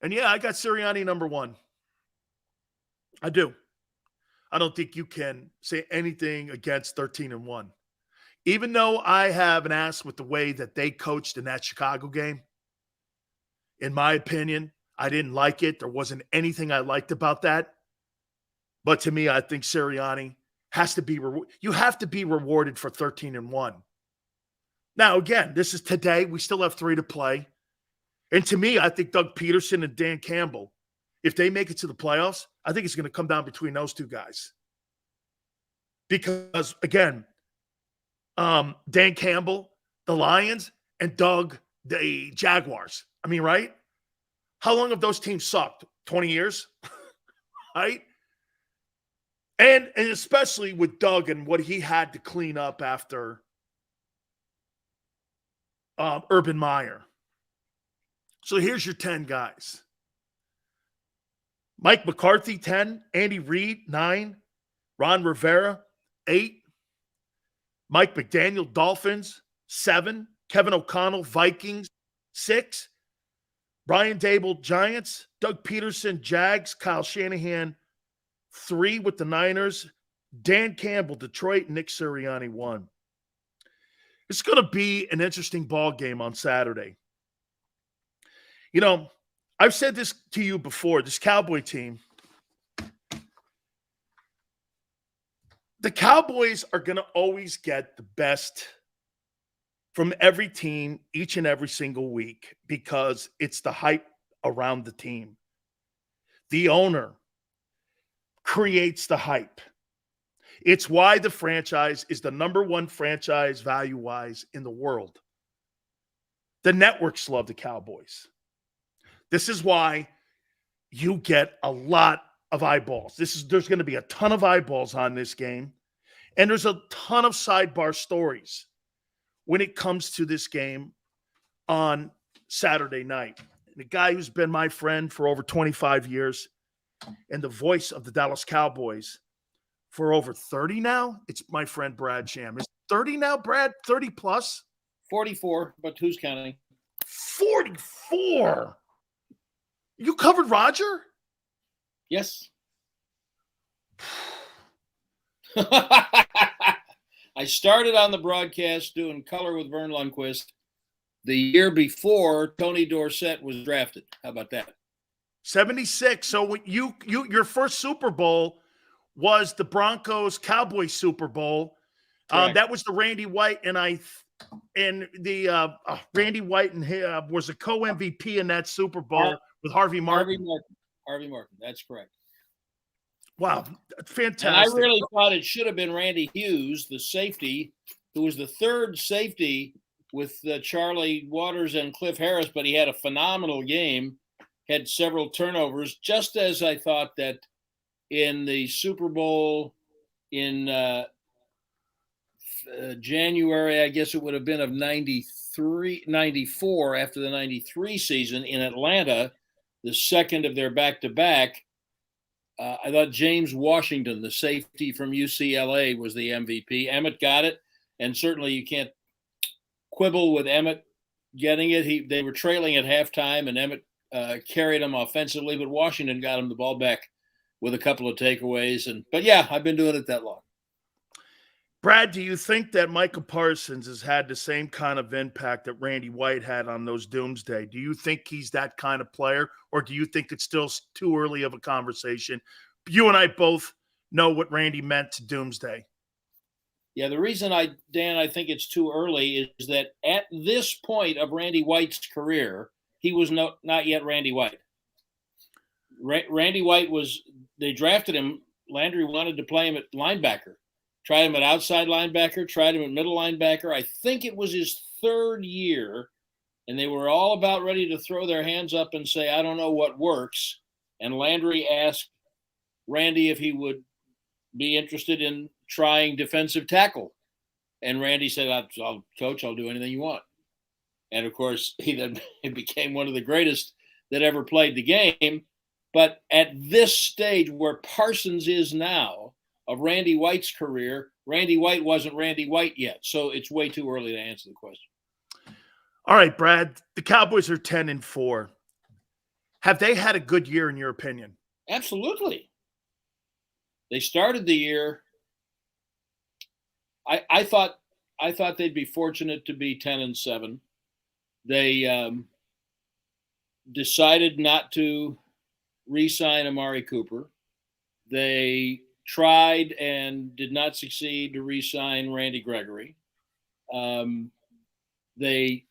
And yeah, I got Sirianni number 1. I do. I don't think you can say anything against 13-1. Even though I have an ass with the way that they coached in that Chicago game, in my opinion, I didn't like it. There wasn't anything I liked about that. But to me, I think Sirianni has to be you have to be rewarded for 13-1. Now, again, this is today. We still have 3 to play. And to me, I think Doug Peterson and Dan Campbell, if they make it to the playoffs, I think it's going to come down between those 2 guys. Because, again, Dan Campbell, the Lions, and Doug, the Jaguars. I mean, right? How long have those teams sucked? 20 years? Right? And especially with Doug and what he had to clean up after Urban Meyer. So here's your 10 guys. Mike McCarthy, 10. Andy Reid, 9. Ron Rivera, 8. Mike McDaniel, Dolphins, 7. Kevin O'Connell, Vikings, 6. Brian Dable, Giants. Doug Peterson, Jags. Kyle Shanahan, 3 with the Niners. Dan Campbell, Detroit. Nick Sirianni, 1. It's going to be an interesting ball game on Saturday. You know, I've said this to you before. This Cowboy team, the Cowboys are going to always get the best from every team each and every single week because it's the hype around the team. The owner creates the hype. It's why the franchise is the number one franchise value-wise in the world. The networks love the Cowboys. This is why you get a lot of eyeballs. There's going to be a ton of eyeballs on this game, and there's a ton of sidebar stories when it comes to this game on Saturday night. The guy who's been my friend for over 25 years and the voice of the Dallas Cowboys for over 30 now, it's my friend Brad Sham. Is 30 now, Brad? 30 plus? 44, but who's counting? 44? You covered Roger? Yes. I started on the broadcast doing color with Vern Lundquist the year before Tony Dorsett was drafted. How about that? 76. So when your first Super Bowl was the Broncos Cowboys Super Bowl. That was the Randy White Randy White and was a co-MVP in that Super Bowl with Harvey Martin. Harvey Martin. That's correct. Wow, fantastic. And I really thought it should have been Randy Hughes, the safety, who was the third safety with Charlie Waters and Cliff Harris, but he had a phenomenal game, had several turnovers, just as I thought that in the Super Bowl in January, I guess it would have been of 94 after the 93 season in Atlanta, the second of their back-to-back. I thought James Washington, the safety from UCLA, was the MVP. Emmett got it, and certainly you can't quibble with Emmett getting it. They were trailing at halftime, and Emmett carried them offensively, but Washington got him the ball back with a couple of takeaways. But yeah, I've been doing it that long. Brad, do you think that Michael Parsons has had the same kind of impact that Randy White had on those Doomsday? Do you think he's that kind of player, or do you think it's still too early of a conversation? You and I both know what Randy meant to Doomsday. Yeah, the reason I think it's too early is that at this point of Randy White's career, he was not yet Randy White. Randy White they drafted him. Landry wanted to play him at linebacker. Tried him at outside linebacker, tried him at middle linebacker. I think it was his third year, and they were all about ready to throw their hands up and say, I don't know what works. And Landry asked Randy if he would be interested in trying defensive tackle. And Randy said, Coach, I'll do anything you want. And, of course, he then became one of the greatest that ever played the game. But at this stage where Parsons is now, of Randy White's career, Randy White wasn't Randy White yet. So it's way too early to answer the question. All right, Brad, the Cowboys are 10-4. Have they had a good year in your opinion? Absolutely. They started the year. I thought they'd be fortunate to be 10-7. They decided not to re-sign Amari Cooper. They tried and did not succeed to re-sign Randy Gregory. They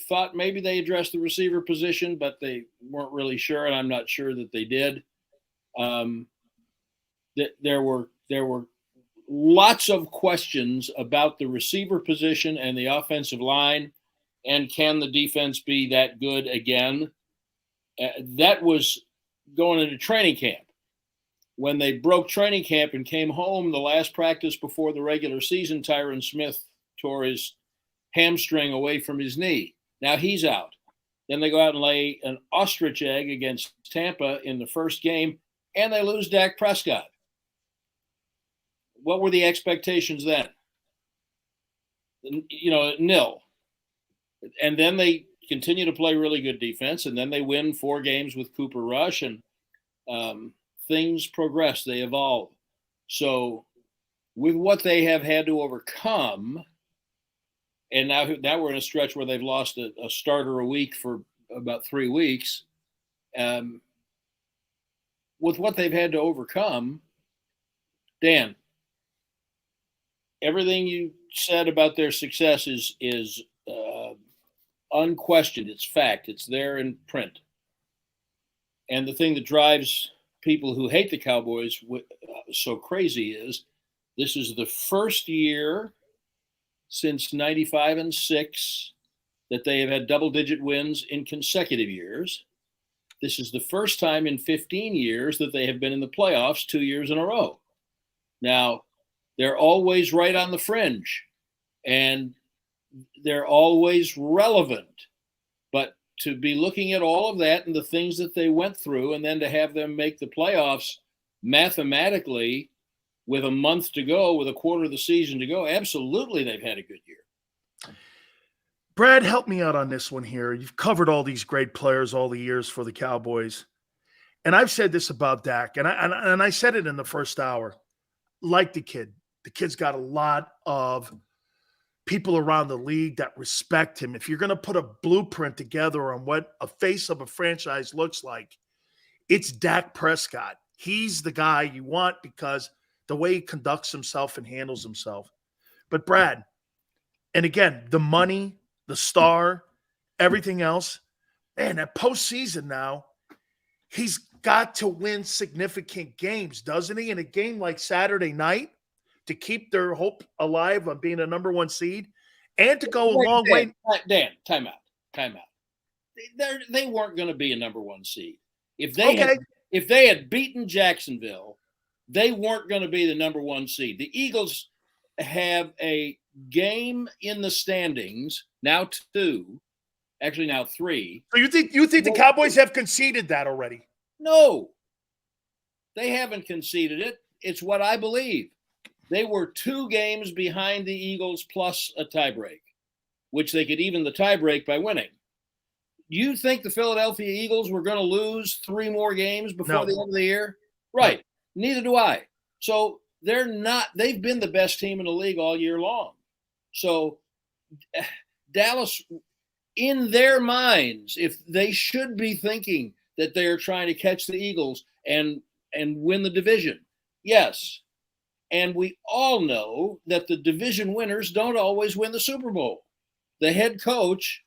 thought maybe they addressed the receiver position, but they weren't really sure, and I'm not sure that they did. There were lots of questions about the receiver position and the offensive line, and can the defense be that good again? That was going into training camp. When they broke training camp and came home, the last practice before the regular season, Tyron Smith tore his hamstring away from his knee. Now he's out. Then they go out and lay an ostrich egg against Tampa in the first game, and they lose Dak Prescott. What were the expectations then? Nil. And then they continue to play really good defense, and then they win 4 games with Cooper Rush, and things progress, they evolve. So with what they have had to overcome, and now we're in a stretch where they've lost a starter a week for about 3 weeks. With what they've had to overcome, Dan, everything you said about their success is unquestioned. It's fact. It's there in print. And the thing that drives people who hate the Cowboys so crazy is this is the first year since 95 and 6 that they have had double-digit wins in consecutive years. This is the first time in 15 years that they have been in the playoffs 2 years in a row. Now, they're always right on the fringe, and they're always relevant. But to be looking at all of that and the things that they went through, and then to have them make the playoffs mathematically with a month to go, with a quarter of the season to go, absolutely they've had a good year. Brad, help me out on this one here. You've covered all these great players all the years for the Cowboys. And I've said this about Dak, and I said it in the first hour. Like the kid's got a lot of people around the league that respect him. If you're going to put a blueprint together on what a face of a franchise looks like, it's Dak Prescott. He's the guy you want because the way he conducts himself and handles himself. But Brad, and again, the money, the star, everything else, man, that postseason now, he's got to win significant games, doesn't he? In a game like Saturday night, to keep their hope alive of being a number one seed and to go a long way. Dan, time out. They weren't going to be a number one seed. If they had beaten Jacksonville, they weren't going to be the number one seed. The Eagles have a game in the standings, now 2, actually now 3. So you think the Cowboys have conceded that already? No, they haven't conceded it. It's what I believe. They were 2 games behind the Eagles plus a tiebreak, which they could even the tiebreak by winning. You think the Philadelphia Eagles were going to lose 3 more games before the end of the year? Right. No. Neither do I. So they're not – they've been the best team in the league all year long. So Dallas, in their minds, if they should be thinking that they're trying to catch the Eagles and win the division, yes. And we all know that the division winners don't always win the Super Bowl. The head coach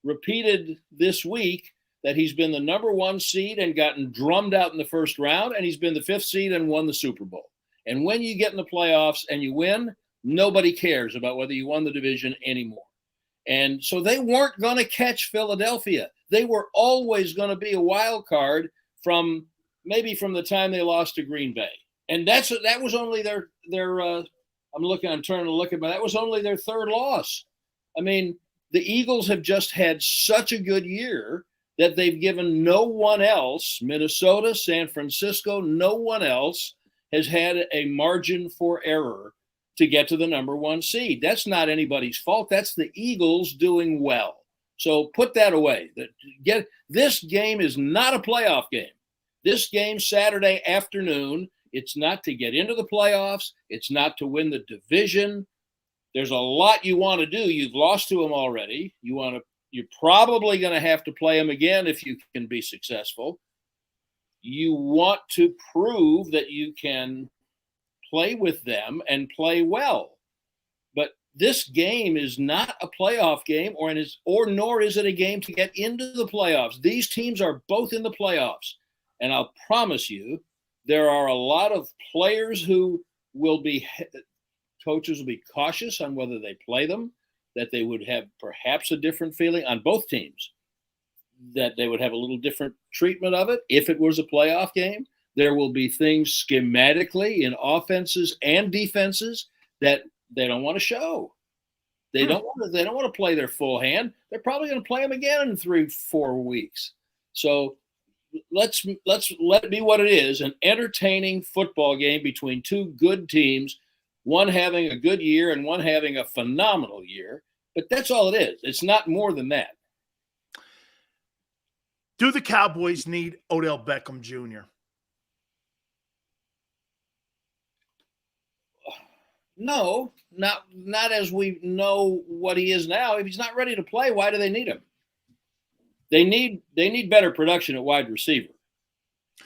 repeated this week that he's been the number 1 seed and gotten drummed out in the first round, and he's been the 5th seed and won the Super Bowl. And when you get in the playoffs and you win, nobody cares about whether you won the division anymore. And so they weren't going to catch Philadelphia. They were always going to be a wild card from the time they lost to Green Bay. And that was only their I'm trying to look at, but that was only their 3rd loss. I mean, the Eagles have just had such a good year that they've given no one else, Minnesota, San Francisco, no one else has had a margin for error to get to the number 1 seed. That's not anybody's fault. That's the Eagles doing well. So put that away. This game is not a playoff game. This game Saturday afternoon, it's not to get into the playoffs. It's not to win the division. There's a lot you want to do. You've lost to them already. You're probably going to have to play them again if you can be successful. You want to prove that you can play with them and play well. But this game is not a playoff game, nor is it a game to get into the playoffs. These teams are both in the playoffs. And I'll promise you, there are a lot of players who coaches will be cautious on whether they play them, that they would have perhaps a different feeling on both teams, that they would have a little different treatment of it if it was a playoff game. There will be things schematically in offenses and defenses that they don't want to show. They don't want to play their full hand. They're probably going to play them again in 3-4 weeks. So let's let it be what it is, an entertaining football game between 2 good teams, one having a good year and one having a phenomenal year. But that's all it is. It's not more than that. Do the Cowboys need Odell Beckham Jr.? No, not as we know what he is now. If he's not ready to play, why do they need him? They need better production at wide receiver.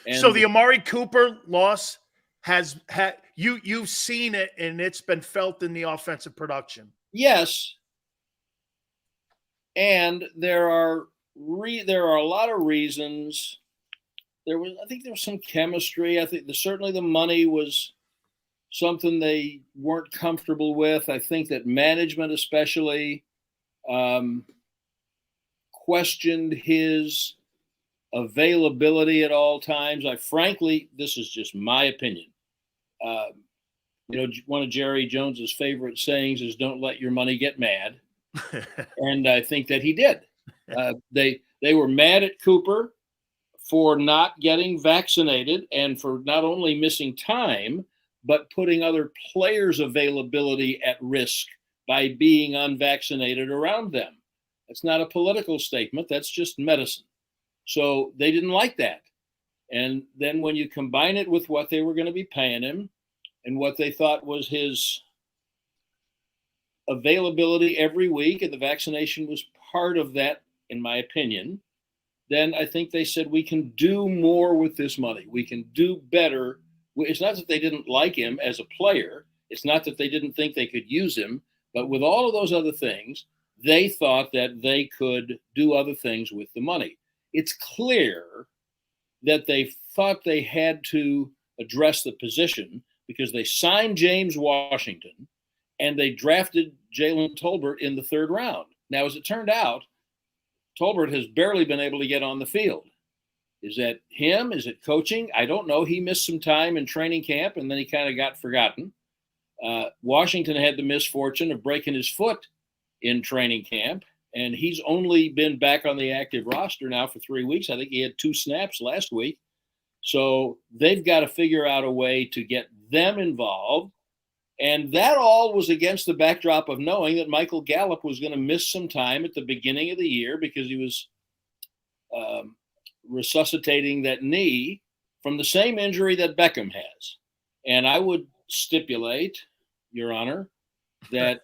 And so the Amari Cooper loss you've seen it and it's been felt in the offensive production. Yes. And there are a lot of reasons. I think there was some chemistry. I think certainly the money was something they weren't comfortable with. I think that management especially questioned his availability at all times. Frankly, this is just my opinion. One of Jerry Jones's favorite sayings is "Don't let your money get mad," and I think that he did. They were mad at Cooper for not getting vaccinated and for not only missing time, but putting other players' availability at risk by being unvaccinated around them. That's not a political statement. That's just medicine. So they didn't like that. And then when you combine it with what they were going to be paying him and what they thought was his availability every week, and the vaccination was part of that, in my opinion, then I think they said, we can do more with this money. We can do better. It's not that they didn't like him as a player. It's not that they didn't think they could use him. But with all of those other things, they thought that they could do other things with the money. It's clear that they thought they had to address the position because they signed James Washington and they drafted Jalen Tolbert in the 3rd round. Now, as it turned out, Tolbert has barely been able to get on the field. Is that him? Is it coaching? I don't know. He missed some time in training camp, and then he kind of got forgotten. Washington had the misfortune of breaking his foot in training camp, and he's only been back on the active roster now for 3 weeks. I think he had 2 snaps last week. So they've got to figure out a way to get them involved. And that all was against the backdrop of knowing that Michael Gallup was going to miss some time at the beginning of the year because he was resuscitating that knee from the same injury that Beckham has. And I would stipulate, Your Honor, that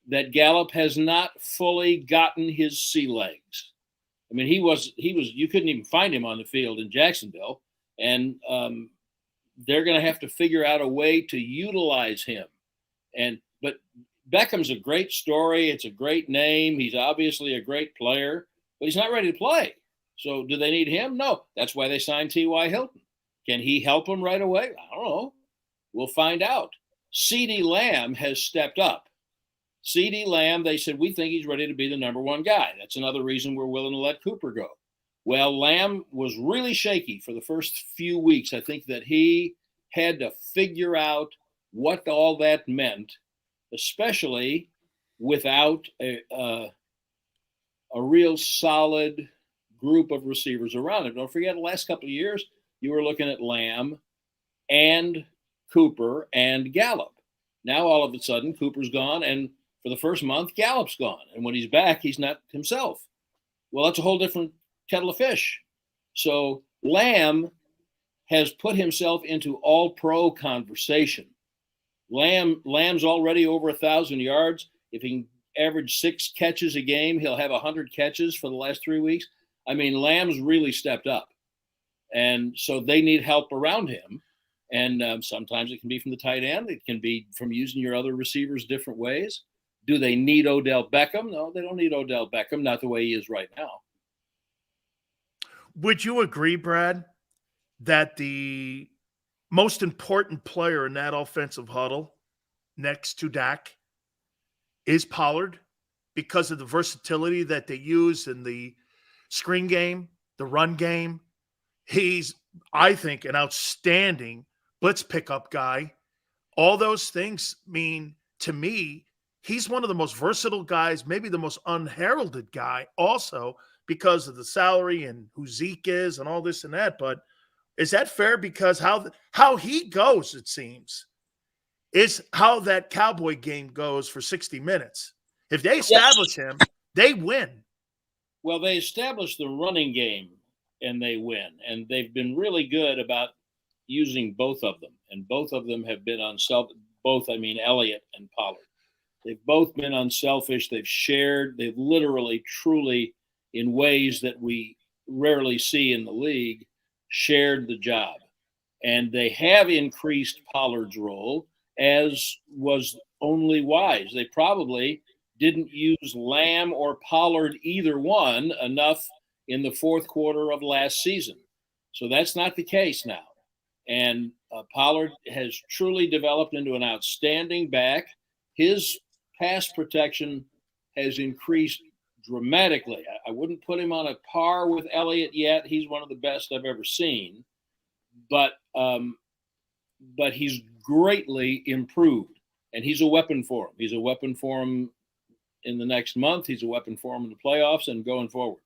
that Gallup has not fully gotten his sea legs. I mean, he was you couldn't even find him on the field in Jacksonville, and they're going to have to figure out a way to utilize him. But Beckham's a great story. It's a great name. He's obviously a great player, but he's not ready to play. So do they need him? No. That's why they signed T.Y. Hilton. Can he help them right away? I don't know. We'll find out. CeeDee Lamb has stepped up. CeeDee Lamb, they said, we think he's ready to be the number 1 guy. That's another reason we're willing to let Cooper go. Well, Lamb was really shaky for the first few weeks. I think that he had to figure out what all that meant, especially without a real solid group of receivers around him. Don't forget, the last couple of years, you were looking at Lamb and Cooper and Gallup. Now, all of a sudden, Cooper's gone, and for the first month, Gallup's gone. And when he's back, he's not himself. Well, that's a whole different kettle of fish. So Lamb has put himself into all-pro conversation. Lamb's already over 1,000 yards. If he can average 6 catches a game, he'll have 100 catches for the last 3 weeks. I mean, Lamb's really stepped up. And so they need help around him. And sometimes it can be from the tight end. It can be from using your other receivers different ways. Do they need Odell Beckham? No, they don't need Odell Beckham, not the way he is right now. Would you agree, Brad, that the most important player in that offensive huddle next to Dak is Pollard because of the versatility that they use in the screen game, the run game? He's, I think, an outstanding blitz pickup guy. All those things mean, to me, he's one of the most versatile guys, maybe the most unheralded guy also because of the salary and who Zeke is and all this and that. But is that fair? Because how he goes, it seems, is how that Cowboy game goes for 60 minutes. If they establish him, they win. Well, they established the running game and they win. And they've been really good about using both of them. And both of them have been Elliott and Pollard. They've both been unselfish. They've shared. They've literally, truly, in ways that we rarely see in the league, shared the job. And they have increased Pollard's role, as was only wise. They probably didn't use Lamb or Pollard, either one, enough in the fourth quarter of last season. So that's not the case now. And Pollard has truly developed into an outstanding back. His pass protection has increased dramatically. I wouldn't put him on a par with Elliott yet. He's one of the best I've ever seen. But he's greatly improved, and he's a weapon for him. He's a weapon for him in the next month. He's a weapon for him in the playoffs and going forward.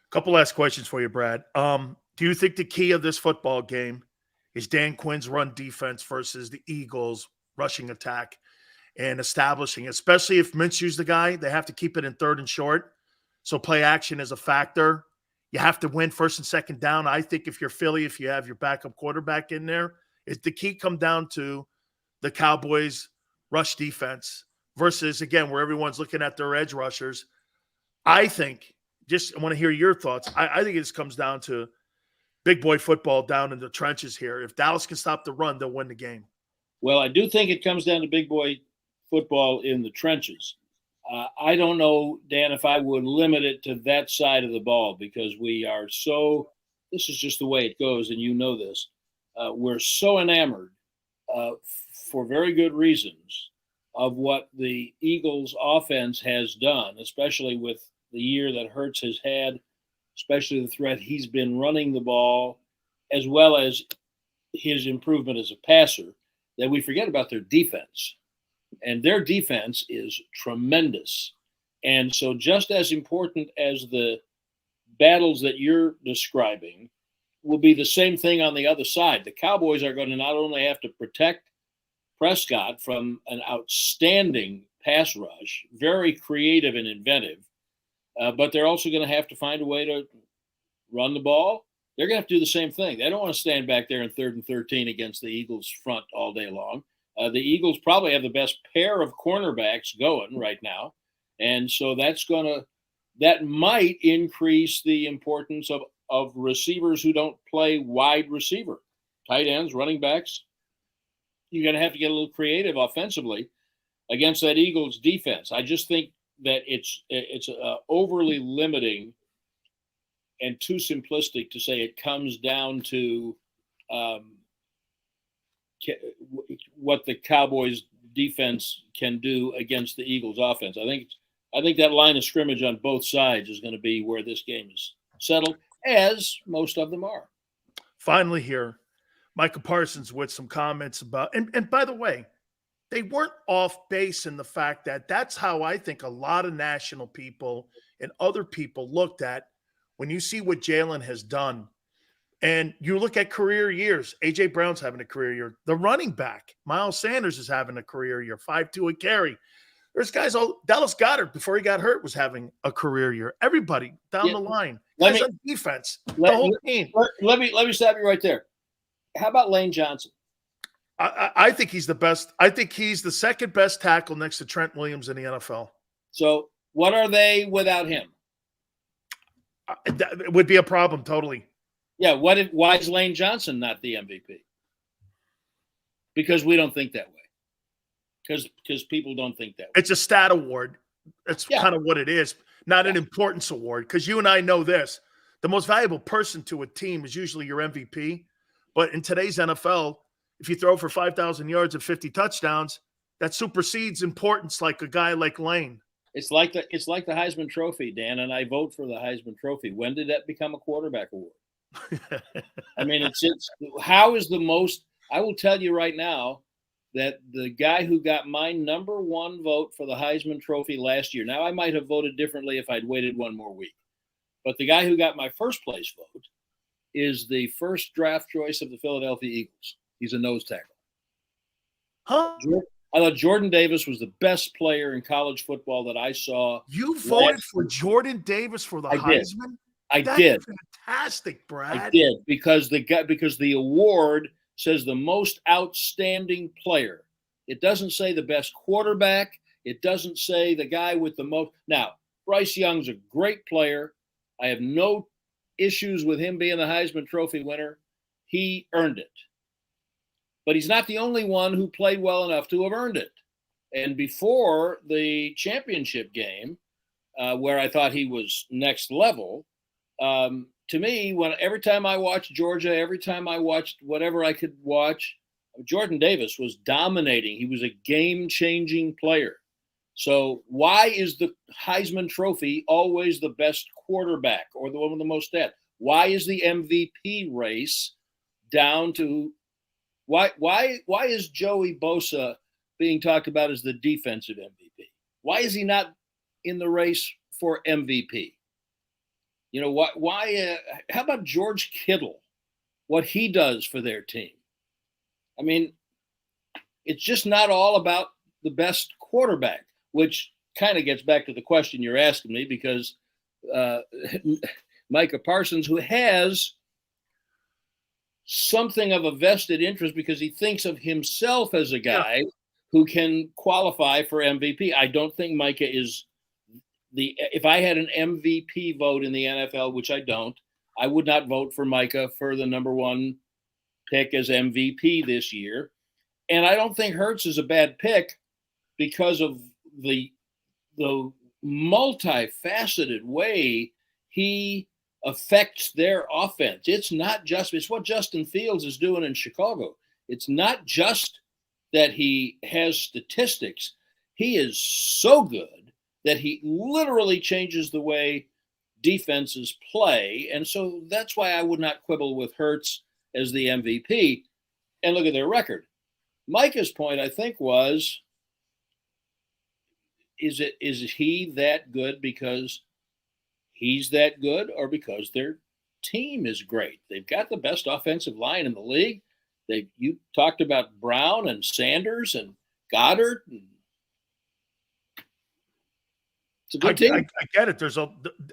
Couple last questions for you, Brad. Do you think the key of this football game is Dan Quinn's run defense versus the Eagles' rushing attack and establishing, especially if Minshew's the guy, they have to keep it in third and short. So play action is a factor. You have to win first and second down. I think if you're Philly, if you have your backup quarterback in there, is the key come down to the Cowboys' rush defense versus, again, where everyone's looking at their edge rushers. I think, I want to hear your thoughts. I think it just comes down to big boy football down in the trenches here. If Dallas can stop the run, they'll win the game. Well, I do think it comes down to big boy football in the trenches. I don't know, Dan, if I would limit it to that side of the ball, because we are so – this is just the way it goes, and you know this. We're so enamored, for very good reasons, of what the Eagles' offense has done, especially with the year that Hurts has had, especially the threat he's been running the ball, as well as his improvement as a passer, that we forget about their defense. And their defense is tremendous. And so just as important as the battles that you're describing will be the same thing on the other side. The Cowboys are going to not only have to protect Prescott from an outstanding pass rush, very creative and inventive, but they're also going to have to find a way to run the ball. They're going to have to do the same thing. They don't want to stand back there in 3rd and 13 against the Eagles' front all day long. The Eagles probably have the best pair of cornerbacks going right now. And so that might increase the importance of receivers who don't play wide receiver, tight ends, running backs. You're going to have to get a little creative offensively against that Eagles defense. I just think that it's overly limiting and too simplistic to say it comes down to what the Cowboys defense can do against the Eagles offense. I think that line of scrimmage on both sides is going to be where this game is settled, as most of them are. Finally here, Micah Parsons with some comments about, and by the way, they weren't off base in the fact that that's how I think a lot of national people and other people looked at when you see what Jalen has done. And you look at career years, A.J. Brown's having a career year. The running back, Miles Sanders, is having a career year, 5.2 a carry. There's guys, Dallas Goedert, before he got hurt, was having a career year. Everybody down the line. Guys on defense, the whole team. Let me stop you right there. How about Lane Johnson? I think he's the best. I think he's the second best tackle next to Trent Williams in the NFL. So what are they without him? It would be a problem, totally. Yeah, why is Lane Johnson not the MVP? Because we don't think that way. Because people don't think that way. It's a stat award. That's kind of what it is, not an importance award. Because you and I know this. The most valuable person to a team is usually your MVP. But in today's NFL, if you throw for 5,000 yards and 50 touchdowns, that supersedes importance like a guy like Lane. It's like the Heisman Trophy, Dan, and I vote for the Heisman Trophy. When did that become a quarterback award? I mean, it's how is the most – I will tell you right now that the guy who got my number one vote for the Heisman Trophy last year – now, I might have voted differently if I'd waited one more week. But the guy who got my first place vote is the first draft choice of the Philadelphia Eagles. He's a nose tackle. Huh? I thought Jordan Davis was the best player in college football that I saw. You voted for Jordan Davis for the Heisman? I did. Fantastic, Brad. I did because the award says the most outstanding player. It doesn't say the best quarterback. It doesn't say the guy with the most. Now, Bryce Young's a great player. I have no issues with him being the Heisman Trophy winner. he earned it. But he's not the only one who played well enough to have earned it. And before the championship game, where I thought he was next level, to me, every time I watched Georgia, every time I watched whatever I could watch, Jordan Davis was dominating. He was a game-changing player. So why is the Heisman Trophy always the best quarterback or the one with the most stats? Why is the MVP race down to why is Joey Bosa being talked about as the defensive MVP? Why is he not in the race for MVP? You know, why how about George Kittle? What he does for their team? I mean, it's just not all about the best quarterback, which kind of gets back to the question you're asking me, because Micah Parsons, who has something of a vested interest because he thinks of himself as a guy who can qualify for MVP. I don't think Micah is if I had an MVP vote in the NFL, which I don't, I would not vote for Micah for the number one pick as MVP this year. And I don't think Hurts is a bad pick because of the multifaceted way he affects their offense. It's what Justin Fields is doing in Chicago. It's not just that he has statistics. He is so good that he literally changes the way defenses play. And so that's why I would not quibble with Hurts as the MVP. And look at their record. Micah's point, I think, was, is he that good because he's that good or because their team is great? They've got the best offensive line in the league. You talked about Brown and Sanders and Goddard. It's a good team. I get it.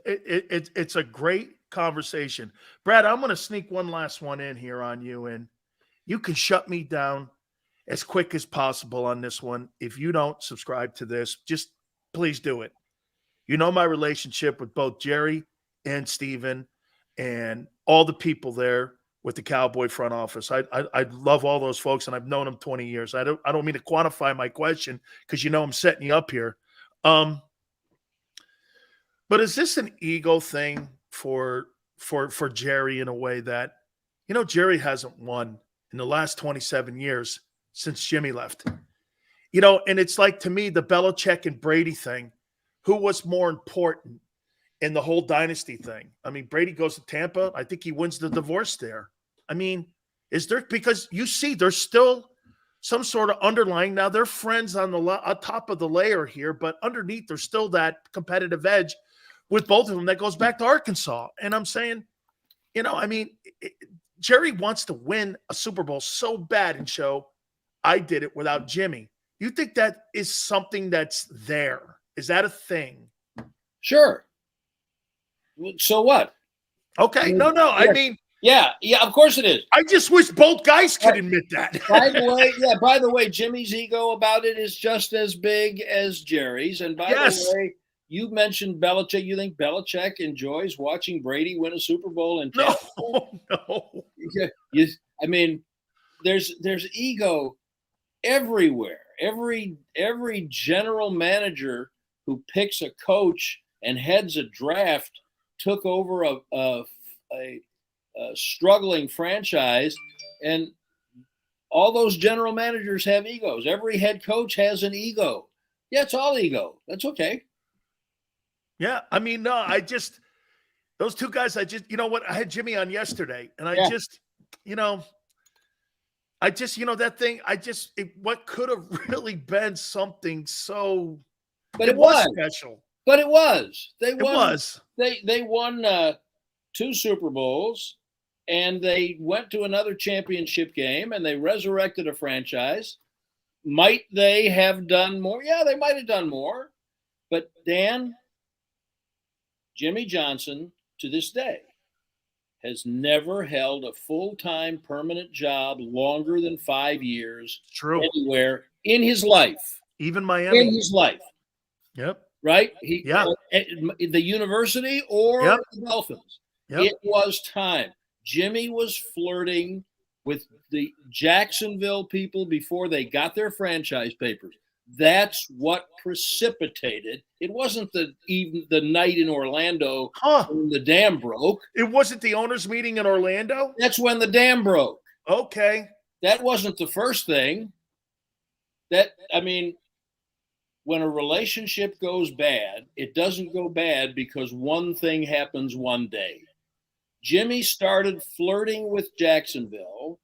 It's a great conversation. Brad, I'm going to sneak one last one in here on you, and you can shut me down as quick as possible on this one. If you don't subscribe to this, just please do it. You know my relationship with both Jerry and Steven and all the people there with the Cowboy front office. I love all those folks, and I've known them 20 years. I don't mean to quantify my question because you know I'm setting you up here. But is this an ego thing for Jerry in a way that, you know, Jerry hasn't won in the last 27 years since Jimmy left? You know, and it's like, to me, the Belichick and Brady thing, who was more important in the whole dynasty thing? I mean, Brady goes to Tampa. I think he wins the divorce there. I mean, is there, because you see there's still some sort of underlying, now they're friends on top of the layer here, but underneath there's still that competitive edge with both of them that goes back to Arkansas. And I'm saying, you know, I mean, Jerry wants to win a Super Bowl so bad and show, I did it without Jimmy. You think that is something that's there? Is that a thing? Sure. So what? Okay. No. I mean, yeah, of course it is. I just wish both guys could admit that. By the way, Jimmy's ego about it is just as big as Jerry's. And by the way, you mentioned Belichick. You think Belichick enjoys watching Brady win a Super Bowl in Tampa? No. I mean, there's ego everywhere. Every general manager who picks a coach and heads a draft took over a struggling franchise, and all those general managers have egos. Every head coach has an ego. Yeah, it's all ego. That's okay. Yeah, I mean, no, those two guys, you know what? I had Jimmy on yesterday, and that thing, what could have really been something so, but it was special. But it was. They won 2 Super Bowls, and they went to another championship game, and they resurrected a franchise. Might they have done more? Yeah, they might have done more. But Dan, Jimmy Johnson, to this day, has never held a full-time permanent job longer than 5 years anywhere in his life. Even Miami. In his life. Yep. Right? The university or the Dolphins. Yep. It was time. Jimmy was flirting with the Jacksonville people before they got their franchise papers. That's what precipitated. It wasn't even the night in Orlando when the dam broke. It wasn't the owners' meeting in Orlando? That's when the dam broke. Okay. That wasn't the first thing. When a relationship goes bad, it doesn't go bad because one thing happens one day. Jimmy started flirting with Jacksonville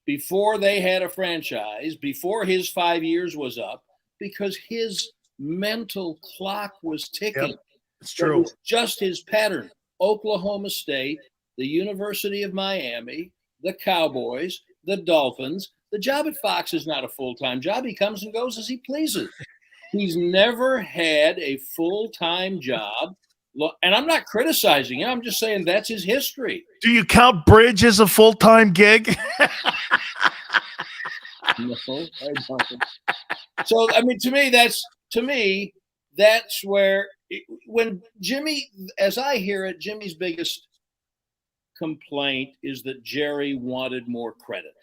before they had a franchise, before his 5 years was up, because his mental clock was ticking. Yep, it's true. It was just his pattern. Oklahoma State, the University of Miami, the Cowboys, the Dolphins. The job at Fox is not a full-time job. He comes and goes as he pleases. He's never had a full-time job. And I'm not criticizing him. I'm just saying that's his history. Do you count Bridge as a full-time gig? No, I don't. So, to me, that's where when Jimmy, as I hear it, Jimmy's biggest complaint is that Jerry wanted more credit.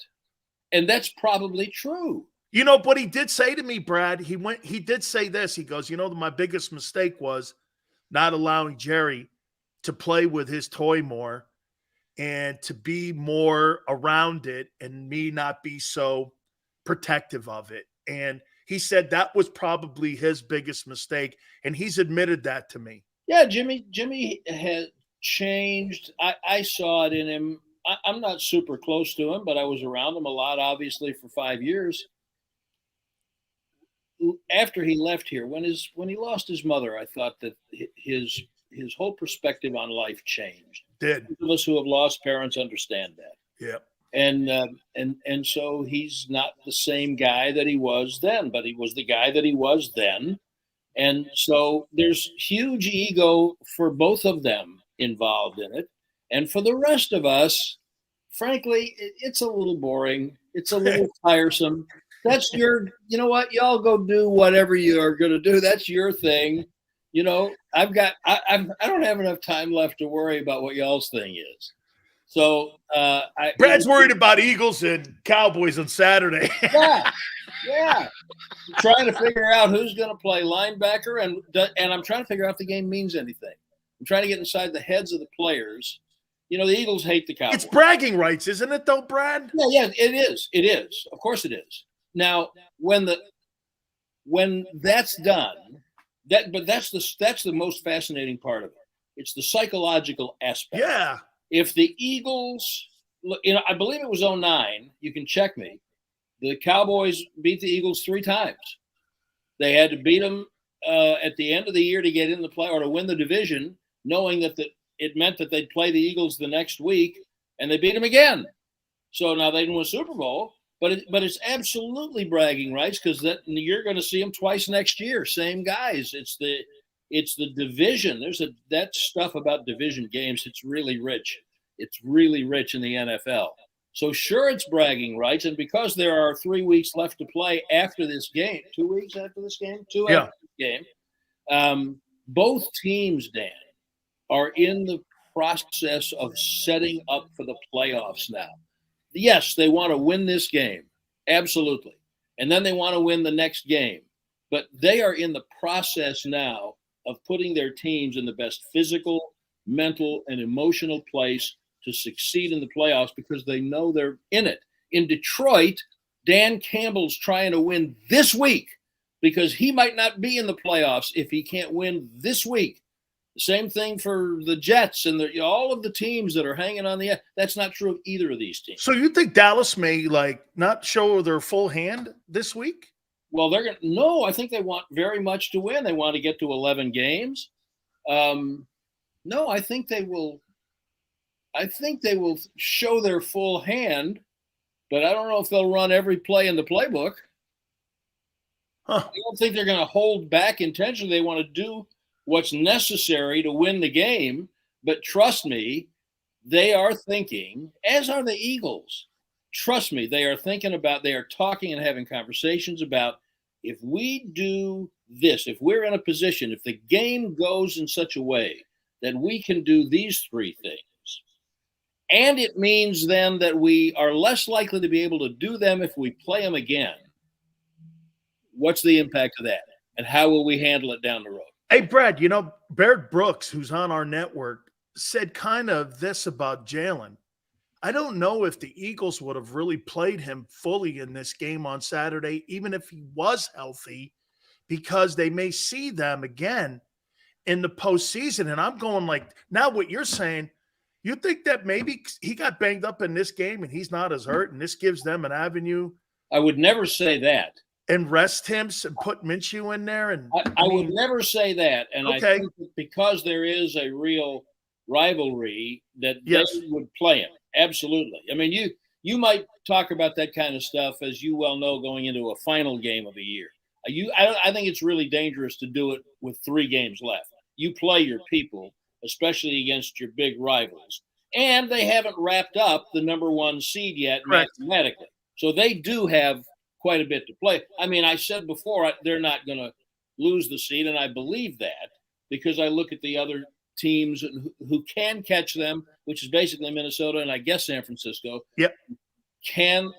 And that's probably true. But he did say to me, Brad, he did say this. He goes, my biggest mistake was not allowing Jerry to play with his toy more and to be more around it and me not be so protective of it. And he said that was probably his biggest mistake. And he's admitted that to me. Yeah, Jimmy has changed. I saw it in him. I'm not super close to him, but I was around him a lot, obviously, for 5 years. After he left here, when he lost his mother, I thought that his whole perspective on life changed. Did. Those of us who have lost parents understand that. Yeah. And so he's not the same guy that he was then, but he was the guy that he was then. And so there's huge ego for both of them involved in it. And for the rest of us, frankly, it's a little boring. It's a little tiresome. That's you know what? Y'all go do whatever you are going to do. That's your thing. I don't have enough time left to worry about what y'all's thing is. So Brad's worried about Eagles and Cowboys on Saturday. Yeah. I'm trying to figure out who's going to play linebacker, and I'm trying to figure out if the game means anything. I'm trying to get inside the heads of the players. The Eagles hate the Cowboys. It's bragging rights, isn't it, though, Brad? Yeah, it is. It is. Of course it is. Now, when that's done, that's the most fascinating part of it. It's the psychological aspect. Yeah. If the Eagles, I believe it was 2009. You can check me. The Cowboys beat the Eagles 3 times. They had to beat them at the end of the year to get in the play or to win the division, knowing that it meant that they'd play the Eagles the next week, and they beat them again. So now they didn't win a Super Bowl, but it's absolutely bragging rights because you're going to see them twice next year, same guys. It's the division. There's that stuff about division games. It's really rich. It's really rich in the NFL. So sure, it's bragging rights, and because there are 3 weeks left to play after this game, 2 weeks after this game, after this game, both teams, Dan, are in the process of setting up for the playoffs now. Yes, they want to win this game, absolutely, and then they want to win the next game, but they are in the process now of putting their teams in the best physical, mental, and emotional place to succeed in the playoffs because they know they're in it. In Detroit, Dan Campbell's trying to win this week because he might not be in the playoffs if he can't win this week. The same thing for the Jets and all of the teams that are hanging on the end. That's not true of either of these teams. So you think Dallas may not show their full hand this week? Well, no, I think they want very much to win. They want to get to 11 games. No, I think they will show their full hand, but I don't know if they'll run every play in the playbook. I don't think they're going to hold back intentionally. They want to do what's necessary to win the game, but trust me, they are thinking, as are the Eagles. Trust me, they are talking and having conversations about if we do this, if we're in a position, if the game goes in such a way that we can do these 3 things, and it means then that we are less likely to be able to do them if we play them again. What's the impact of that? And how will we handle it down the road? Hey, Brad, Baird Brooks, who's on our network, said kind of this about Jalen. I don't know if the Eagles would have really played him fully in this game on Saturday, even if he was healthy, because they may see them again in the postseason. And I'm going like, now what you're saying, you think that maybe he got banged up in this game and he's not as hurt, and this gives them an avenue? I would never say that. And rest him and put Minshew in there? And I would never say that. And okay. I think that because there is a real rivalry that yes. they would play him. Absolutely. I mean, you might talk about that kind of stuff, as you well know, going into a final game of the year. I think it's really dangerous to do it with 3 games left. You play your people, especially against your big rivals. And they haven't wrapped up the number 1 seed yet mathematically. So they do have quite a bit to play. I mean, I said before, they're not going to lose the seed, and I believe that because I look at the other teams who can catch them, which is basically Minnesota and I guess San Francisco. Yep.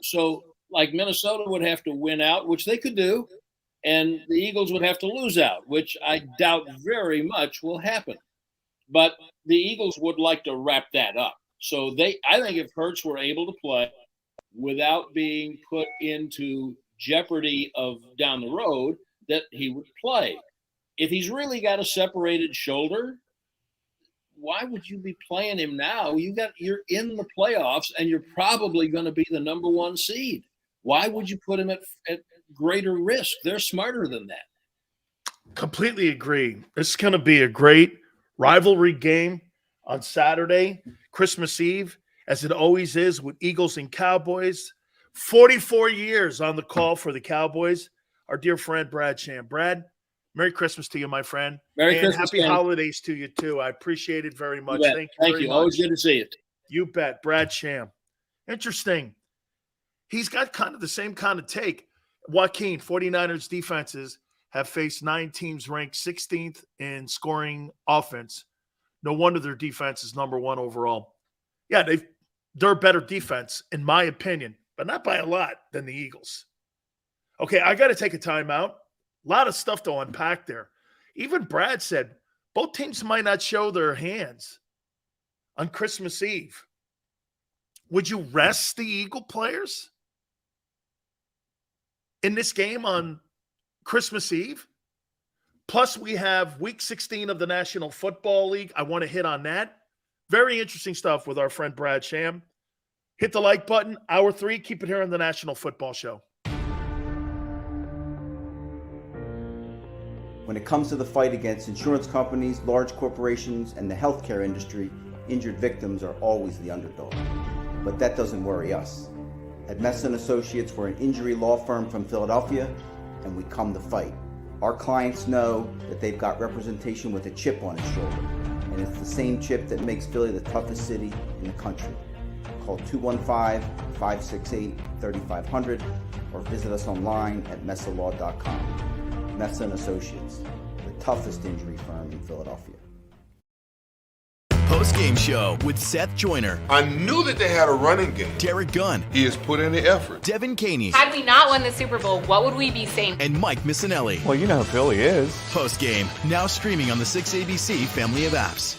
So like Minnesota would have to win out, which they could do, and the Eagles would have to lose out, which I doubt very much will happen. But the Eagles would like to wrap that up. So I think if Hurts were able to play without being put into jeopardy of down the road, that he would play. If he's really got a separated shoulder, why would you be playing him now? You're in the playoffs and you're probably going to be the number 1 seed. Why would you put him at greater risk? They're smarter than that. Completely agree. This is going to be a great rivalry game on Saturday, Christmas Eve, as it always is with Eagles and Cowboys. 44 years on the call for the Cowboys. Our dear friend, Brad Sham. Brad, Merry Christmas to you, my friend. Merry and Christmas. Happy holidays to you, too. I appreciate it very much. Thank you very much. Always good to see you. You bet. Brad Sham. Interesting. He's got kind of the same kind of take. Joaquin, 49ers defenses have faced 9 teams ranked 16th in scoring offense. No wonder their defense is number 1 overall. Yeah, they're a better defense, in my opinion, but not by a lot, than the Eagles. Okay, I got to take a timeout. A lot of stuff to unpack there. Even Brad said both teams might not show their hands on Christmas Eve. Would you rest the Eagle players in this game on Christmas Eve? Plus, we have Week 16 of the National Football League. I want to hit on that. Very interesting stuff with our friend Brad Sham. Hit the like button. Hour 3. Keep it here on the National Football Show. When it comes to the fight against insurance companies, large corporations, and the healthcare industry, injured victims are always the underdog. But that doesn't worry us. At Messon Associates, we're an injury law firm from Philadelphia, and we come to fight. Our clients know that they've got representation with a chip on its shoulder, and it's the same chip that makes Philly the toughest city in the country. Call 215-568-3500 or visit us online at messalaw.com. Messon Associates, the toughest injury firm in Philadelphia. Post-game show with Seth Joyner. I knew that they had a running game. Derek Gunn. He has put in the effort. Devin Caney. Had we not won the Super Bowl, what would we be saying? And Mike Missinelli. Well, you know who Philly is. Post-game, now streaming on the 6ABC family of apps.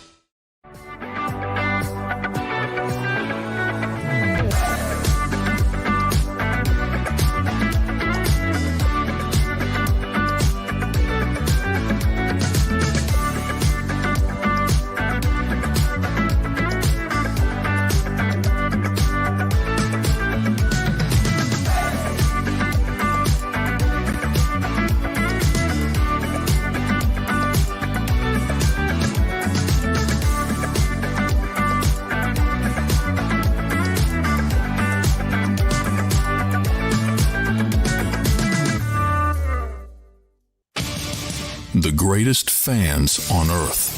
The greatest fans on earth.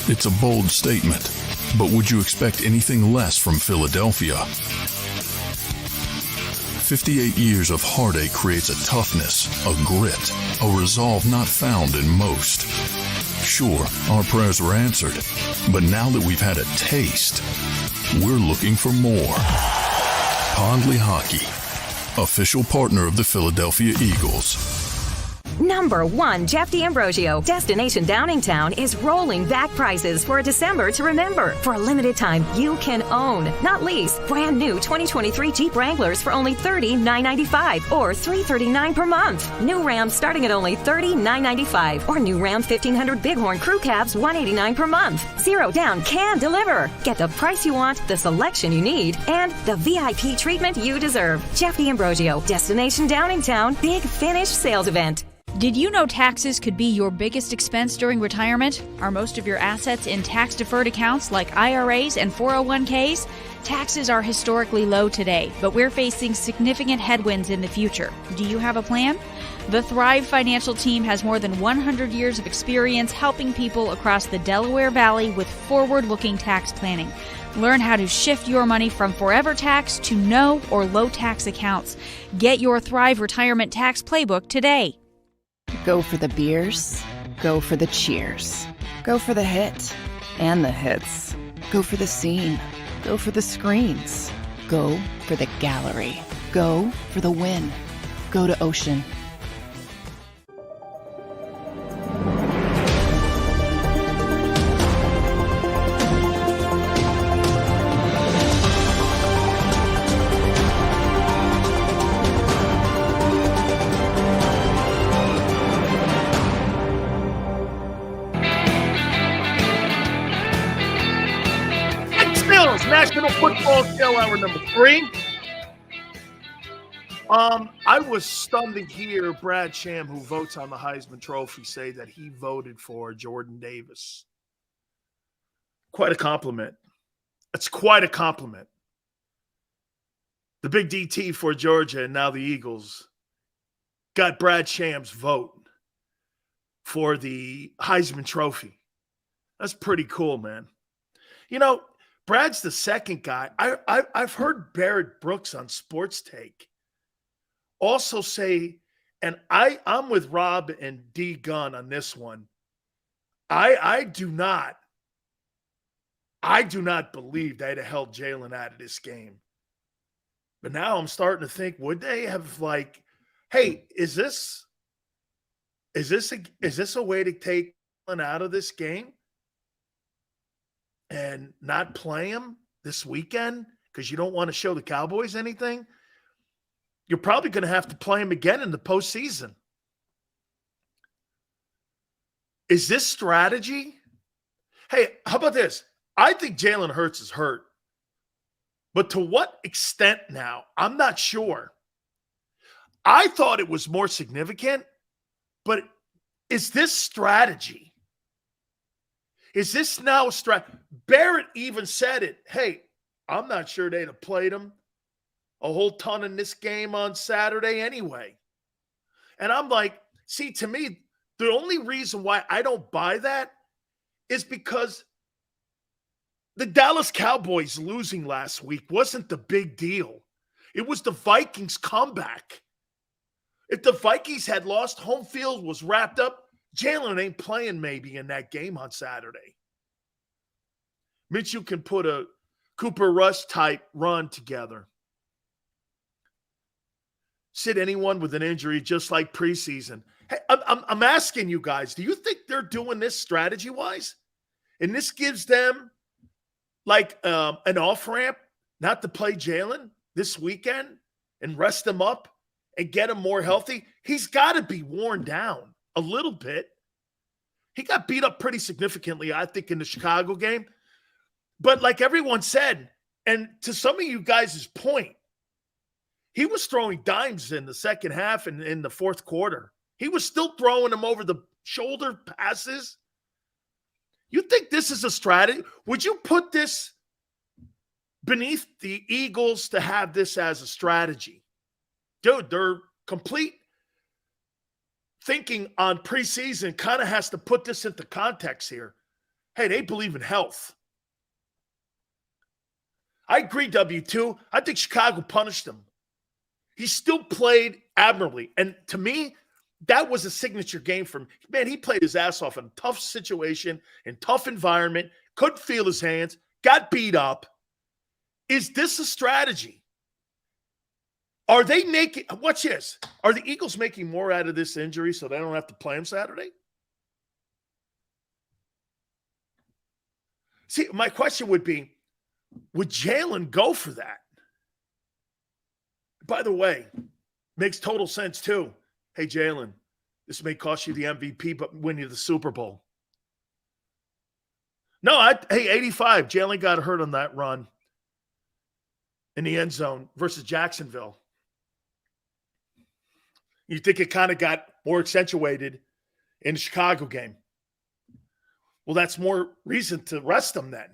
It's a bold statement, but would you expect anything less from Philadelphia? 58 years of heartache creates a toughness, a grit, a resolve not found in most. Sure, our prayers were answered, but now that we've had a taste, we're looking for more. Pondley Hockey, official partner of the Philadelphia Eagles. Number 1, Jeff D'Ambrosio. Destination Downingtown is rolling back prices for a December to remember. For a limited time, you can own, not lease, brand new 2023 Jeep Wranglers for only $30,995 or $339 per month. New Rams starting at only $30,995 or new Ram 1500 Bighorn Crew Cabs $189 per month. Zero down can deliver. Get the price you want, the selection you need, and the VIP treatment you deserve. Jeff D'Ambrosio, Destination Downingtown, Big Finish Sales Event. Did you know taxes could be your biggest expense during retirement? Are most of your assets in tax-deferred accounts like IRAs and 401ks? Taxes are historically low today, but we're facing significant headwinds in the future. Do you have a plan? The Thrive Financial team has more than 100 years of experience helping people across the Delaware Valley with forward-looking tax planning. Learn how to shift your money from forever tax to no or low tax accounts. Get your Thrive Retirement Tax Playbook today. Go for the beers, go for the cheers, go for the hit and the hits, go for the scene, go for the screens, go for the gallery, go for the win, go to Ocean. National Football Show, hour number 3. I was stunned to hear Brad Sham, who votes on the Heisman Trophy, say that he voted for Jordan Davis. Quite a compliment. It's quite a compliment. The big DT for Georgia and now the Eagles got Brad Sham's vote for the Heisman Trophy. That's pretty cool, man. You know, Brad's the second guy. I've heard Barrett Brooks on Sports Take also say, and I'm with Rob and D Gunn on this one. I do not believe they'd have held Jalen out of this game. But now I'm starting to think, would they have like, hey, is this a way to take Jalen out of this game? And not play him this weekend because you don't want to show the Cowboys anything? You're probably going to have to play him again in the postseason. Is this strategy? Hey, how about this? I think Jalen Hurts is hurt. But to what extent now? I'm not sure. I thought it was more significant, but is this strategy? Is this now a strategy? Barrett even said it. Hey, I'm not sure they'd have played him a whole ton in this game on Saturday anyway. And I'm like, see, to me, the only reason why I don't buy that is because the Dallas Cowboys losing last week wasn't the big deal. It was the Vikings' comeback. If the Vikings had lost, home field was wrapped up, Jalen ain't playing maybe in that game on Saturday. Mitchell can put a Cooper Rush type run together. Sit anyone with an injury just like preseason. Hey, I'm asking you guys, do you think they're doing this strategy-wise? And this gives them like an off-ramp not to play Jalen this weekend and rest him up and get him more healthy? He's got to be worn down a little bit. He got beat up pretty significantly, I think, in the Chicago game. But like everyone said, and to some of you guys' point, he was throwing dimes in the second half and in the fourth quarter. He was still throwing them over the shoulder passes. You think this is a strategy? Would you put this beneath the Eagles to have this as a strategy? Dude, they're complete thinking on preseason kind of has to put this into context here. Hey, they believe in health. I agree, W2. I think Chicago punished him. He still played admirably. And to me, that was a signature game for him. Man, he played his ass off in a tough situation, in tough environment, couldn't feel his hands, got beat up. Is this a strategy? Are they making, watch this, are the Eagles making more out of this injury so they don't have to play him Saturday? See, my question would be, would Jalen go for that? By the way, makes total sense too. Hey, Jalen, this may cost you the MVP, but win you the Super Bowl. No, hey, 85, Jalen got hurt on that run in the end zone versus Jacksonville. You think it kind of got more accentuated in the Chicago game. Well, that's more reason to rest him then.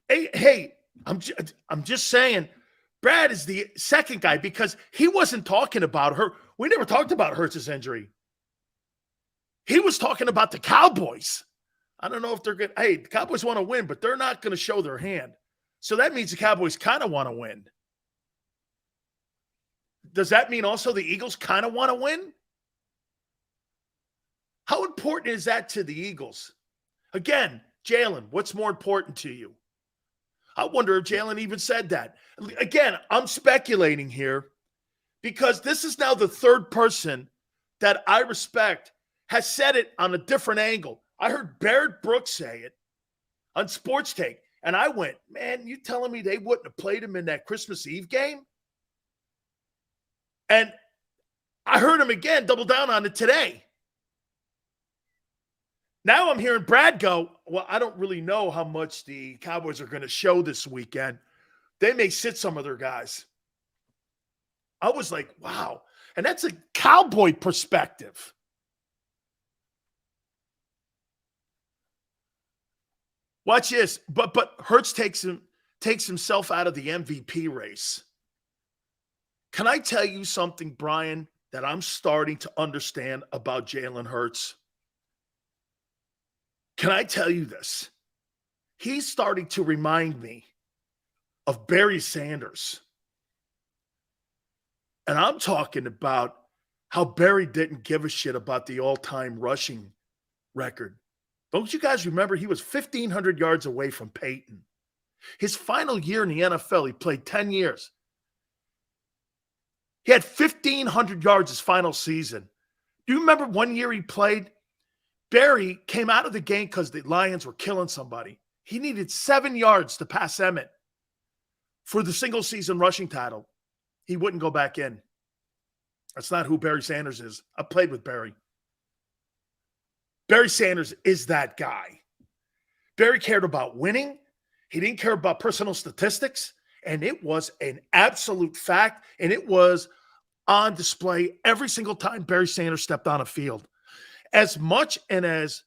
Hey, I'm just saying, Brad is the second guy because he wasn't talking about her. We never talked about Hurts' injury. He was talking about the Cowboys. I don't know if they're good. Hey, the Cowboys want to win, but they're not going to show their hand. So that means the Cowboys kind of want to win. Does that mean also the Eagles kind of want to win? How important is that to the Eagles? Again, Jalen, what's more important to you? I wonder if Jalen even said that. Again, I'm speculating here because this is now the third person that I respect has said it on a different angle. I heard Barrett Brooks say it on Sports Take, and I went, man, you telling me they wouldn't have played him in that Christmas Eve game? And I heard him again double down on it today. Now I'm hearing Brad go, well, I don't really know how much the Cowboys are going to show this weekend. They may sit some of their guys. I was like, wow. And that's a Cowboy perspective. Watch this. But Hurts takes himself out of the MVP race. Can I tell you something, Brian, that I'm starting to understand about Jalen Hurts? Can I tell you this? He's starting to remind me of Barry Sanders. And I'm talking about how Barry didn't give a shit about the all-time rushing record. Don't you guys remember he was 1,500 yards away from Peyton? His final year in the NFL, he played 10 years. He had 1,500 yards his final season. Do you remember one year he played? Barry came out of the game because the Lions were killing somebody. He needed 7 yards to pass Emmett for the single-season rushing title. He wouldn't go back in. That's not who Barry Sanders is. I played with Barry. Barry Sanders is that guy. Barry cared about winning. He didn't care about personal statistics. And it was an absolute fact. And it was on display every single time Barry Sanders stepped on a field. As much and as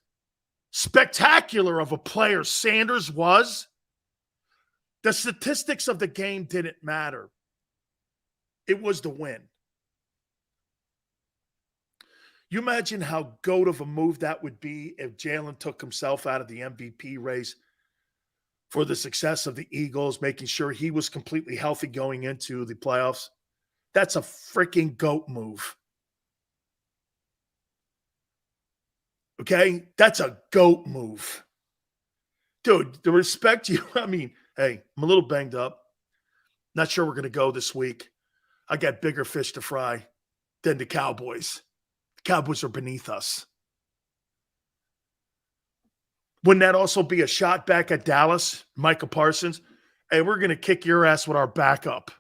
spectacular of a player Sanders was, the statistics of the game didn't matter. It was the win. You imagine how goat of a move that would be if Jalen took himself out of the MVP race for the success of the Eagles, making sure he was completely healthy going into the playoffs. That's a freaking GOAT move. Okay? That's a GOAT move. Dude, the respect you, I mean, hey, I'm a little banged up. Not sure we're going to go this week. I got bigger fish to fry than the Cowboys. The Cowboys are beneath us. Wouldn't that also be a shot back at Dallas, Micah Parsons? Hey, we're going to kick your ass with our backup.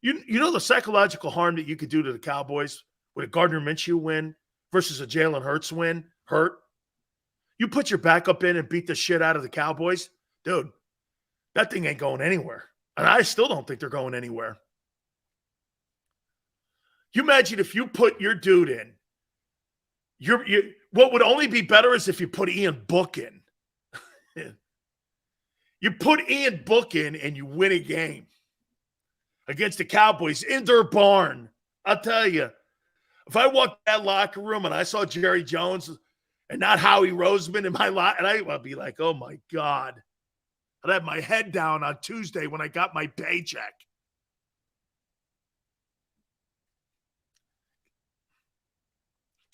You know the psychological harm that you could do to the Cowboys with a Gardner Minshew win versus a Jalen Hurts win? Hurt. You put your backup in and beat the shit out of the Cowboys? Dude, that thing ain't going anywhere. And I still don't think they're going anywhere. You imagine if you put your dude in. What would only be better is if you put Ian Book in. You put Ian Book in and you win a game against the Cowboys in their barn. I'll tell you, if I walked that locker room and I saw Jerry Jones and not Howie Roseman in my lot, and I would be like, oh my God. I'd have my head down on Tuesday when I got my paycheck.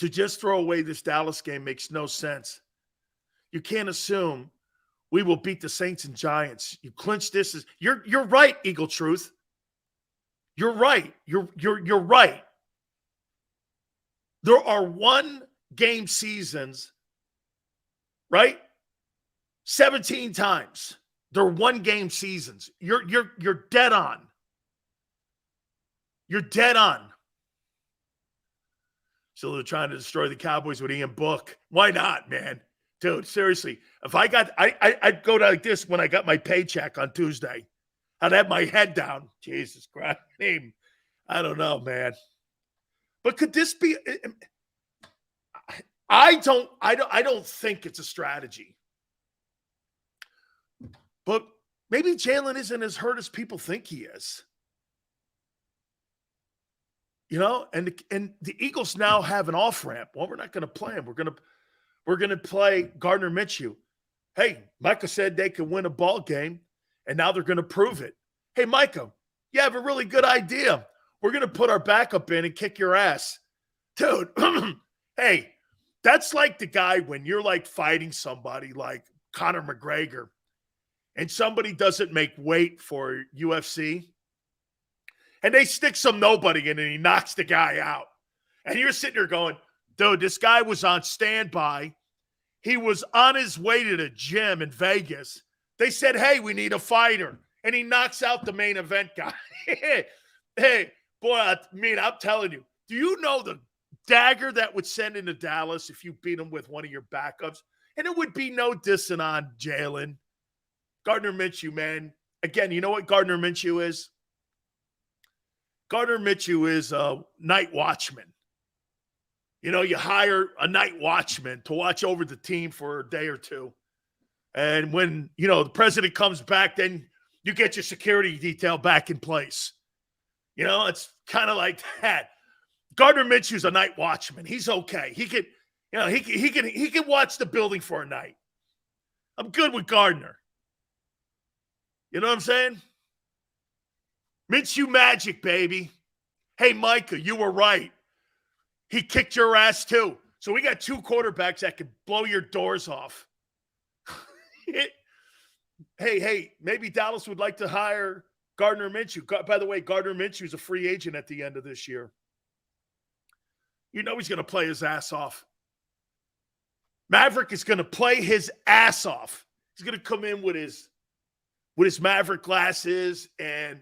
To just throw away this Dallas game makes no sense. You can't assume We will beat the Saints and Giants. You clinch this. You're right, Eagle Truth. You're right. You're right. There are 1-game seasons, right? 17 times. They're 1-game seasons. You're dead on. You're dead on. So they're trying to destroy the Cowboys with Ian Book. Why not, man? Dude, seriously. If I'd go like this when I got my paycheck on Tuesday. I'd have my head down. Jesus Christ. I don't know, man. But could this be? I don't think it's a strategy. But maybe Jalen isn't as hurt as people think he is. You know, and the Eagles now have an off-ramp. Well, we're not going to play him. We're going to play Gardner Minshew. Hey, Micah said they could win a ball game, and now they're going to prove it. Hey, Micah, you have a really good idea. We're going to put our backup in and kick your ass. Dude, hey, that's like the guy when you're like fighting somebody like Conor McGregor and somebody doesn't make weight for UFC and they stick some nobody in and he knocks the guy out. And you're sitting there going, dude, this guy was on standby. He was on his way to the gym in Vegas. They said, hey, we need a fighter. And he knocks out the main event guy. Hey, boy, I'm telling you, do you know the dagger that would send into Dallas if you beat him with one of your backups? And it would be no dissing on Jalen. Gardner Minshew, man. Again, you know what Gardner Minshew is? Gardner Minshew is a night watchman. You know, you hire a night watchman to watch over the team for a day or two. And when, you know, the president comes back, then you get your security detail back in place. You know, it's kind of like that. Gardner Minshew's a night watchman. He's okay. He can, you know, he can watch the building for a night. I'm good with Gardner. You know what I'm saying? Minshew magic, baby. Hey, Micah, you were right. He kicked your ass too. So we got 2 quarterbacks that could blow your doors off. Hey, maybe Dallas would like to hire Gardner Minshew. By the way, Gardner Minshew is a free agent at the end of this year. You know he's going to play his ass off. Maverick is going to play his ass off. He's going to come in with his Maverick glasses and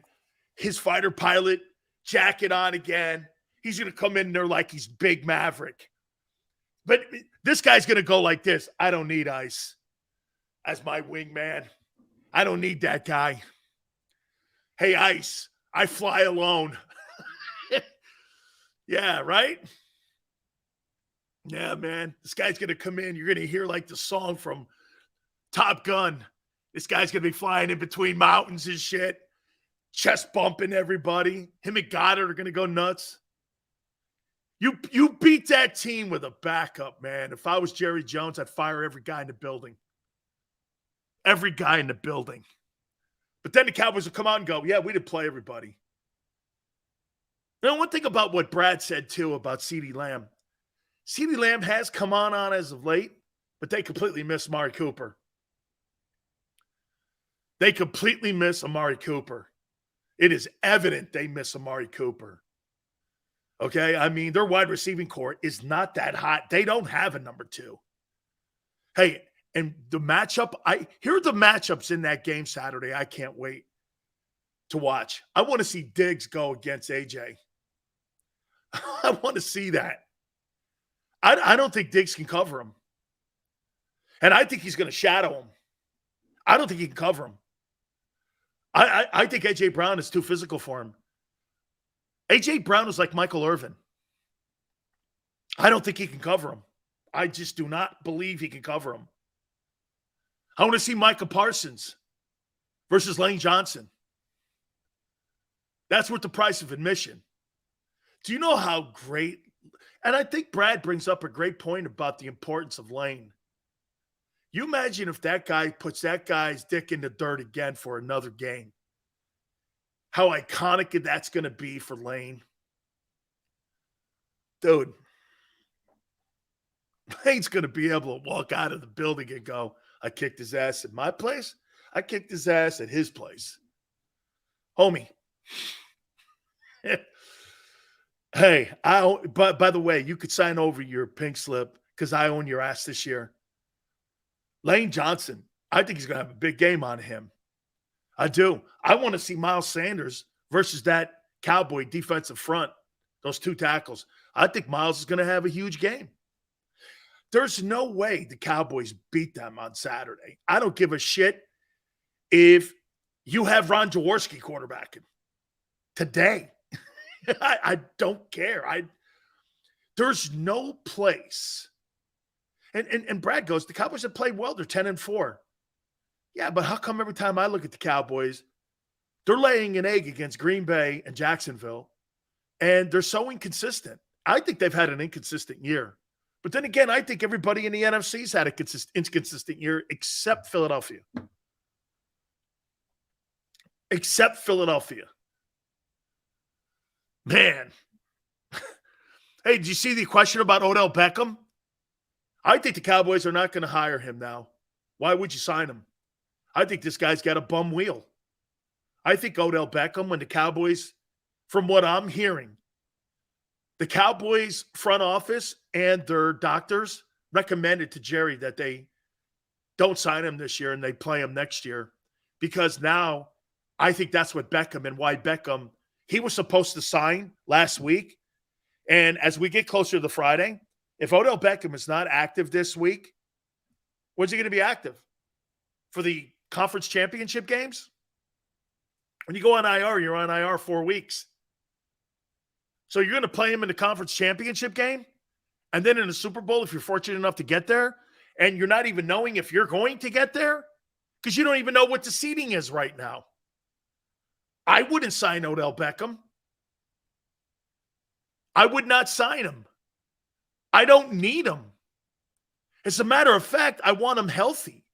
his fighter pilot jacket on again. He's going to come in there like he's Big Maverick. But this guy's going to go like this. I don't need Ice as my wingman. I don't need that guy. Hey, Ice, I fly alone. Yeah, right? Yeah, man. This guy's going to come in. You're going to hear like the song from Top Gun. This guy's going to be flying in between mountains and shit. Chest bumping everybody. Him and Goddard are going to go nuts. You beat that team with a backup, man. If I was Jerry Jones, I'd fire every guy in the building. Every guy in the building. But then the Cowboys will come out and go, yeah, we didn't play everybody. You know, one thing about what Brad said, too, about CeeDee Lamb. CeeDee Lamb has come on as of late, but they completely miss Amari Cooper. They completely miss Amari Cooper. It is evident they miss Amari Cooper. Okay? I mean, their wide receiving core is not that hot. They don't have a number 2. Hey, and the matchup, here are the matchups in that game Saturday. I can't wait to watch. I want to see Diggs go against AJ. I want to see that. I don't think Diggs can cover him. And I think he's going to shadow him. I don't think he can cover him. I think A.J. Brown is too physical for him. A.J. Brown is like Michael Irvin. I don't think he can cover him. I just do not believe he can cover him. I want to see Micah Parsons versus Lane Johnson. That's worth the price of admission. Do you know how great? And I think Brad brings up a great point about the importance of Lane. You imagine if that guy puts that guy's dick in the dirt again for another game. How iconic that's going to be for Lane. Dude, Lane's going to be able to walk out of the building and go, I kicked his ass at my place. I kicked his ass at his place. Homie. Hey, but by the way, you could sign over your pink slip because I own your ass this year. Lane Johnson, I think he's going to have a big game on him. I do. I want to see Miles Sanders versus that Cowboy defensive front, those two tackles. I think Miles is going to have a huge game. There's no way the Cowboys beat them on Saturday. I don't give a shit if you have Ron Jaworski quarterbacking today. I don't care. There's no place. And Brad goes, the Cowboys have played well. They're 10-4. Yeah, but how come every time I look at the Cowboys, they're laying an egg against Green Bay and Jacksonville, and they're so inconsistent? I think they've had an inconsistent year. But then again, I think everybody in the NFC's had an inconsistent year except Philadelphia. Except Philadelphia. Man. Hey, did you see the question about Odell Beckham? I think the Cowboys are not going to hire him now. Why would you sign him? I think this guy's got a bum wheel. I think Odell Beckham, when the Cowboys, from what I'm hearing, the Cowboys front office and their doctors recommended to Jerry that they don't sign him this year and they play him next year, because now I think that's what Beckham and why Beckham, he was supposed to sign last week. And as we get closer to Friday, if Odell Beckham is not active this week, when's he going to be active? For the conference championship games? When you go on IR, you're on IR 4 weeks. So you're going to play him in the conference championship game? And then in the Super Bowl, if you're fortunate enough to get there, and you're not even knowing if you're going to get there? Because you don't even know what the seating is right now. I wouldn't sign Odell Beckham. I would not sign him. I don't need him. As a matter of fact, I want him healthy.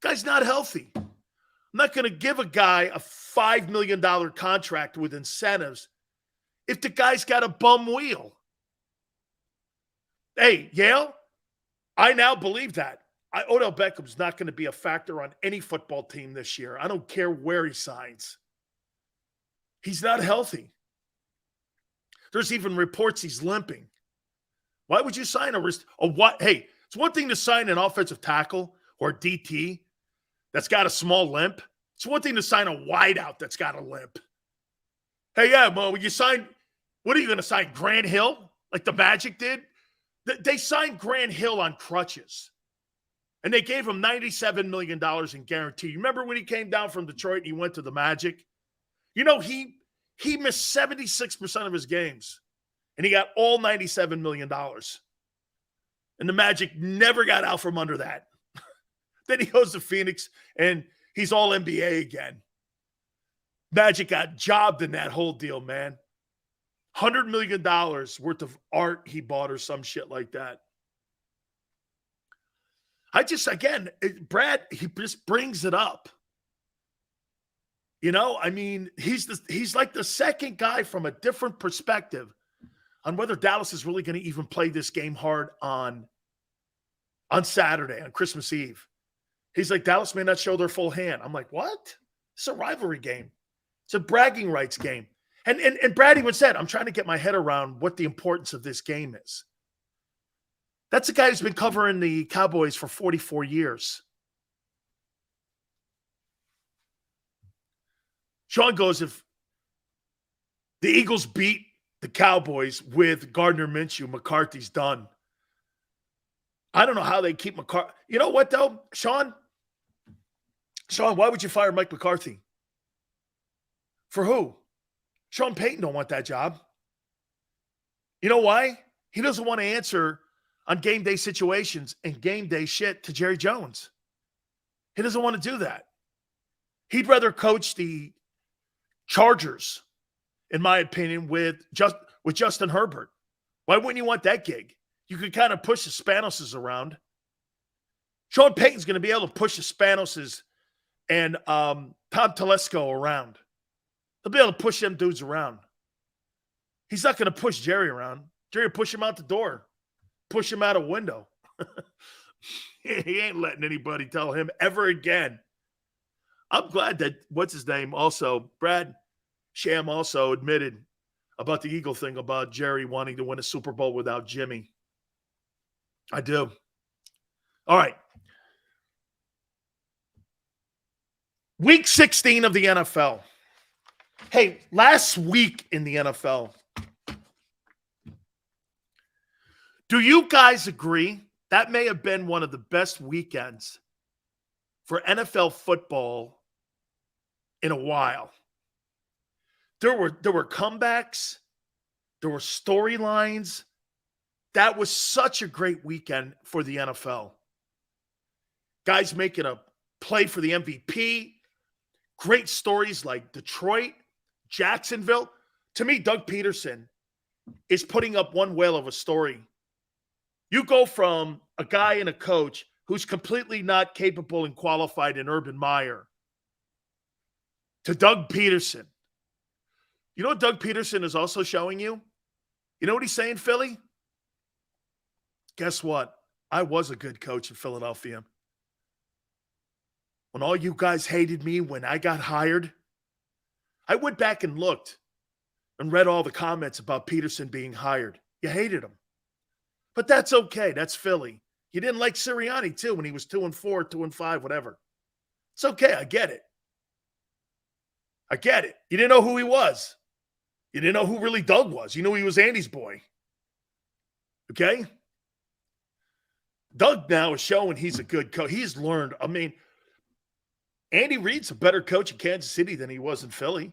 Guy's not healthy. I'm not going to give a guy a $5 million contract with incentives if the guy's got a bum wheel. Hey, Yale, I now believe that. Odell Beckham's not going to be a factor on any football team this year. I don't care where he signs. He's not healthy. There's even reports he's limping. Why would you sign a wrist? Hey, it's one thing to sign an offensive tackle or DT that's got a small limp. It's one thing to sign a wideout that's got a limp. Hey, yeah, Mo, when you sign, what are you going to sign, Grant Hill, like the Magic did? They signed Grant Hill on crutches, and they gave him $97 million in guarantee. You remember when he came down from Detroit and he went to the Magic? You know, he missed 76% of his games, and he got all $97 million. And the Magic never got out from under that. Then he goes to Phoenix, and he's all NBA again. Magic got jobbed in that whole deal, man. $100 million worth of art he bought or some shit like that. Brad, he just brings it up. You know, I mean, he's like the second guy from a different perspective on whether Dallas is really going to even play this game hard on Saturday, on Christmas Eve. He's like, Dallas may not show their full hand. I'm like, what? It's a rivalry game. It's a bragging rights game. And Brad even said, I'm trying to get my head around what the importance of this game is. That's a guy who's been covering the Cowboys for 44 years. Sean goes, if the Eagles beat the Cowboys with Gardner Minshew, McCarthy's done. I don't know how they keep McCarthy. You know what, though, Sean, why would you fire Mike McCarthy? For who? Sean Payton don't want that job. You know why? He doesn't want to answer on game day situations and game day shit to Jerry Jones. He doesn't want to do that. He'd rather coach the Chargers, in my opinion, with Justin Herbert. Why wouldn't you want that gig? You could kind of push the Spanoses around. Sean Payton's going to be able to push the Spanoses and Tom Telesco around. He'll be able to push them dudes around. He's not going to push Jerry around. Jerry will push him out the door, push him out a window. He ain't letting anybody tell him ever again. I'm glad that, what's his name, also, Brad Sham also admitted about the Eagle thing about Jerry wanting to win a Super Bowl without Jimmy. I do. All right. Week 16 of the NFL. Hey, last week in the NFL, do you guys agree that may have been one of the best weekends for NFL football in a while? There were comebacks, there were storylines. That was such a great weekend for the NFL. Guys making a play for the MVP. Great stories like Detroit, Jacksonville. To me, Doug Peterson is putting up one whale of a story. You go from a guy and a coach who's completely not capable and qualified in Urban Meyer to Doug Peterson. You know what Doug Peterson is also showing you? You know what he's saying, Philly? Guess what? I was a good coach in Philadelphia. When all you guys hated me when I got hired, I went back and looked and read all the comments about Peterson being hired. You hated him. But that's okay. That's Philly. You didn't like Sirianni, too, when he was 2-4, 2-5, whatever. It's okay. I get it. I get it. You didn't know who he was. You didn't know who really Doug was. You knew he was Andy's boy. Okay? Doug now is showing he's a good coach. He's learned. I mean, Andy Reid's a better coach in Kansas City than he was in Philly.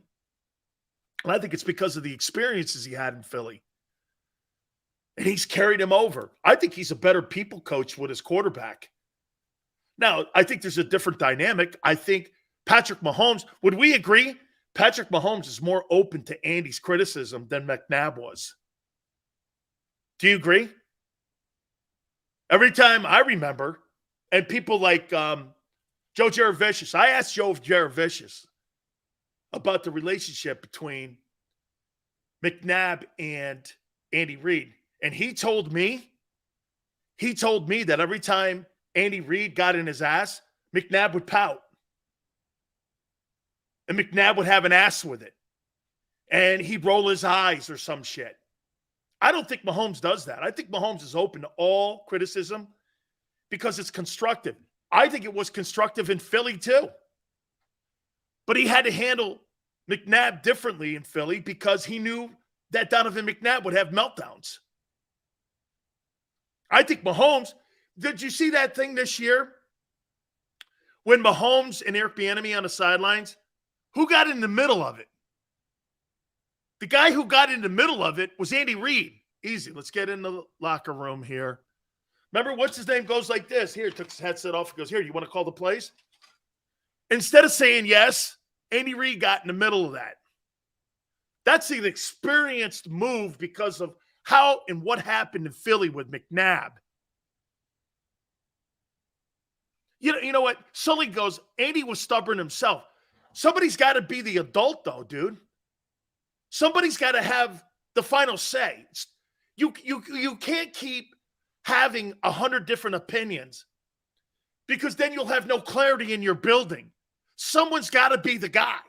And I think it's because of the experiences he had in Philly. And he's carried him over. I think he's a better people coach with his quarterback. Now, I think there's a different dynamic. I think Patrick Mahomes, would we agree? Patrick Mahomes is more open to Andy's criticism than McNabb was. Do you agree? Every time I remember, and people like Joe Jaravicious, I asked Joe Jaravicious about the relationship between McNabb and Andy Reid. And he told me that every time Andy Reid got in his ass, McNabb would pout. And McNabb would have an ass with it. And he'd roll his eyes or some shit. I don't think Mahomes does that. I think Mahomes is open to all criticism because it's constructive. I think it was constructive in Philly too. But he had to handle McNabb differently in Philly because he knew that Donovan McNabb would have meltdowns. I think Mahomes, did you see that thing this year? When Mahomes and Eric Bieniemy on the sidelines, who got in the middle of it? The guy who got in the middle of it was Andy Reid. Easy. Let's get in the locker room here. Remember, what's his name goes like this. Here, took his headset off and goes, here, you want to call the plays? Instead of saying yes, Andy Reid got in the middle of that. That's an experienced move because of how and what happened in Philly with McNabb. You know what? Sully goes, Andy was stubborn himself. Somebody's got to be the adult, though, dude. Somebody's got to have the final say. You can't keep having 100 different opinions because then you'll have no clarity in your building. Someone's got to be the guy.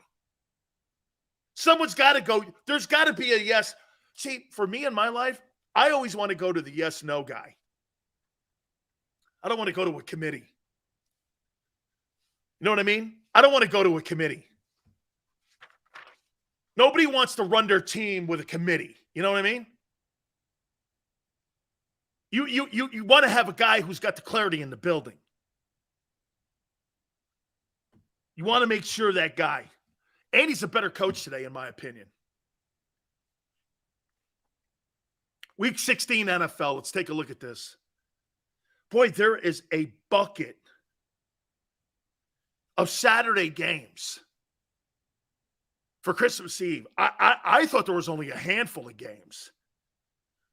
Someone's got to go. There's got to be a yes. See, for me in my life, I always want to go to the yes-no guy. I don't want to go to a committee. You know what I mean? I don't want to go to a committee. Nobody wants to run their team with a committee. You know what I mean? You want to have a guy who's got the clarity in the building. You want to make sure that guy. Andy's a better coach today, in my opinion. Week 16 NFL. Let's take a look at this. Boy, there is a bucket of Saturday games for Christmas Eve. I thought there was only a handful of games.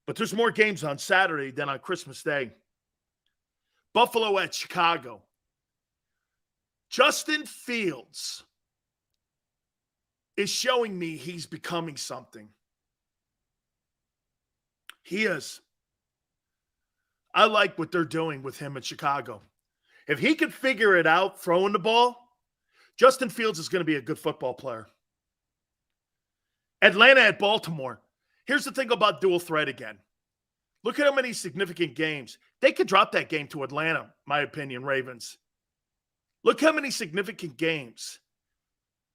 But there's more games on Saturday than on Christmas Day. Buffalo at Chicago. Justin Fields is showing me he's becoming something. He is. I like what they're doing with him in Chicago. If he can figure it out throwing the ball, Justin Fields is going to be a good football player. Atlanta at Baltimore. Here's the thing about dual threat again. Look at how many significant games. They could drop that game to Atlanta, my opinion, Ravens. Look how many significant games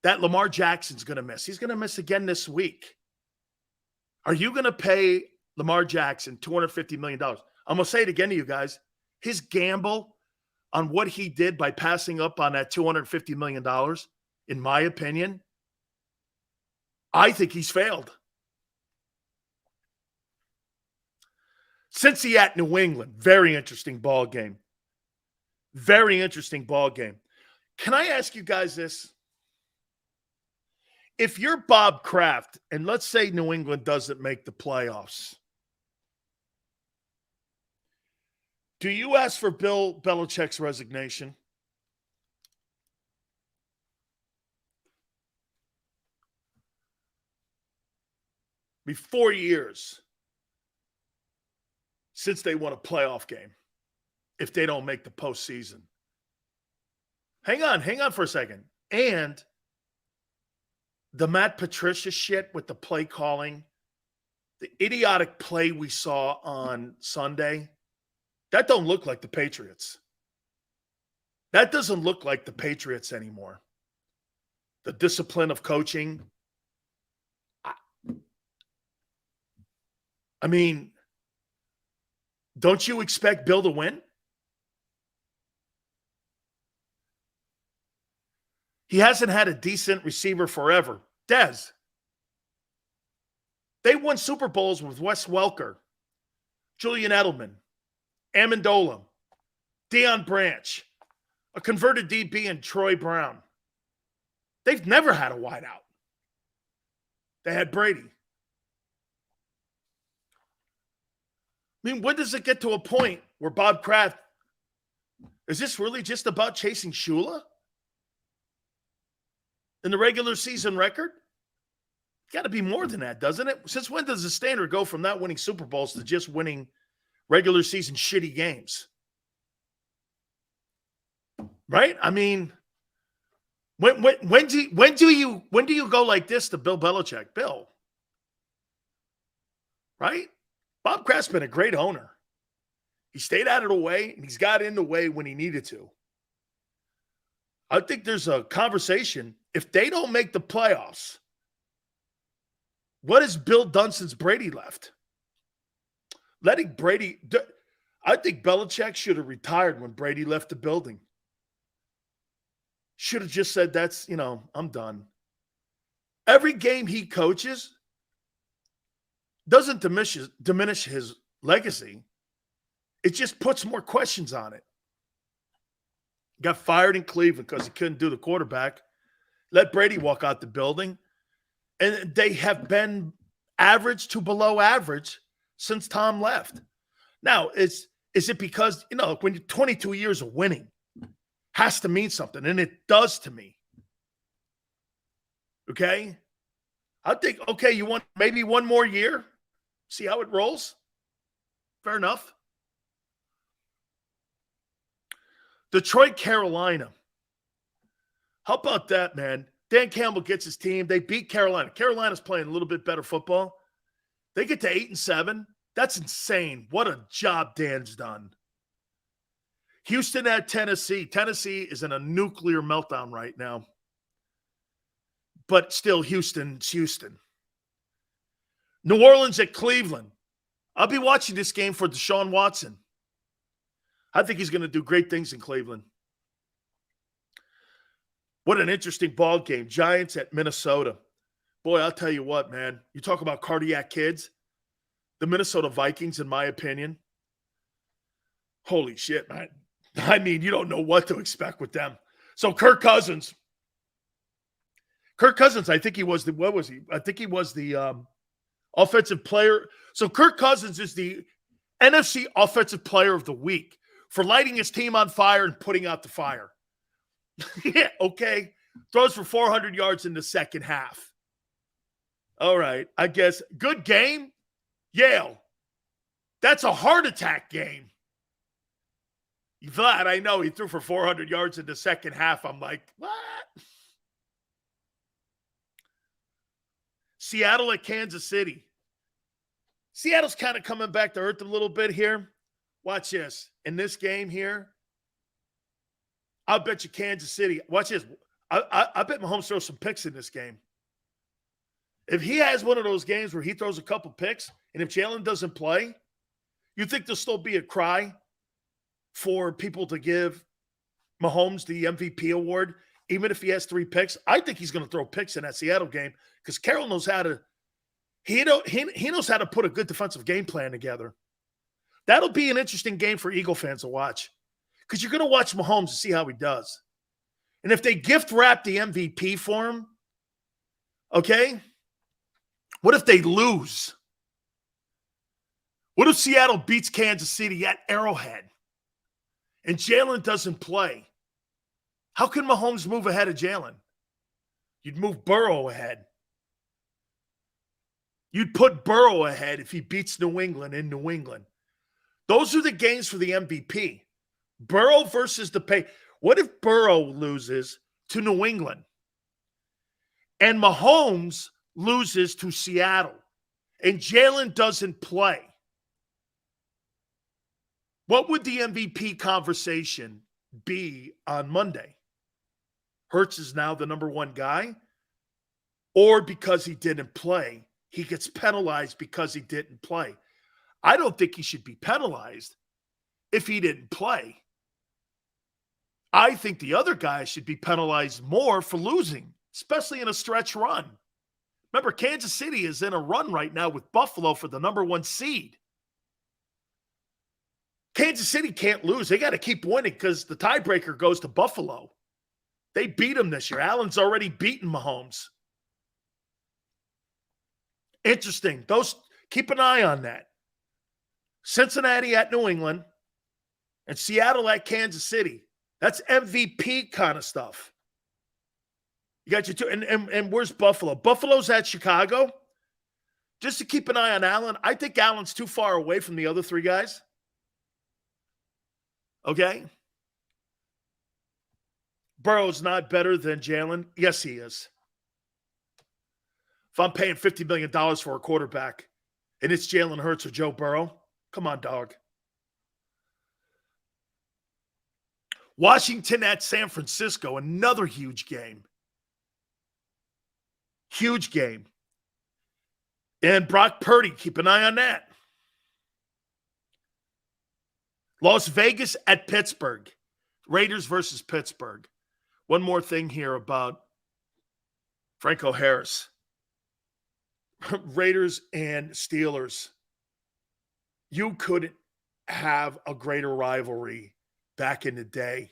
that Lamar Jackson's going to miss. He's going to miss again this week. Are you going to pay Lamar Jackson $250 million? I'm going to say it again to you guys. His gamble on what he did by passing up on that $250 million, in my opinion, I think he's failed. Cincy at New England, very interesting ball game. Very interesting ball game. Can I ask you guys this? If you're Bob Kraft, and let's say New England doesn't make the playoffs, do you ask for Bill Belichick's resignation? Be 4 years since they won a playoff game if they don't make the postseason. Hang on for a second. And the Matt Patricia shit with the play calling, the idiotic play we saw on Sunday, that don't look like the Patriots. That doesn't look like the Patriots anymore. The discipline of coaching. I mean, don't you expect Bill to win? He hasn't had a decent receiver forever. Dez. They won Super Bowls with Wes Welker, Julian Edelman, Amendola, Deion Branch, a converted DB, and Troy Brown. They've never had a wideout. They had Brady. I mean, when does it get to a point where Bob Kraft, is this really just about chasing Shula in the regular season record? Got to be more than that, doesn't it? Since when does the standard go from not winning Super Bowls to just winning regular season shitty games? Right? I mean, when do you go like this to Bill Belichick? Bill, right? Bob Kraft's been a great owner. He stayed out of the way, and he's got in the way when he needed to. I think there's a conversation. If they don't make the playoffs, what is Bill done since Brady left? Letting Brady – I think Belichick should have retired when Brady left the building. Should have just said, that's, I'm done. Every game he coaches – doesn't diminish his legacy. It just puts more questions on it. Got fired in Cleveland because he couldn't do the quarterback. Let Brady walk out the building. And they have been average to below average since Tom left. Now, is it because, when you're 22 years of winning, has to mean something, and it does to me. Okay? I think, okay, you want maybe one more year? See how it rolls? Fair enough. Detroit, Carolina. How about that, man? Dan Campbell gets his team. They beat Carolina. Carolina's playing a little bit better football. They get to 8-7. That's insane. What a job Dan's done. Houston at Tennessee. Tennessee is in a nuclear meltdown right now. But still, Houston's Houston. New Orleans at Cleveland. I'll be watching this game for Deshaun Watson. I think he's going to do great things in Cleveland. What an interesting ball game. Giants at Minnesota. Boy, I'll tell you what, man. You talk about cardiac kids. The Minnesota Vikings, in my opinion. Holy shit, man. I mean, you don't know what to expect with them. So Kirk Cousins, I think he was the, what was he? I think he was the offensive player. So Kirk Cousins is the NFC Offensive Player of the Week for lighting his team on fire and putting out the fire. Yeah, okay. Throws for 400 yards in the second half. All right, I guess. Good game? Yale. That's a heart attack game. Vlad, I know he threw for 400 yards in the second half. I'm like, what? Seattle at Kansas City. Seattle's kind of coming back to earth a little bit here. Watch this. In this game here, I'll bet you Kansas City. Watch this. I bet Mahomes throws some picks in this game. If he has one of those games where he throws a couple picks, and if Jalen doesn't play, you think there'll still be a cry for people to give Mahomes the MVP award, even if he has 3 picks? I think he's going to throw picks in that Seattle game because Carroll knows how to he knows how to put a good defensive game plan together. That'll be an interesting game for Eagle fans to watch because you're going to watch Mahomes to see how he does. And if they gift wrap the MVP for him, okay, what if they lose? What if Seattle beats Kansas City at Arrowhead and Jalen doesn't play? How can Mahomes move ahead of Jalen? You'd move Burrow ahead. You'd put Burrow ahead if he beats New England in New England. Those are the games for the MVP. Burrow versus the pay. What if Burrow loses to New England and Mahomes loses to Seattle and Jalen doesn't play? What would the MVP conversation be on Monday? Hurts is now the number 1 guy, or because he didn't play, he gets penalized because he didn't play. I don't think he should be penalized if he didn't play. I think the other guys should be penalized more for losing, especially in a stretch run. Remember, Kansas City is in a run right now with Buffalo for the number 1 seed. Kansas City can't lose. They got to keep winning because the tiebreaker goes to Buffalo. They beat him this year. Allen's already beaten Mahomes. Interesting. Keep an eye on that. Cincinnati at New England and Seattle at Kansas City. That's MVP kind of stuff. You got your two. And where's Buffalo? Buffalo's at Chicago. Just to keep an eye on Allen. I think Allen's too far away from the other 3 guys. Okay? Burrow's not better than Jalen. Yes, he is. If I'm paying $50 million for a quarterback and it's Jalen Hurts or Joe Burrow, come on, dog. Washington at San Francisco, another huge game. Huge game. And Brock Purdy, keep an eye on that. Las Vegas at Pittsburgh. Raiders versus Pittsburgh. One more thing here about Franco Harris. Raiders and Steelers. You couldn't have a greater rivalry back in the day.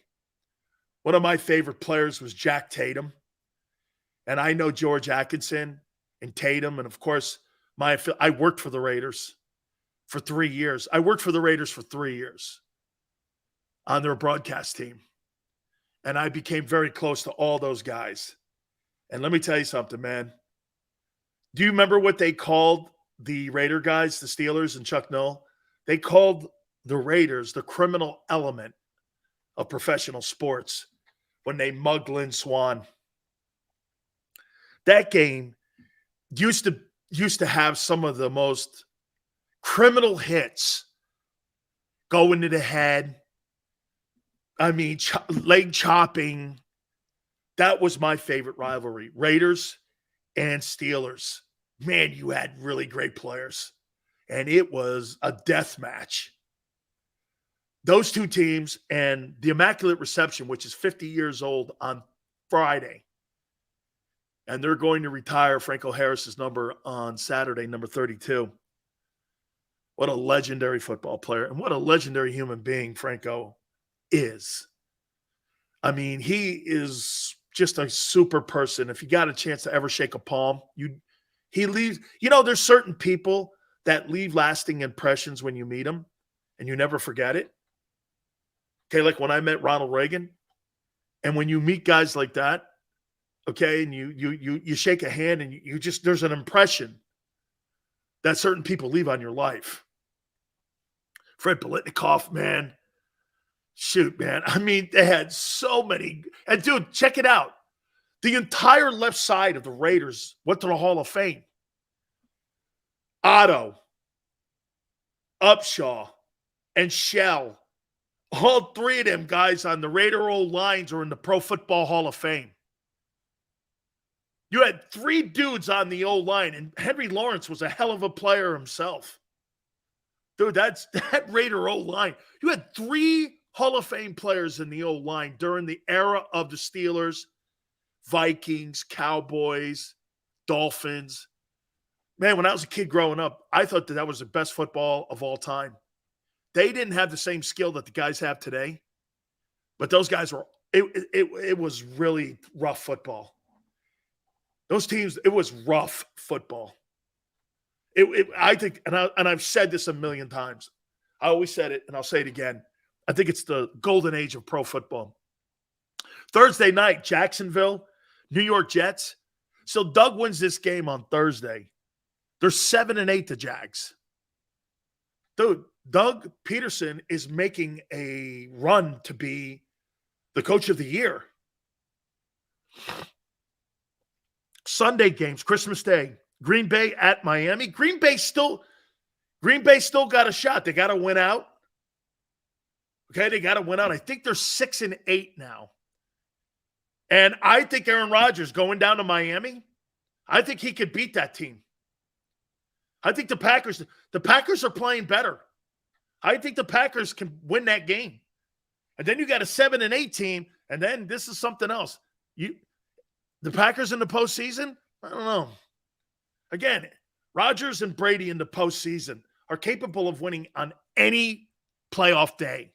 One of my favorite players was Jack Tatum. And I know George Atkinson and Tatum. And, of course, I worked for the Raiders for 3 years. I worked for the Raiders for 3 years on their broadcast team. And I became very close to all those guys. And let me tell you something, man. Do you remember what they called the Raider guys, the Steelers and Chuck Noll? They called the Raiders the criminal element of professional sports when they mugged Lynn Swann. That game used to have some of the most criminal hits going to the head. I mean, leg chopping. That was my favorite rivalry. Raiders and Steelers. Man, you had really great players. And it was a death match. Those two teams and the Immaculate Reception, which is 50 years old on Friday. And they're going to retire Franco Harris's number on Saturday, number 32. What a legendary football player. And what a legendary human being Franco is. I mean, he is just a super person. If you got a chance to ever shake a palm, he leaves. You know, there's certain people that leave lasting impressions when you meet them and you never forget it. Okay, like when I met Ronald Reagan. And when you meet guys like that, okay, and you shake a hand and you just, there's an impression that certain people leave on your life. Fred Biletnikoff, man. Shoot, man. I mean, they had so many. And, dude, check it out. The entire left side of the Raiders went to the Hall of Fame. Otto, Upshaw, and Shell. All three of them guys on the Raider O-lines are in the Pro Football Hall of Fame. You had three dudes on the O-line, and Henry Lawrence was a hell of a player himself. Dude, that Raider O-line. You had three Hall of Fame players in the O-line during the era of the Steelers, Vikings, Cowboys, Dolphins. Man, when I was a kid growing up, I thought that was the best football of all time. They didn't have the same skill that the guys have today, but those guys were it was really rough football. Those teams, it was rough football. I think, and I've said this a million times. I always said it, and I'll say it again. I think it's the golden age of pro football. Thursday night, Jacksonville, New York Jets. So Doug wins this game on Thursday. They're 7-8, the Jags. Dude, Doug Peterson is making a run to be the coach of the year. Sunday games, Christmas Day, Green Bay at Miami. Green Bay still got a shot. They got to win out. Okay, they got to win out. I think they're 6-8 now. And I think Aaron Rodgers going down to Miami, I think he could beat that team. I think the Packers are playing better. I think the Packers can win that game. And then you got a 7-8 team, and then this is something else. The Packers in the postseason? I don't know. Again, Rodgers and Brady in the postseason are capable of winning on any playoff day.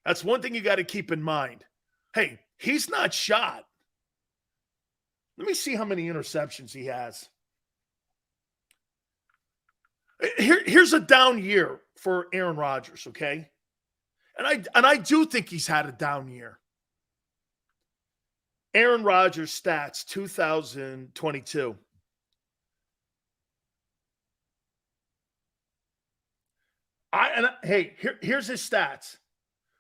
That's one thing you got to keep in mind. Hey, he's not shot. Let me see how many interceptions he has. Here's a down year for Aaron Rodgers, okay? And I do think he's had a down year. Aaron Rodgers stats 2022. Here's his stats.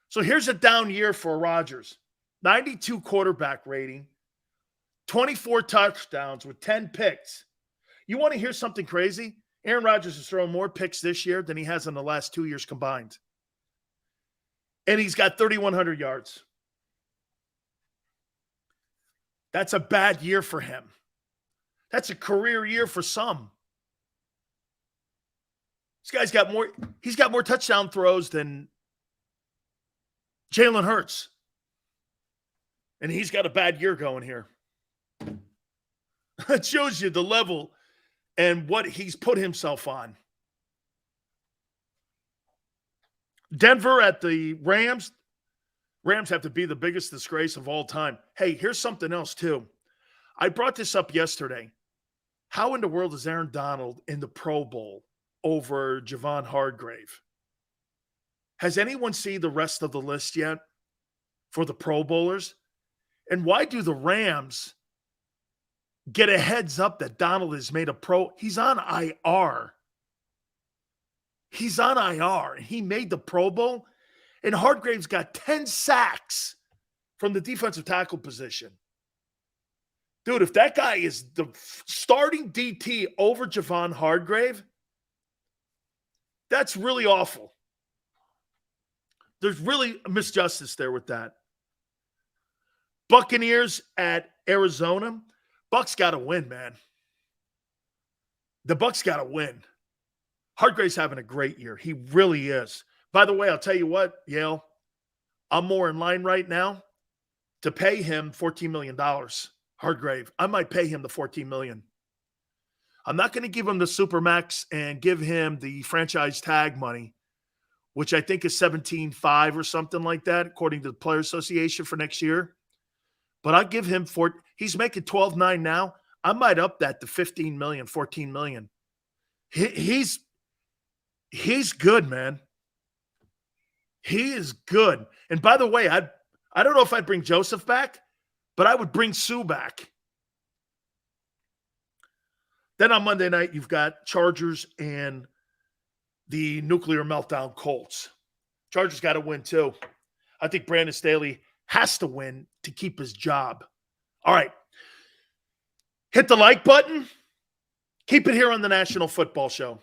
So here's a down year for Rodgers. 92 quarterback rating, 24 touchdowns with 10 picks. You want to hear something crazy? Aaron Rodgers has thrown more picks this year than he has in the last 2 years combined. And he's got 3,100 yards. That's a bad year for him. That's a career year for some. This guy's got more touchdown throws than Jalen Hurts. And he's got a bad year going here. It shows you the level and what he's put himself on. Denver at the Rams. Rams have to be the biggest disgrace of all time. Hey, here's something else too. I brought this up yesterday. How in the world is Aaron Donald in the Pro Bowl over Javon Hargrave? Has anyone seen the rest of the list yet for the Pro Bowlers? And why do the Rams get a heads up that Donald has made a pro? He's on IR. He's on IR. And he made the Pro Bowl. And Hargrave's got 10 sacks from the defensive tackle position. Dude, if that guy is the starting DT over Javon Hargrave, that's really awful. There's really a misjustice there with that. Buccaneers at Arizona. Bucs got to win, man. The Bucs got to win. Hargrave's having a great year. He really is. By the way, I'll tell you what, Yale, I'm more in line right now to pay him $14 million. Hargrave. I might pay him the $14 million. I'm not going to give him the Supermax and give him the franchise tag money, which I think is $17.5 or something like that, according to the Player Association for next year. But I'll give him he's making $12.9 now. I might up that to $15 million, $14 million. He's good, man. He is good. And by the way, I don't know if I'd bring Joseph back, but I would bring Sue back. Then on Monday night, you've got Chargers and the nuclear meltdown Colts. Chargers got to win too. I think Brandon Staley has to win to keep his job. All right. Hit the like button. Keep it here on the National Football Show.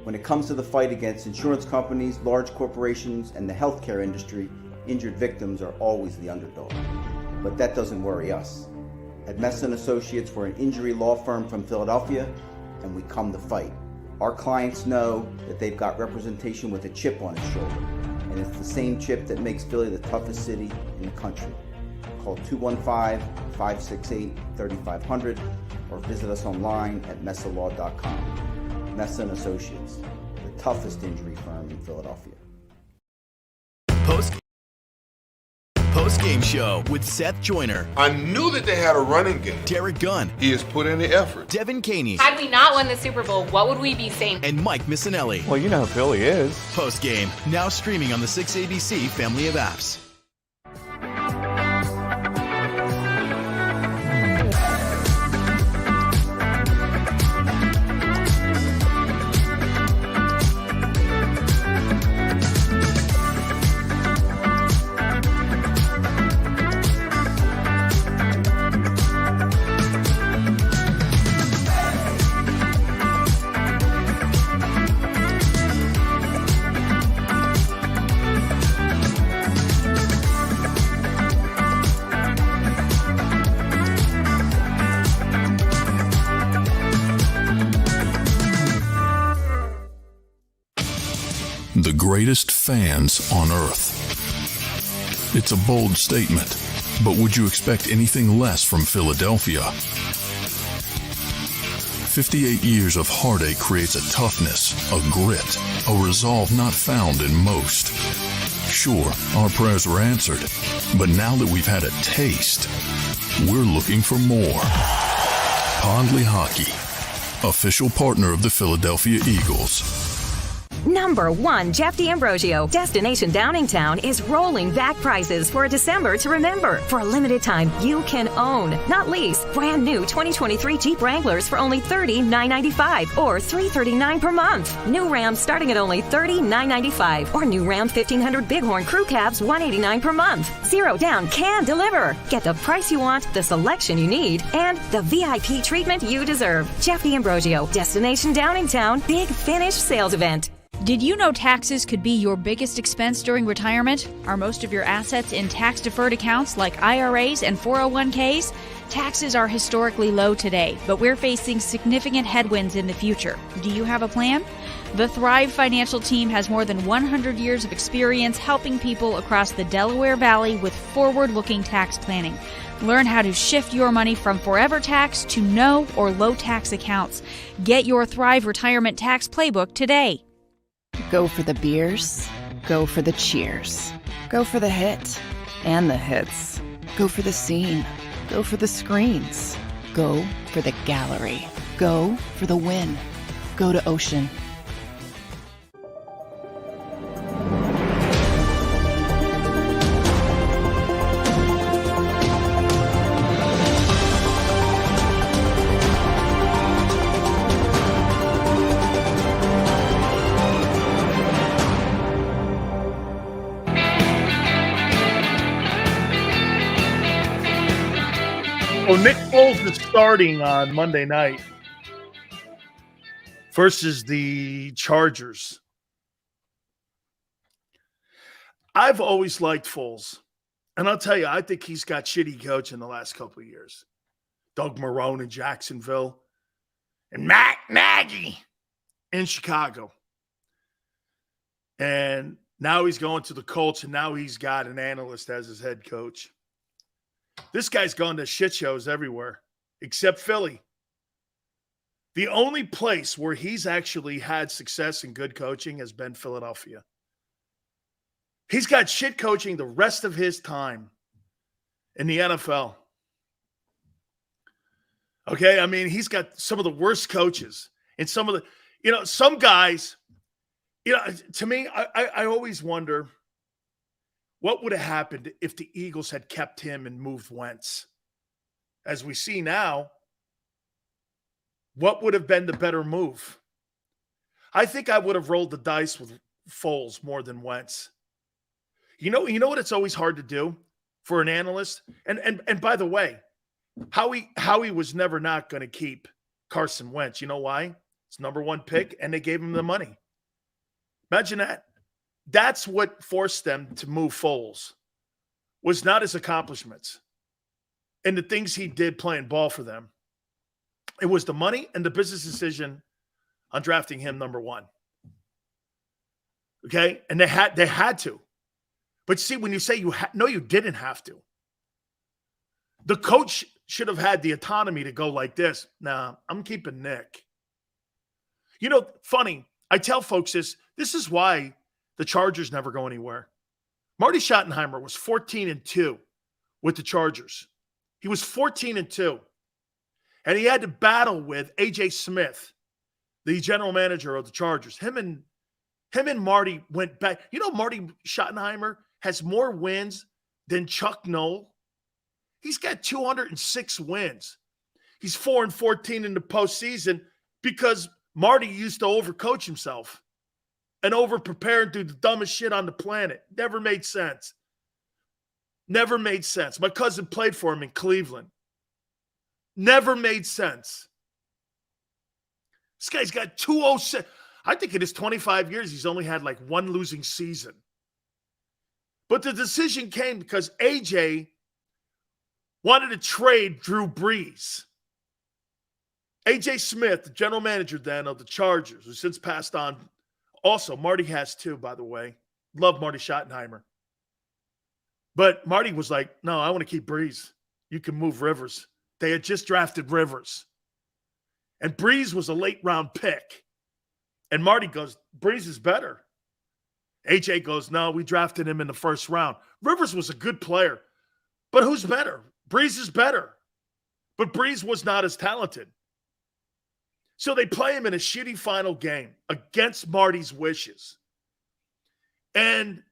When it comes to the fight against insurance companies, large corporations, and the healthcare industry, injured victims are always the underdog. But that doesn't worry us. At Messon Associates, we're an injury law firm from Philadelphia, and we come to fight. Our clients know that they've got representation with a chip on its shoulder, and it's the same chip that makes Philly the toughest city in the country. Call 215-568-3500 or visit us online at messalaw.com. Messon Associates, the toughest injury firm in Philadelphia. Post-game show with Seth Joyner, I knew that they had a running game. Derek Gunn, He has put in the effort. Devin Caney, Had we not won the Super Bowl, what would we be saying? and Mike Missinelli. Well, you know who Philly is. Post-game, now streaming on the 6ABC family of apps. The greatest fans on earth. It's a bold statement, but would you expect anything less from Philadelphia? 58 years of heartache creates a toughness, a grit, a resolve not found in most. Sure, our prayers were answered, but now that we've had a taste, we're looking for more. Pondley Hockey, official partner of the Philadelphia Eagles. Number 1, Jeff D'Ambrosio. Destination Downingtown is rolling back prices for a December to remember. For a limited time, you can own, not lease, brand new 2023 Jeep Wranglers for only $30,995 or $339 per month. New Ram starting at only $30,995 or new Ram 1500 Bighorn Crew Cabs $189 per month. Zero down can deliver. Get the price you want, the selection you need, and the VIP treatment you deserve. Jeff D'Ambrosio, Destination Downingtown, Big Finish Sales Event. Did you know taxes could be your biggest expense during retirement? Are most of your assets in tax-deferred accounts like IRAs and 401ks? Taxes are historically low today, but we're facing significant headwinds in the future. Do you have a plan? The Thrive Financial team has more than 100 years of experience helping people across the Delaware Valley with forward-looking tax planning. Learn how to shift your money from forever tax to no or low tax accounts. Get your Thrive Retirement Tax Playbook today. Go for the beers, go for the cheers, go for the hit and the hits, go for the scene, go for the screens, go for the gallery, go for the win, go to Ocean. Well, Nick Foles is starting on Monday night versus the Chargers. I've always liked Foles. And I'll tell you, I think he's got shitty coaching the last couple of years. Doug Marrone in Jacksonville and Matt Nagy in Chicago. And now he's going to the Colts, and now he's got an analyst as his head coach. This guy's gone to shit shows everywhere except Philly. The only place where he's actually had success and good coaching has been Philadelphia. He's got shit coaching the rest of his time in the NFL. Okay, I mean, he's got some of the worst coaches and some of the, some guys, to me, I always wonder what would have happened if the Eagles had kept him and moved Wentz. As we see now, what would have been the better move? I think I would have rolled the dice with Foles more than Wentz. You know what it's always hard to do for an analyst? And by the way, Howie was never not going to keep Carson Wentz. You know why? It's number one pick, and they gave him the money. Imagine that. That's what forced them to move Foles, was not his accomplishments and the things he did playing ball for them. It was the money and the business decision on drafting him number one. Okay? And they had to. But see, when you say no, you didn't have to. The coach should have had the autonomy to go like this. Nah, I'm keeping Nick. You know, funny, I tell folks this is why the Chargers never go anywhere. Marty Schottenheimer was 14-2 with the Chargers. He was 14-2. And he had to battle with A.J. Smith, the general manager of the Chargers. Him and Marty went back. You know, Marty Schottenheimer has more wins than Chuck Noll. He's got 206 wins. He's 4-14 in the postseason because Marty used to overcoach himself and over-prepare and do the dumbest shit on the planet. Never made sense. Never made sense. My cousin played for him in Cleveland. Never made sense. This guy's got 206. I think in his 25 years, he's only had like one losing season. But the decision came because AJ wanted to trade Drew Brees. A.J. Smith, the general manager then of the Chargers, who since passed on. Also, Marty has too, by the way. Love Marty Schottenheimer. But Marty was like, no, I want to keep Brees. You can move Rivers. They had just drafted Rivers. And Brees was a late-round pick. And Marty goes, Brees is better. A.J. goes, no, we drafted him in the first round. Rivers was a good player. But who's better? Brees is better. But Brees was not as talented. So they play him in a shitty final game against Marty's wishes. And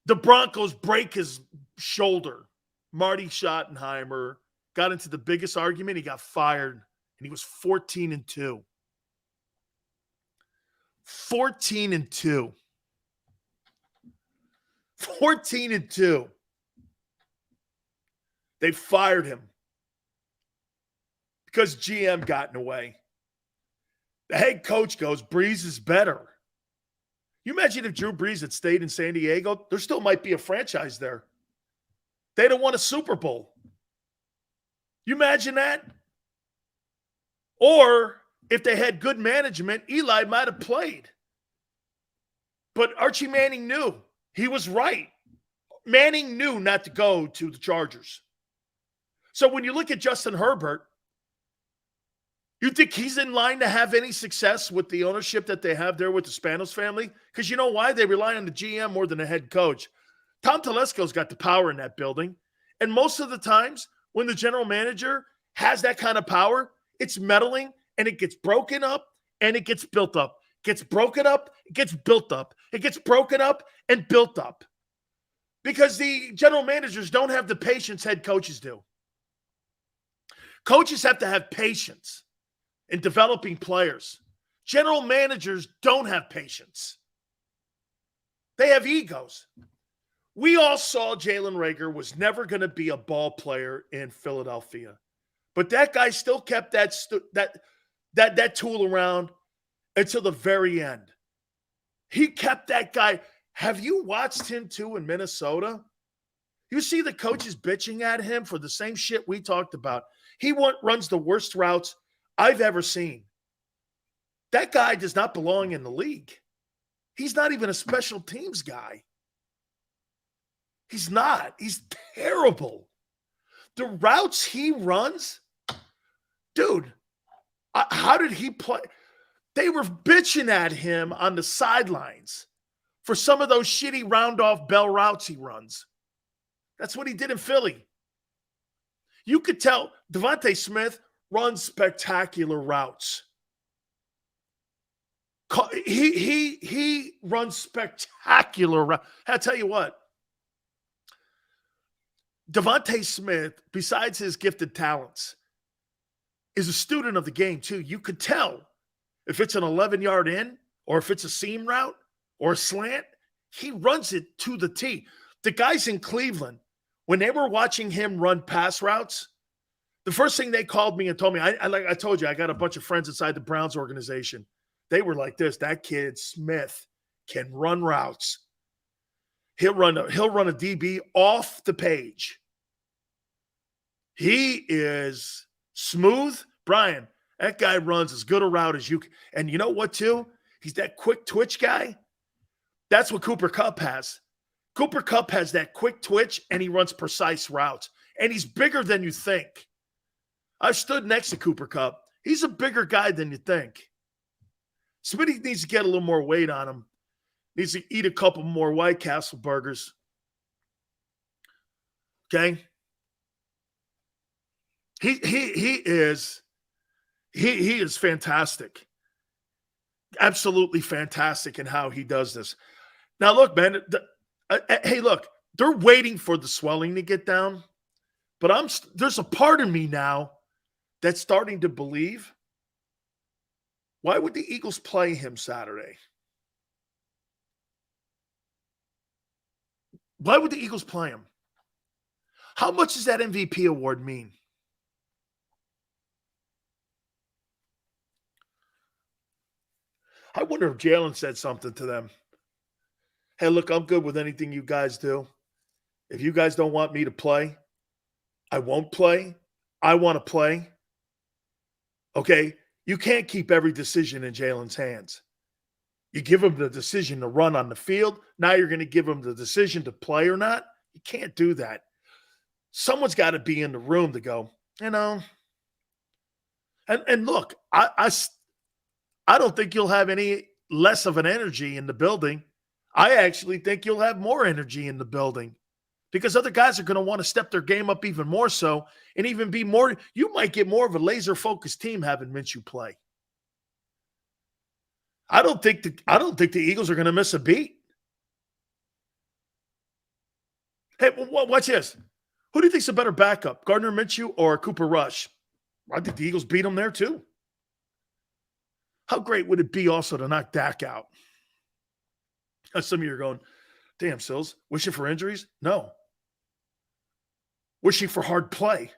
the Broncos break his shoulder. Marty Schottenheimer got into the biggest argument. He got fired, and he was 14-2. 14-2. 14-2. They fired him because GM got in the way. The head coach goes, Brees is better. You imagine if Drew Brees had stayed in San Diego, there still might be a franchise there. They'd have won a Super Bowl. You imagine that? Or if they had good management, Eli might have played. But Archie Manning knew. He was right. Manning knew not to go to the Chargers. So when you look at Justin Herbert, you think he's in line to have any success with the ownership that they have there with the Spanos family? Because you know why? They rely on the GM more than the head coach. Tom Telesco's got the power in that building. And most of the times when the general manager has that kind of power, it's meddling and it gets broken up and it gets built up. Gets broken up, it gets built up. It gets broken up and built up. Because the general managers don't have the patience head coaches do. Coaches have to have patience in developing players. General managers don't have patience. They have egos. We all saw Jalen Reagor was never going to be a ball player in Philadelphia. But that guy still kept that tool around until the very end. He kept that guy. Have you watched him too in Minnesota? You see the coaches bitching at him for the same shit we talked about. He runs the worst routes I've ever seen. That guy does not belong in the league. He's not even a special teams guy. He's not. He's terrible. The routes he runs, dude, how did he play? They were bitching at him on the sidelines for some of those shitty round-off bell routes he runs. That's what he did in Philly. You could tell Devontae Smith runs spectacular routes. He runs spectacular routes. I'll tell you what. Devontae Smith, besides his gifted talents, is a student of the game too. You could tell if it's an 11-yard in or if it's a seam route or a slant, he runs it to the T. The guys in Cleveland, when they were watching him run pass routes, the first thing they called me and told me, like I told you, I got a bunch of friends inside the Browns organization. They were like this: that kid Smith can run routes. He'll run a DB off the page. He is smooth. Brian, that guy runs as good a route as you can. And you know what, too? He's that quick twitch guy. That's what Cooper Kupp has. Cooper Kupp has that quick twitch, and he runs precise routes. And he's bigger than you think. I've stood next to Cooper Kupp. He's a bigger guy than you think. Smitty needs to get a little more weight on him. Needs to eat a couple more White Castle burgers. Okay? He is fantastic. Absolutely fantastic in how he does this. Now, look, man. Hey, look. They're waiting for the swelling to get down. But there's a part of me now that's starting to believe, why would the Eagles play him Saturday? Why would the Eagles play him? How much does that MVP award mean? I wonder if Jalen said something to them. Hey, look, I'm good with anything you guys do. If you guys don't want me to play, I won't play. I want to play. Okay? You can't keep every decision in Jalen's hands. You give him the decision to run on the field. Now you're going to give him the decision to play or not. You can't do that. Someone's got to be in the room to go, you know. And look, I don't think you'll have any less of an energy in the building. I actually think you'll have more energy in the building because other guys are going to want to step their game up even more so and even be more. You might get more of a laser-focused team having Minshew play. I don't think the Eagles are going to miss a beat. Hey, watch this. Who do you think's a better backup, Gardner Minshew or Cooper Rush? I think the Eagles beat them there too. How great would it be also to knock Dak out? Some of you are going, damn, Sills, wishing for injuries? No. Wishing for hard play.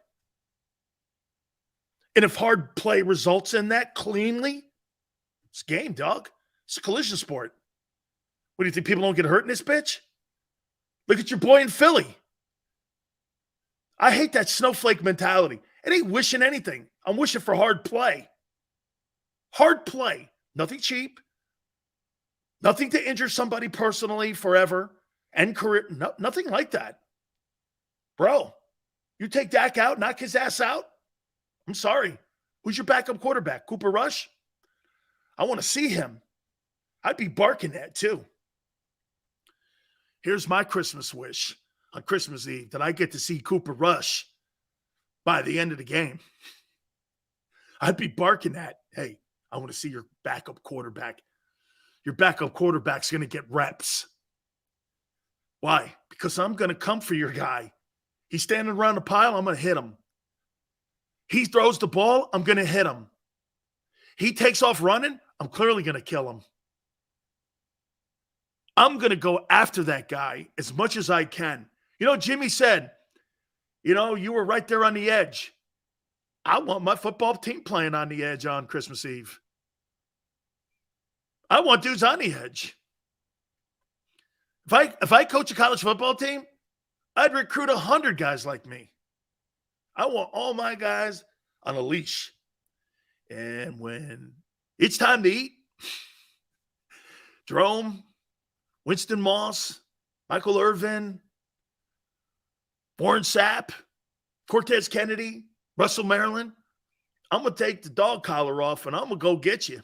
And if hard play results in that cleanly, it's game, dog. It's a collision sport. What do you think? People don't get hurt in this bitch? Look at your boy in Philly. I hate that snowflake mentality. It ain't wishing anything. I'm wishing for hard play. Hard play. Nothing cheap. Nothing to injure somebody personally forever and career. No, nothing like that. Bro, you take Dak out, knock his ass out. I'm sorry. Who's your backup quarterback? Cooper Rush? I want to see him. I'd be barking that too. Here's my Christmas wish on Christmas Eve, that I get to see Cooper Rush by the end of the game. I'd be barking that. Hey, I want to see your backup quarterback. Your backup quarterback's going to get reps. Why? Because I'm going to come for your guy. He's standing around the pile, I'm going to hit him. He throws the ball, I'm going to hit him. He takes off running, I'm clearly going to kill him. I'm going to go after that guy as much as I can. You know, Jimmy said, you know, you were right there on the edge. I want my football team playing on the edge on Christmas Eve. I want dudes on the edge. If I coach a college football team, I'd recruit 100 guys like me. I want all my guys on a leash. And when it's time to eat, Jerome, Winston Moss, Michael Irvin, Warren Sapp, Cortez Kennedy, Russell Maryland, I'm going to take the dog collar off and I'm going to go get you.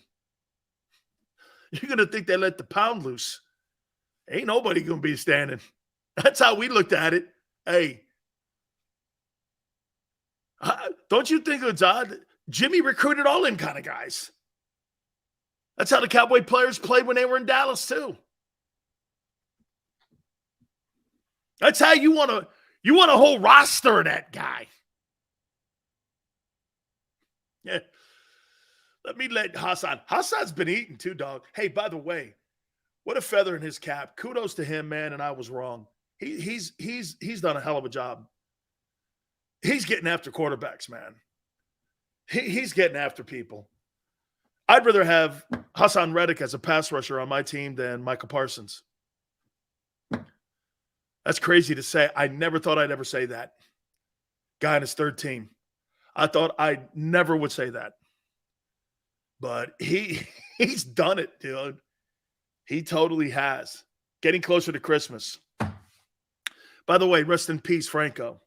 You're going to think they let the pound loose. Ain't nobody going to be standing. That's how we looked at it. Hey, don't you think it's odd? Jimmy recruited all them kind of guys. That's how the Cowboy players played when they were in Dallas too. That's how you want a whole roster of that guy. Yeah. Let me let Hassan. Hassan's been eating too, dog. Hey, by the way, what a feather in his cap. Kudos to him, man, and I was wrong. He's done a hell of a job. He's getting after quarterbacks, man. He's getting after people. I'd rather have Hassan Reddick as a pass rusher on my team than Michael Parsons. That's crazy to say. I never thought I'd ever say that. Guy on his third team. I thought I never would say that. But he's done it, dude. He totally has. Getting closer to Christmas. By the way, rest in peace, Franco.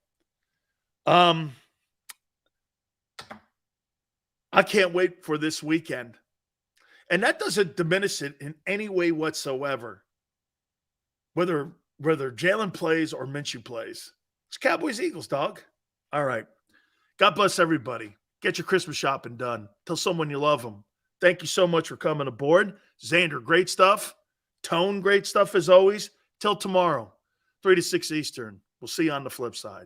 I can't wait for this weekend. And that doesn't diminish it in any way whatsoever. Whether Jalen plays or Minshew plays. It's Cowboys-Eagles, dog. All right. God bless everybody. Get your Christmas shopping done. Tell someone you love them. Thank you so much for coming aboard. Xander, great stuff. Tone, great stuff as always. Till tomorrow, 3 to 6 Eastern. We'll see you on the flip side.